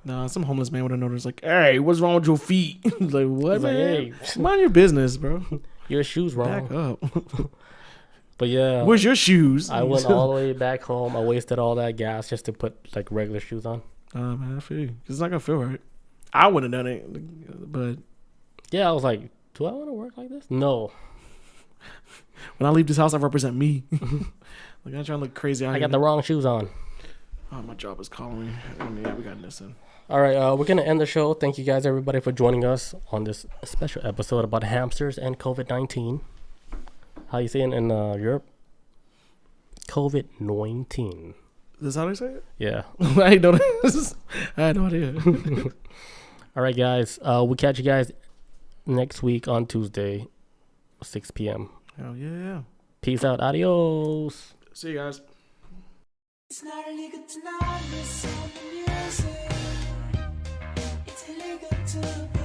Speaker 2: Nah, some homeless man would have noticed, like, hey, what's wrong with your feet? Like, what,
Speaker 1: He's
Speaker 2: man?
Speaker 1: like, hey,
Speaker 2: mind your business, bro.
Speaker 1: Your shoes wrong.
Speaker 2: Back up.
Speaker 1: But yeah.
Speaker 2: Where's your shoes?
Speaker 1: I went all the way back home. I wasted all that gas just to put, like, regular shoes on.
Speaker 2: Man, I feel you. 'Cause it's not going to feel right. I wouldn't have done it, but...
Speaker 1: Yeah, I was like, do I want to work like this? No.
Speaker 2: When I leave this house, I represent me. Like, I'm trying to look crazy out
Speaker 1: I
Speaker 2: here.
Speaker 1: got the wrong shoes on.
Speaker 2: Oh, my job is calling me. Yeah, we got to listen.
Speaker 1: All right, we're going to end the show. Thank you guys, everybody, for joining us on this special episode about hamsters and COVID-19. How you saying in Europe? COVID-19.
Speaker 2: Is that how they say it?
Speaker 1: Yeah.
Speaker 2: I didn't know this. I had no idea.
Speaker 1: All right, guys. We'll catch you guys next week on Tuesday, 6 p.m.
Speaker 2: Hell yeah.
Speaker 1: Peace out. Adios.
Speaker 2: See you guys.
Speaker 3: It's not illegal to not listen to music. It's illegal to